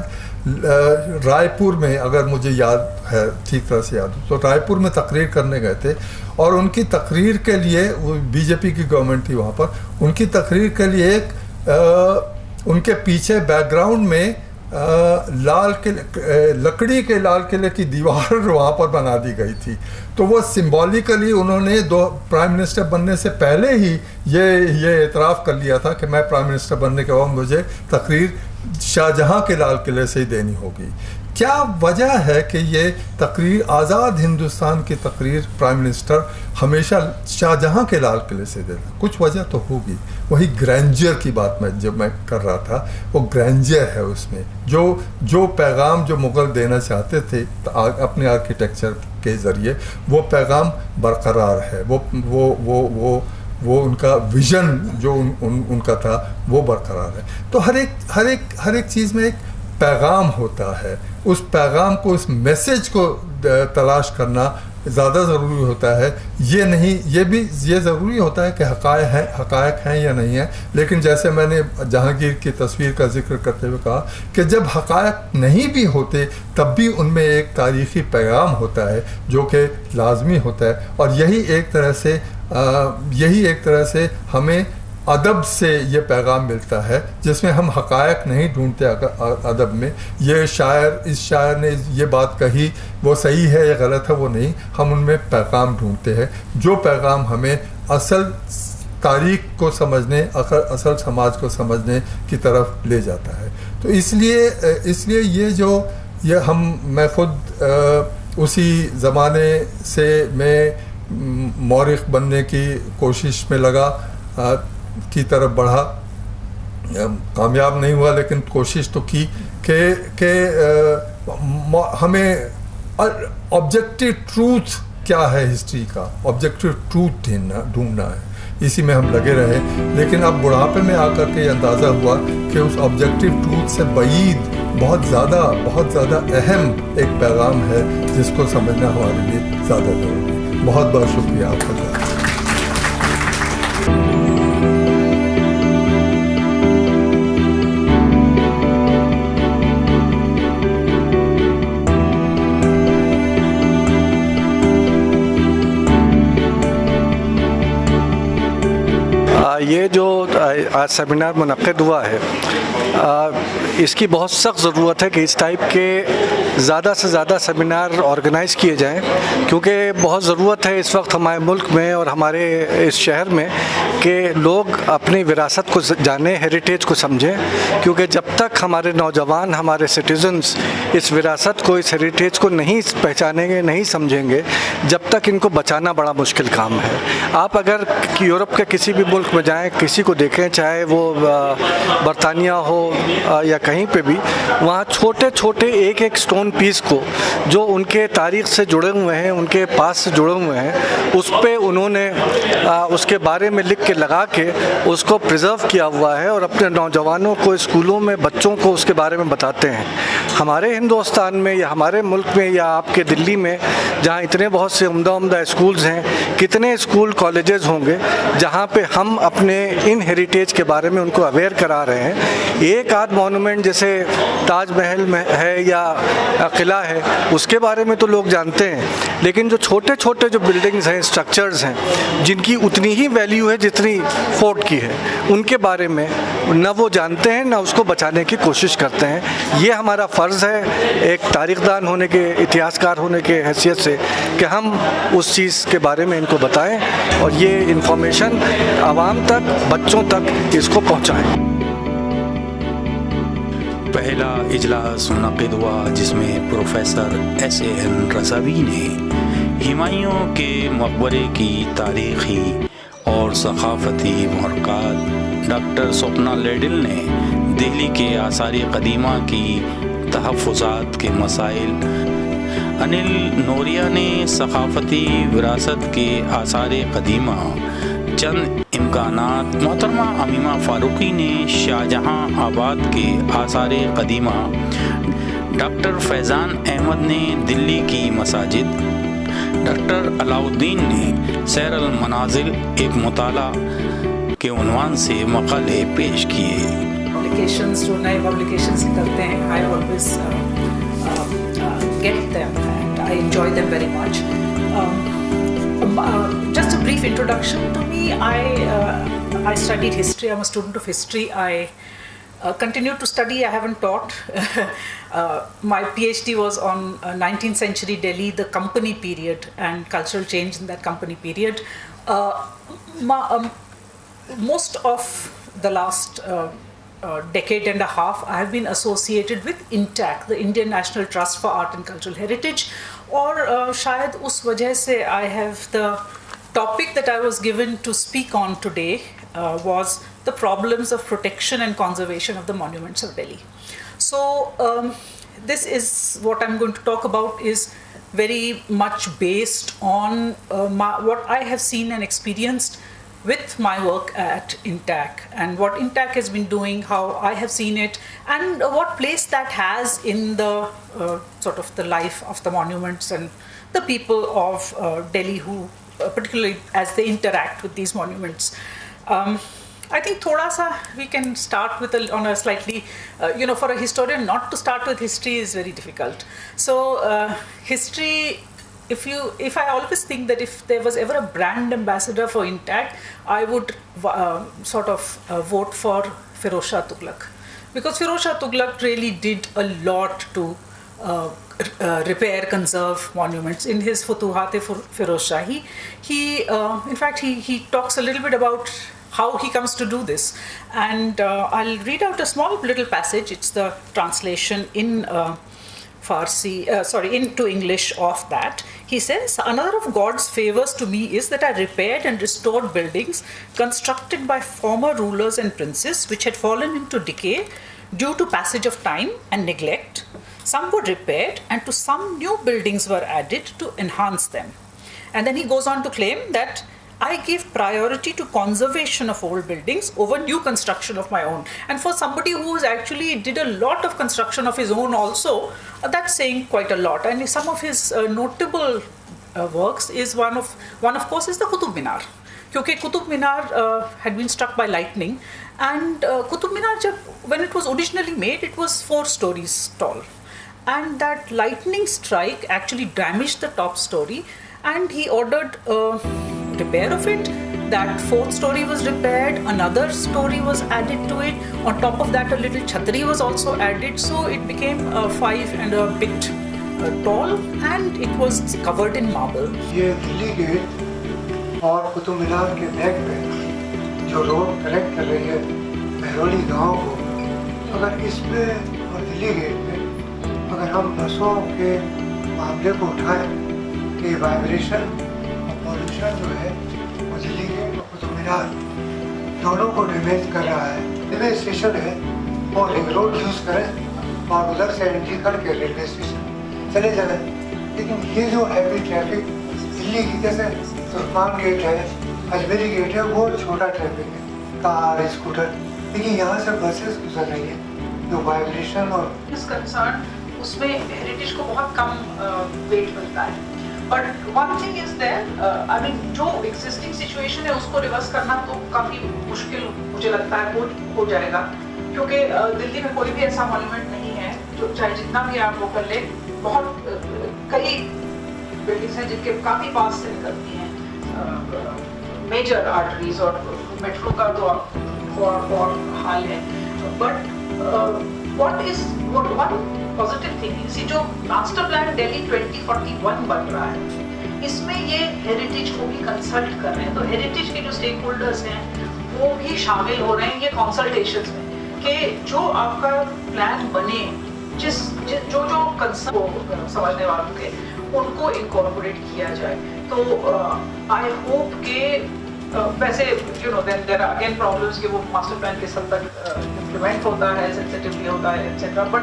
رائے پور میں, اگر مجھے یاد ہے ٹھیک طرح سے یاد ہو تو رائے پور میں تقریر کرنے گئے تھے. اور ان کی تقریر کے لیے, وہ بی جے پی کی گورنمنٹ تھی وہاں پر, ان کی تقریر کے لیے ایک ان کے پیچھے بیک گراؤنڈ میں لکڑی کے لال قلعے کی دیوار وہاں پر بنا دی گئی تھی. تو وہ سمبولیکلی انہوں نے پرائم منسٹر بننے سے پہلے ہی یہ اعتراف کر لیا تھا کہ میں پرائم منسٹر بننے کے بعد مجھے تقریر شاہجہاں کے لال قلعے سے ہی دینی ہوگی. کیا وجہ ہے کہ یہ تقریر, آزاد ہندوستان کی تقریر پرائم منسٹر ہمیشہ شاہجہاں کے لال قلعے سے دیتا؟ کچھ وجہ تو ہوگی. وہی گرینجر کی بات جب میں کر رہا تھا, وہ گرینجر ہے اس میں, جو پیغام جو مغل دینا چاہتے تھے اپنے آرکیٹیکچر کے ذریعے, وہ پیغام برقرار ہے. وہ ان کا ویژن جو ان کا تھا وہ برقرار ہے. تو ہر ایک چیز میں ایک پیغام ہوتا ہے. اس پیغام کو, اس میسج کو تلاش کرنا زیادہ ضروری ہوتا ہے. یہ ضروری ہوتا ہے کہ حقائق ہیں یا نہیں ہیں. لیکن جیسے میں نے جہانگیر کی تصویر کا ذکر کرتے ہوئے کہا کہ جب حقائق نہیں بھی ہوتے تب بھی ان میں ایک تاریخی پیغام ہوتا ہے جو کہ لازمی ہوتا ہے. اور یہی ایک طرح سے ہمیں ادب سے یہ پیغام ملتا ہے, جس میں ہم حقائق نہیں ڈھونڈتے ادب میں. اس شاعر نے یہ بات کہی, وہ صحیح ہے یا غلط ہے وہ نہیں, ہم ان میں پیغام ڈھونڈتے ہیں, جو پیغام ہمیں اصل تاریخ کو سمجھنے, اصل سماج کو سمجھنے کی طرف لے جاتا ہے. تو اس لیے میں خود اسی زمانے سے میں مورخ بننے کی کوشش میں لگا, کی طرف بڑھا. کامیاب نہیں ہوا لیکن کوشش تو کی کہ ہمیں آبجیکٹیو ٹروتھ کیا ہے ہسٹری کا, آبجیکٹیو ٹروتھ ڈھونڈنا ہے. اسی میں ہم لگے رہے. لیکن اب بڑھاپے میں آ کر کے یہ اندازہ ہوا کہ اس آبجیکٹیو ٹروتھ سے بعید بہت زیادہ اہم ایک پیغام ہے جس کو سمجھنا ہمارے لیے زیادہ ضروری ہے. بہت بہت شکریہ آپ کا. یہ جو آج سیمینار منعقد ہوا ہے, اس کی بہت سخت ضرورت ہے کہ اس ٹائپ کے زیادہ سے زیادہ سیمینار آرگنائز کیے جائیں, کیونکہ بہت ضرورت ہے اس وقت ہمارے ملک میں اور ہمارے اس شہر میں کہ لوگ اپنی وراثت کو جانیں, ہیریٹیج کو سمجھیں. کیونکہ جب تک ہمارے نوجوان, ہمارے سٹیزنز اس وراثت کو, اس ہیریٹیج کو نہیں پہچانیں گے, نہیں سمجھیں گے, جب تک ان کو بچانا بڑا مشکل کام ہے. آپ اگر یورپ کے کسی بھی ملک میں جائیں, کسی کو دیکھیں, چاہے وہ برطانیہ ہو یا کہیں پہ بھی, وہاں چھوٹے چھوٹے ایک سٹون پیس کو جو ان کے تاریخ سے جڑے ہوئے ہیں, ان کے پاس سے جڑے ہوئے ہیں, اس پہ انہوں نے اس کے بارے میں لکھ کے لگا کے اس کو پریزرو کیا ہوا ہے اور اپنے نوجوانوں کو, اسکولوں میں بچوں کو اس کے بارے میں بتاتے ہیں. ہمارے ہندوستان میں یا ہمارے ملک میں یا آپ کے دلی میں جہاں اتنے بہت سے عمدہ اسکولز ہیں, کتنے اسکول کالجز ہوں گے جہاں پہ ہم اپنے ان ہیریٹیج کے بارے میں ان کو اویئر کرا رہے ہیں. ایک آدھ مونومنٹ جیسے تاج محل میں ہے یا قلعہ ہے, اس کے بارے میں تو لوگ جانتے ہیں, لیکن جو چھوٹے چھوٹے جو بلڈنگز ہیں, اسٹرکچرز ہیں, جن کی اتنی ہی ویلیو ہے جتنی فورٹ کی ہے, ان کے بارے میں نہ وہ جانتے ہیں, نہ اس کو بچانے کی کوشش کرتے ہیں. یہ ہمارا فرض ہے ایک تاریخ دان ہونے کے, اتہاس کار ہونے کے حیثیت سے, کہ ہم اس چیز کے بارے میں ان کو بتائیں اور یہ انفارمیشن عوام تک, بچوں تک اس کو پہنچائیں. پہلا اجلاس منعقد ہوا جس میں پروفیسر SAN رضوی نے ہمایوں کے مقبرے کی تاریخی اور ثقافتی محرکات, ڈاکٹر سوپنا لیڈل نے دہلی کے آثار قدیمہ کی تحفظات کے مسائل, انل نوریا نے ثقافتی وراثت کے آثار قدیمہ چند امکانات، محترمہ امیمہ فاروقی نے شاہجہاں آباد کے آثار قدیمہ، ڈاکٹر فیضان احمد نے دلی کی مساجد، ڈاکٹر علاء الدین نے سیر المنازل ایک مطالعہ کے عنوان سے مقالے پیش کیے۔ پبلیکیشنز جو نئے پبلیکیشنز نکلتے ہیں I always get them and I enjoy them very much. Just a brief introduction to me. I studied history. I'm a student of history. I continued to study. I haven't taught. My PhD was on 19th century Delhi, the company period and cultural change in that company period. Most of the last decade and a half I have been associated with INTAC, the Indian National Trust for Art and Cultural Heritage, اور شاید اس وجہ سے I have the topic that I was given to speak on today was the problems of protection and conservation of the monuments of Delhi. So this is what I'm going to talk about is very much based on what I have seen and experienced with my work at INTAC and what INTAC has been doing, how I have seen it, and what place that has in the sort of the life of the monuments and the people of Delhi who particularly as they interact with these monuments. I think thoda sa we can start with on a slightly, for a historian not to start with history is very difficult. So history, if I always think that if there was ever a brand ambassador for INTAC, I would sort of vote for Firoz Shah Tughlaq, because Firoz Shah Tughlaq really did a lot to repair, conserve monuments. In his Futuhat-e-Firoz Shah, in fact he talks a little bit about how he comes to do this, and I'll read out a small little passage. It's the translation in Farsi, into English of that. He says, "Another of God's favors to me is that I repaired and restored buildings constructed by former rulers and princes which had fallen into decay due to passage of time and neglect. Some were repaired and to some new buildings were added to enhance them." And then he goes on to claim that I give priority to conservation of old buildings over new construction of my own. And for somebody who actually did a lot of construction of his own also, that's saying quite a lot. And some of his notable works is one of course is the Qutub Minar. Because Qutub Minar had been struck by lightning, and Qutub Minar, when it was originally made, it was 4 stories tall. And that lightning strike actually damaged the top story, and he ordered repair of it. That 4th story was repaired, another story was added to it. On top of that, a little chhatri was also added, so it became 5 and a bit tall, and it was covered in marble. یہ دلی get اور قطب مینار کے back پہ جو road connect کر رہی ہے مہرولی گاؤں کو، اگر اس پہ اور دلی گیٹ پہ اگر ہم بسوں کے معاملے کو اٹھائیں کہ وائبریشن اور پولوشن جو ہے وہ دلی گیٹ اور قطب مینار دونوں کو ڈیمیج کر رہا ہے. ریلوے اسٹیشن ہے وہ رنگ روڈ یوز کریں اور ادھر سے انٹری کر کے ریلوے اسٹیشن چلے جائیں. لیکن یہ جو ہیوی ٹریفک دلی کی جیسے ترکمان گیٹ ہے، اجمیری گیٹ ہے، وہ چھوٹا ٹریفک ہے، کار اسکوٹر، لیکن یہاں سے بسز گزر رہی ہیں جو وائبریشن اور اس میں ہیریٹیج کو بہت کم ویٹ ملتا ہے. بٹ ون تھنگ از دیر، جو ایگزسٹنگ سچویشن ہے اس کو ریورس کرنا تو کافی مشکل مجھے لگتا ہے ہو جائے گا، کیونکہ دلی میں کوئی بھی ایسا مانیومنٹ نہیں ہے جو چاہے جتنا بھی آپ وہ کر لیں. بہت کئی بلڈنگس ہیں جن کے کافی پاس سے نکلتی ہیں میجر آرٹریز، اور میٹرو کا تو بہت حال ہے. بٹ ون پازیٹیو تھنگ، اسی جو ماسٹر پلان دہلی 2041 بن رہا ہے، اس میں یہ ہیریٹیج کو بھی کنسلٹ کر رہے ہیں. تو ہیریٹیج کے جو اسٹیک ہولڈرز ہیں وہ بھی شامل ہو رہے ہیں یہ کنسلٹیشنز میں، کہ جو آپ کا پلان بنے، جو کنسرن سمجھنے والوں کے ان کو انکارپوریٹ کیا جائے. تو آئی ہوپ کہ ویسے دیر آر اگین پرابلمس کہ وہ ماسٹر پلان کس حد تک امپلیمنٹ ہوتا ہے، سینسٹیولی ہوتا ہے et cetera. But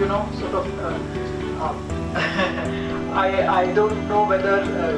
you know sort of I don't know whether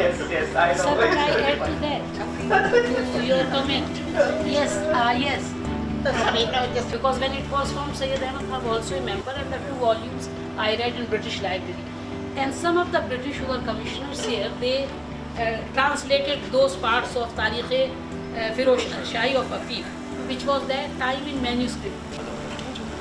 Yes, I know. Sir, can I add to that? To your comment. Yes, yes. Because when it was from Sayyid Ahmad, I was also a member, and the 2 volumes I read in British Library. And some of the British who were commissioners here, they translated those parts of Tarikh Firoz Shahi of Afif, which was that time in manuscript.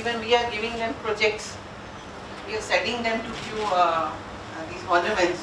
even we are giving them projects, we are sending them to few these monuments.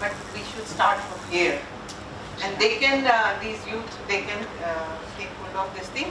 but we should start from here, and they can these youth they can take hold of this thing.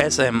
SM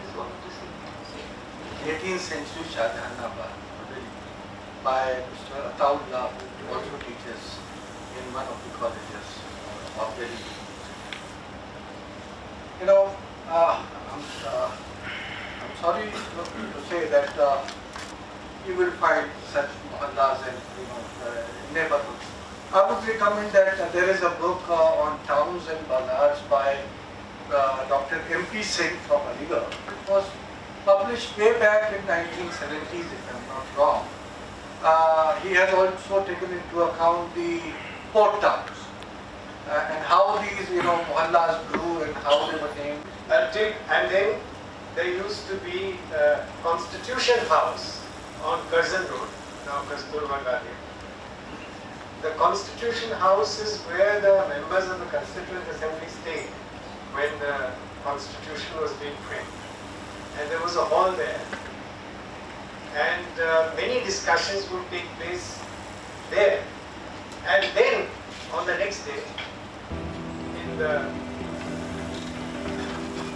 is one of the same. 18th century Shahjahanabad by Mr. Ataullah, who also teaches in one of the colleges of Delhi. You know, I'm sorry to say that you will find such mohallas and neighborhoods. I would recommend that there is a book on towns and bazaars by Dr. M.P. Singh from Aligarh. It was published way back in 1970s, if I'm not wrong. He has also taken into account the port towns and how these, mohallas grew and how they were named. And then there used to be Constitution House on Curzon Road, now Kasturba Gandhi. The Constitution House is where the members of the Constituent Assembly stayed when the Constitution was being framed. And there was a hall there. And many discussions would take place there. And then, on the next day, in the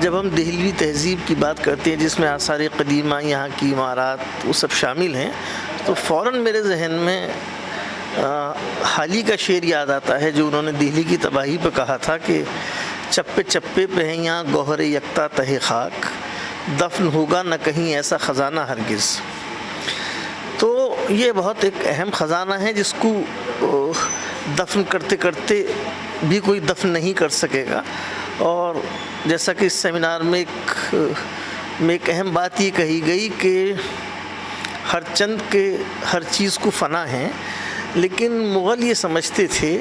جب ہم دہلوی تہذیب کی بات کرتے ہیں جس میں آثار قدیمہ، یہاں کی عمارات وہ سب شامل ہیں، تو فوراً میرے ذہن میں حالی کا شعر یاد آتا ہے جو انہوں نے دہلی کی تباہی پہ کہا تھا کہ چپے چپے پہ ہیں یہاں گوہر یکتا تہ خاک، دفن ہوگا نہ کہیں ایسا خزانہ ہرگز۔ تو یہ بہت ایک اہم خزانہ ہے جس کو دفن کرتے کرتے بھی کوئی دفن نہیں کر سکے گا۔ اور جیسا کہ اس سیمینار میں ایک اہم بات یہ کہی گئی کہ ہر چند کے ہر چیز کو فنا ہے، لیکن مغل یہ سمجھتے تھے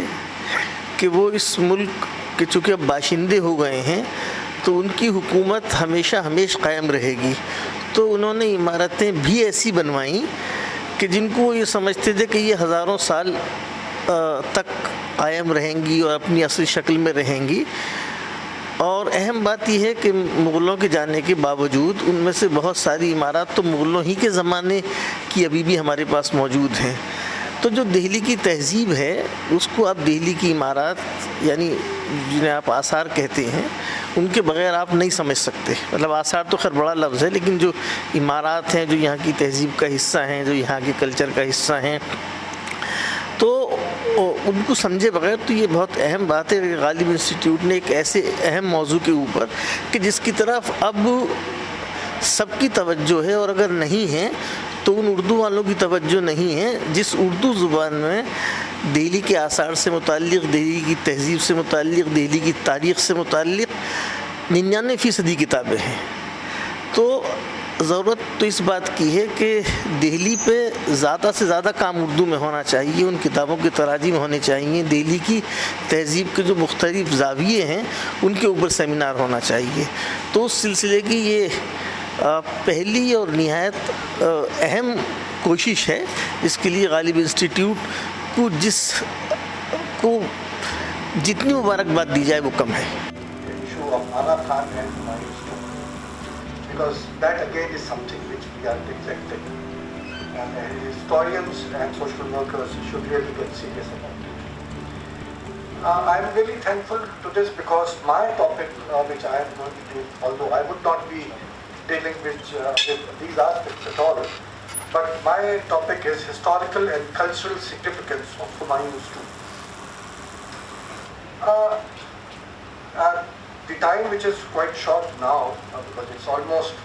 کہ وہ اس ملک کے چونکہ اب باشندے ہو گئے ہیں تو ان کی حکومت ہمیشہ قائم رہے گی، تو انہوں نے عمارتیں بھی ایسی بنوائیں کہ جن کو وہ یہ سمجھتے تھے کہ یہ ہزاروں سال تک قائم رہیں گی اور اپنی اصل شکل میں رہیں گی۔ اور اہم بات یہ ہے کہ مغلوں کے جانے کے باوجود ان میں سے بہت ساری عمارات تو مغلوں ہی کے زمانے کی ابھی بھی ہمارے پاس موجود ہیں۔ تو جو دہلی کی تہذیب ہے اس کو آپ دہلی کی عمارات یعنی جنہیں آپ آثار کہتے ہیں ان کے بغیر آپ نہیں سمجھ سکتے۔ مطلب آثار تو خیر بڑا لفظ ہے، لیکن جو عمارات ہیں جو یہاں کی تہذیب کا حصہ ہیں، جو یہاں کے کلچر کا حصہ ہیں، تو ان کو سمجھے بغیر تو یہ بہت اہم بات ہے کہ غالب انسٹیٹیوٹ نے ایک ایسے اہم موضوع کے اوپر کہ جس کی طرف اب سب کی توجہ ہے، اور اگر نہیں ہے تو ان اردو والوں کی توجہ نہیں ہے جس اردو زبان میں دہلی کے آثار سے متعلق، دہلی کی تہذیب سے متعلق، دہلی کی تاریخ سے متعلق 99% کتابیں ہیں۔ تو ضرورت تو اس بات کی ہے کہ دہلی پہ زیادہ سے زیادہ کام اردو میں ہونا چاہیے، ان کتابوں کے تراجم ہونے چاہیے، دہلی کی تہذیب کے جو مختلف زاویے ہیں ان کے اوپر سیمینار ہونا چاہیے۔ تو اس سلسلے کی یہ پہلی اور نہایت اہم کوشش ہے، جس کے لیے غالب انسٹیٹیوٹ کو جتنی مبارکباد دی جائے وہ کم ہے۔ Because that again is something which we are neglecting, and historians and social workers should really get serious about it. I am really thankful to this because my topic which I am going to do, although I would not be dealing with these aspects at all, but my topic is historical and cultural significance of Humayun's tomb. The time which is quite short now, because it's almost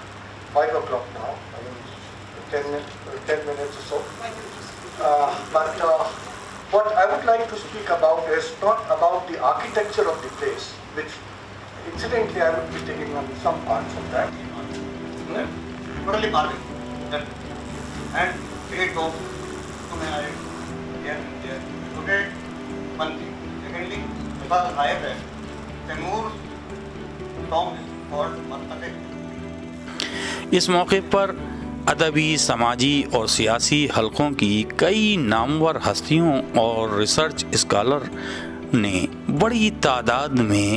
5 o'clock now, I mean 10 minutes or so. But what I would like to speak about is not about the architecture of the place, which incidentally I would be taking on some parts of that. Totally carving. And great dome, here and there. Today, one thing. Secondly, because I have read Taimur's اس موقع پر ادبی، سماجی اور سیاسی حلقوں کی کئی نامور ہستیوں اور ریسرچ اسکالر نے بڑی تعداد میں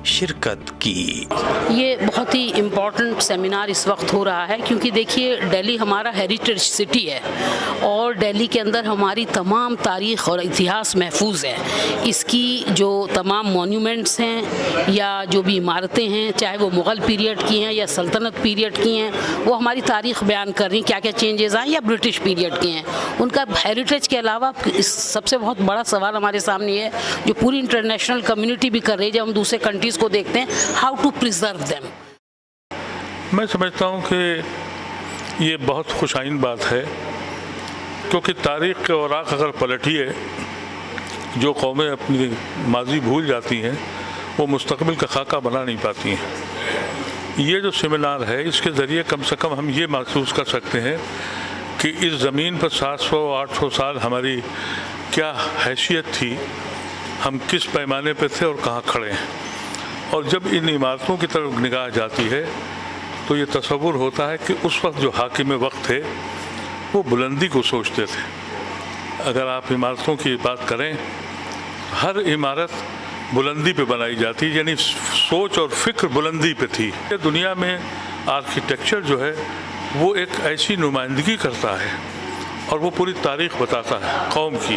شرکت کی۔ یہ بہت ہی امپورٹنٹ سیمینار اس وقت ہو رہا ہے کیونکہ دیکھیے دہلی ہمارا ہیریٹیج سٹی ہے اور دہلی کے اندر ہماری تمام تاریخ اور اتہاس محفوظ ہے۔ اس کی جو تمام مونیومنٹس ہیں یا جو بھی عمارتیں ہیں، چاہے وہ مغل پیریڈ کی ہیں یا سلطنت پیریڈ کی ہیں، وہ ہماری تاریخ بیان کر رہی ہیں کیا کیا چینجز آئیں، یا برٹش پیریڈ کی ہیں۔ ان کا ہیریٹیج کے علاوہ اس سب سے بہت بڑا سوال ہمارے سامنے ہے جو پوری انٹرنیشنل کمیونٹی بھی کر رہی ہے جب ہم دوسرے کنٹریز کو دیکھتے ہیں، ہاؤ ٹو پریزرو دیم۔ میں سمجھتا ہوں کہ یہ بہت خوش آئند بات ہے، کیونکہ تاریخ کے اوراق اگر پلٹیے، جو قومیں اپنی ماضی بھول جاتی ہیں وہ مستقبل کا خاکہ بنا نہیں پاتی ہیں۔ یہ جو سیمینار ہے اس کے ذریعے کم سے کم ہم یہ محسوس کر سکتے ہیں کہ اس زمین پر 700-800 سال ہماری کیا حیثیت تھی، ہم کس پیمانے پہ تھے اور کہاں کھڑے ہیں۔ اور جب ان عمارتوں کی طرف نگاہ جاتی ہے تو یہ تصور ہوتا ہے کہ اس وقت جو حاکم وقت تھے وہ بلندی کو سوچتے تھے۔ اگر آپ عمارتوں کی بات کریں، ہر عمارت بلندی پہ بنائی جاتی، یعنی سوچ اور فکر بلندی پہ تھی۔ دنیا میں آرکیٹیکچر جو ہے وہ ایک ایسی نمائندگی کرتا ہے اور وہ پوری تاریخ بتاتا ہے قوم کی۔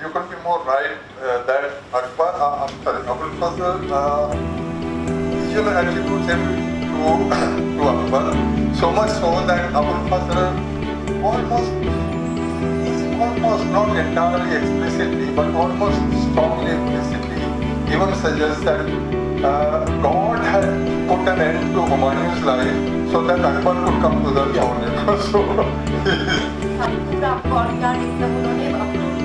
You can be more right that Abul Fazl visual attributes him to Akbar, so much so that Abul Fazl almost not entirely explicitly but almost strongly implicitly even suggests that God had put an end to Humayun's life so that Akbar could come to the throne.